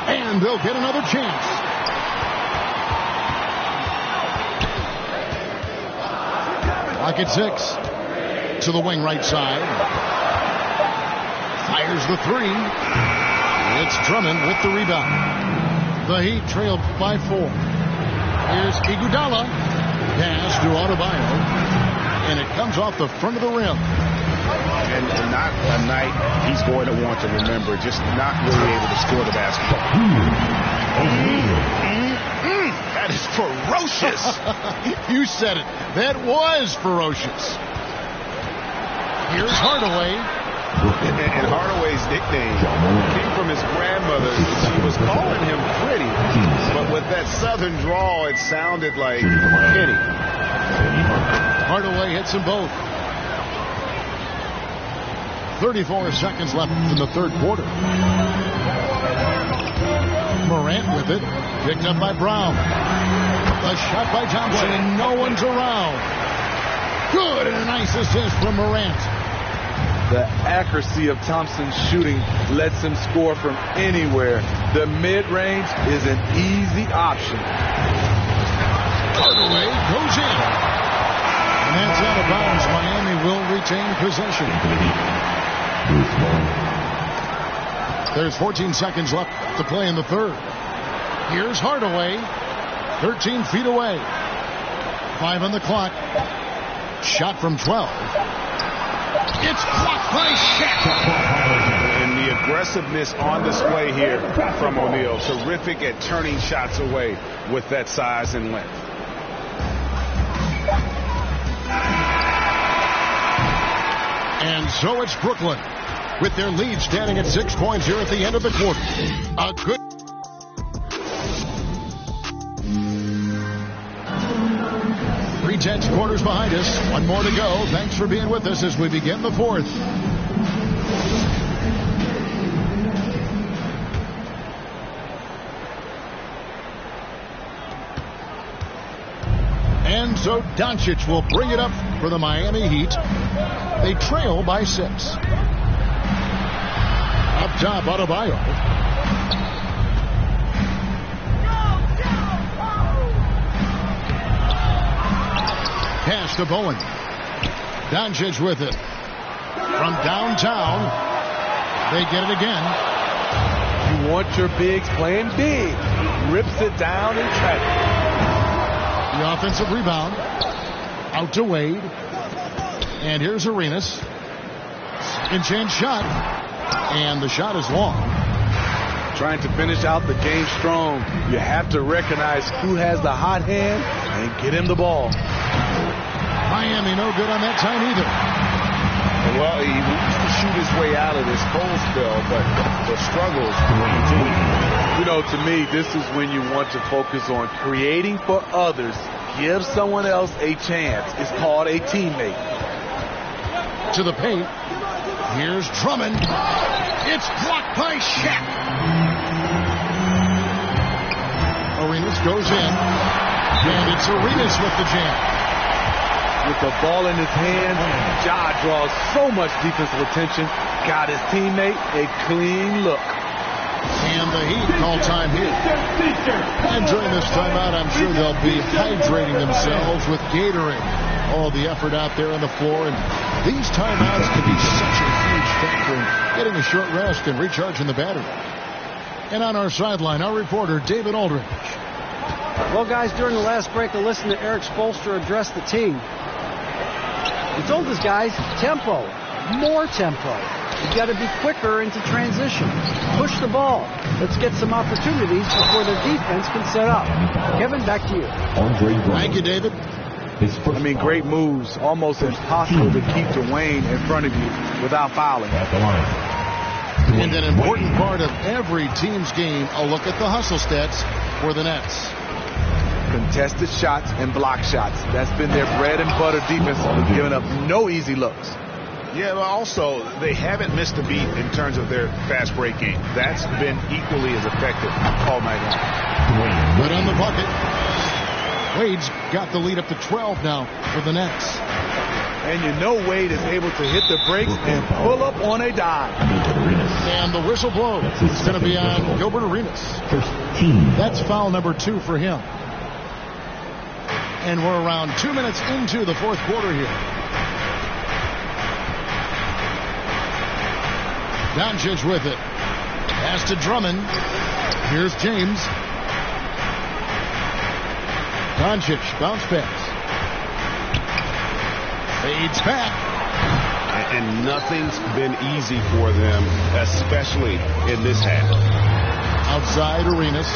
S4: And they'll get another chance. Lock at 6. To the wing right side. Fires the three. It's Drummond with the rebound. The Heat trailed by 4. Here's Iguodala. Pass to Adebayo. And it comes off the front of the rim.
S22: And not a night he's going to want to remember, just not really able to score the basketball. That is ferocious.
S4: You said it. That was ferocious. Here's Hardaway.
S22: And Hardaway's nickname came from his grandmother. She was calling him pretty, but with that southern drawl, it sounded like Kenny.
S4: Hardaway hits them both. 34 seconds left in the third quarter. Morant with it. Picked up by Brown. A shot by Thompson, and no one's around. Good, and a nice assist from Morant.
S20: The accuracy of Thompson's shooting lets him score from anywhere. The mid-range is an easy option.
S4: Hardaway goes in. And that's out of bounds. Miami will retain possession. There's 14 seconds left to play in the third. Here's Hardaway. 13 feet away. 5 on the clock. Shot from 12. It's blocked by Shaq.
S22: And the aggressiveness on display here from O'Neal. Terrific at turning shots away with that size and length.
S4: And so it's Brooklyn with their lead standing at 6 points here at the end of the quarter. A good... 3/10 quarters behind us. One more to go. Thanks for being with us as we begin the fourth. And so Doncic will bring it up for the Miami Heat. They trail by 6. Up top, Adebayo. Pass to Bowen. Doncic with it. From downtown, they get it again.
S20: You want your bigs playing big. Rips it down in traffic.
S4: The offensive rebound. Out to Wade. And here's Arenas. Second chance shot. And the shot is long.
S20: Trying to finish out the game strong. You have to recognize who has the hot hand and get him the ball.
S4: Miami no good on that time either.
S22: Well, he needs to shoot his way out of this cold spell, but the struggles continue.
S20: You know, to me, this is when you want to focus on creating for others. Give someone else a chance. It's called a teammate.
S4: To the paint. Here's Drummond. It's blocked by Shaq. Arenas goes in. And it's Arenas with the jam.
S20: With the ball in his hand, Ja draws so much defensive attention. Got his teammate a clean look.
S4: And the Heat call time here. And during this timeout, I'm sure they'll be hydrating themselves with Gatorade. All the effort out there on the floor. And these timeouts can be such a huge factor in getting a short rest and recharging the battery. And on our sideline, our reporter, David Aldridge.
S9: Well, guys, during the last break, I listened to Eric Spoelstra address the team. He told us, guys, tempo, more tempo. You've got to be quicker into transition. Push the ball. Let's get some opportunities before the defense can set up. Kevin, back to you.
S4: Thank you, David.
S20: I mean, great moves. Almost impossible to keep Dwayne in front of you without fouling.
S4: And an important part of every team's game, a look at the hustle stats for the Nets.
S20: contested shots and block shots. That's been their bread and butter defensively, giving up no easy looks.
S22: Yeah, but also, they haven't missed a beat in terms of their fast break game. That's been equally as effective all night long.
S4: Good on the bucket. Wade's got the lead up to 12 now for the Nets.
S20: And you know Wade is able to hit the brakes and pull up on a dime.
S4: And the whistle blows. It's going to be on Gilbert Arenas. That's foul number 2 for him. And we're around 2 minutes into the fourth quarter here. Doncic with it. Pass to Drummond. Here's James. Doncic, bounce pass. Fades back.
S22: And nothing's been easy for them, especially in this half.
S4: Outside Arenas.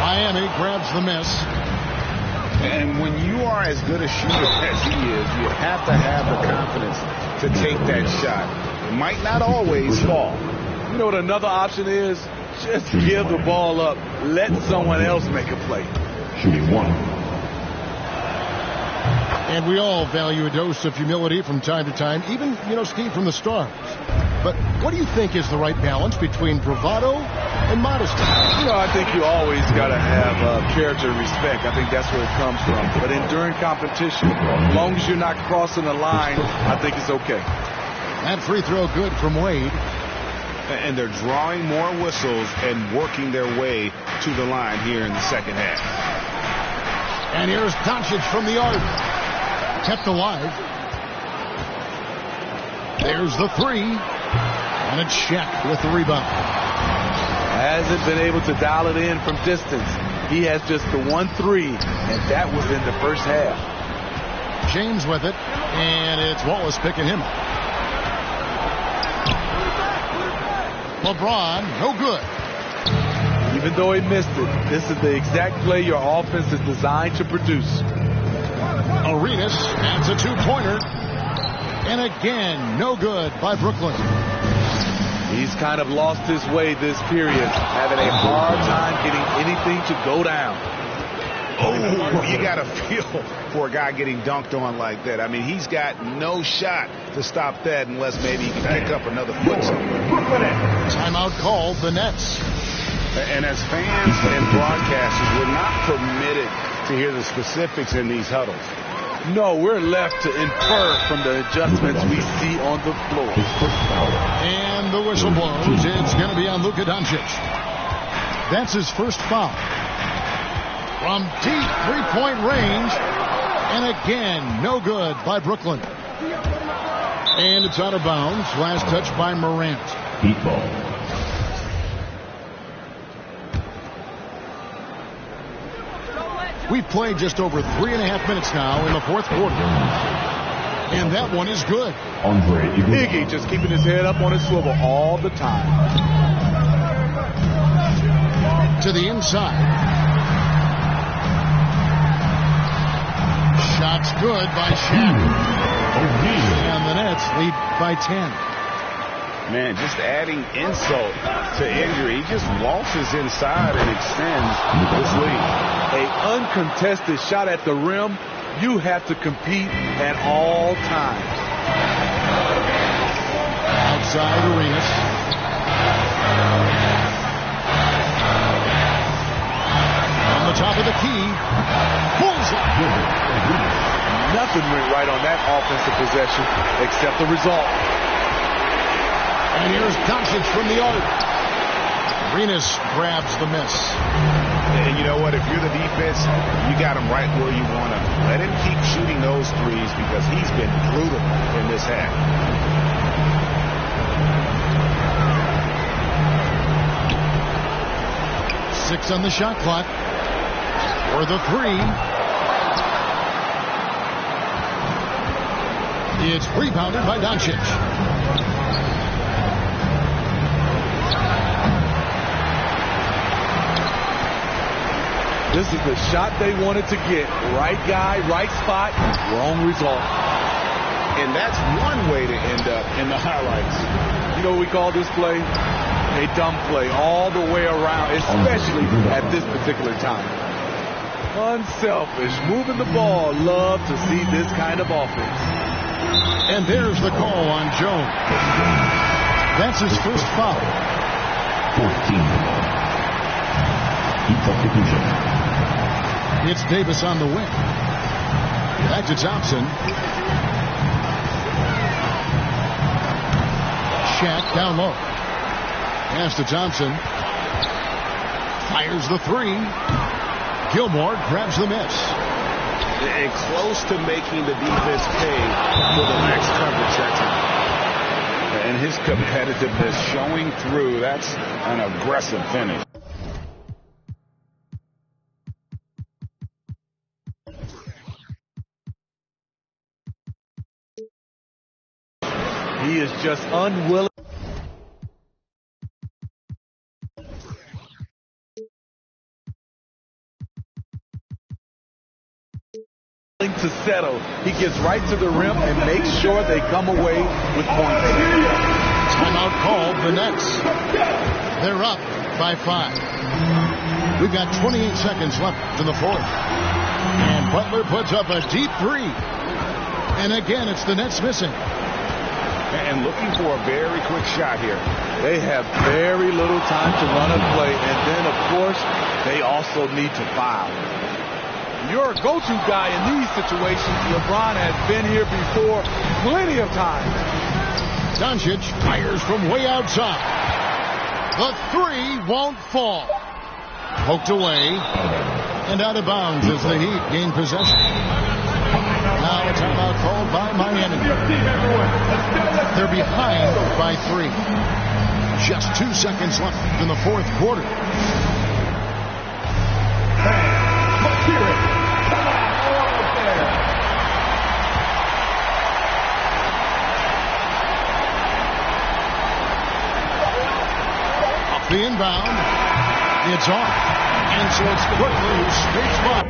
S4: Miami grabs the miss.
S22: And when you are as good a shooter as he is, you have to have the confidence to take that shot. It might not always fall.
S20: You know what another option is? Just give the ball up. Let someone else make a play.
S21: Shooting 1.
S4: And we all value a dose of humility from time to time, even, Steve, from the stars. But what do you think is the right balance between bravado and modesty?
S20: I think you always got to have character and respect. I think that's where it comes from. But during competition, as long as you're not crossing the line, I think it's okay.
S4: That free throw good from Wade.
S22: And they're drawing more whistles and working their way to the line here in the second half.
S4: And here's Doncic from the arc. Kept alive. There's the 3. And it's Shaq with the rebound.
S20: Hasn't been able to dial it in from distance. He has just the 1-3, and that was in the first half.
S4: James with it, and it's Wallace picking him up. LeBron, no good.
S20: Even though he missed it, this is the exact play your offense is designed to produce.
S4: Arenas adds a 2-pointer. And again, no good by Brooklyn.
S20: He's kind of lost his way this period, having a hard time getting anything to go down.
S22: Oh, you got to feel for a guy getting dunked on like that. I mean, he's got no shot to stop that unless maybe he can pick up another foot somewhere.
S4: Timeout called the Nets.
S22: And as fans and broadcasters, we're not permitted to hear the specifics in these huddles.
S20: No, we're left to infer from the adjustments we see on the floor.
S4: And the whistle blows. It's going to be on Luka Doncic. That's his first foul. From deep three-point range. And again, no good by Brooklyn. And it's out of bounds. Last touch by Morant.
S21: Heat ball.
S4: We've played just over 3.5 minutes now in the fourth quarter. And that one is good.
S20: Iggy just keeping his head up on his swivel all the time.
S4: To the inside. Shots good by Shaq. And the Nets lead by 10.
S22: Man, just adding insult to injury. He just waltzes inside and extends this lead.
S20: An uncontested shot at the rim, you have to compete at all times.
S4: Outside Arenas. On the top of the key. Bullseye.
S20: Nothing went right on that offensive possession except the result.
S4: And here's Doncic from the arc. Arenas grabs the miss.
S22: And you know what? If you're the defense, you got him right where you want him. Let him keep shooting those threes because he's been brutal in this half.
S4: Six on the shot clock. For the 3. It's rebounded by Doncic.
S20: This is the shot they wanted to get. Right guy, right spot, wrong result.
S22: And that's one way to end up in the highlights.
S20: You know what we call this play? A dumb play all the way around, especially at this particular time. Unselfish, moving the ball. Love to see this kind of offense.
S4: And there's the call on Jones. That's his first foul.
S21: 14. Substitution.
S4: It's Davis on the wing. Back to Thompson. Shaq down low. Pass to Thompson. Fires the three. Gilmore grabs the miss.
S22: And close to making the defense pay for the max coverage that time. And his competitiveness showing through. That's an aggressive finish.
S20: He is just unwilling to settle. He gets right to the rim and makes sure they come away with points.
S4: Timeout called the Nets. They're up by 5. We've got 28 seconds left in the fourth. And Butler puts up a deep three. And again, it's the Nets missing.
S22: And looking for a very quick shot here.
S20: They have very little time to run a play. And then, of course, they also need to foul. You're a go-to guy in these situations. LeBron has been here before plenty of times.
S4: Doncic fires from way outside. The three won't fall. Poked away and out of bounds as the Heat gain possession. Now a timeout called by Miami. They're behind by 3. Just 2 seconds left in the fourth quarter.
S20: Let's hear it. Come on, all up there.
S4: Off the inbound. It's off. And so it's quickly who skates by.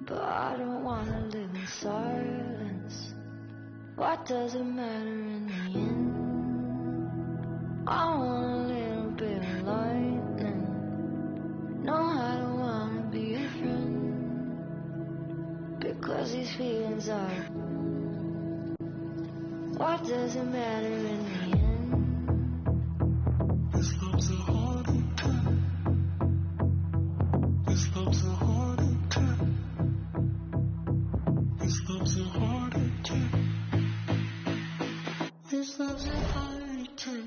S1: But I don't wanna live in silence. What does it matter in the end? I want a little bit of lightning. No, I don't wanna be a friend. Because these feelings are. What does it matter in the end? This love's a hard time. This love's a hard time. This love's a hard time. This love's a hard time.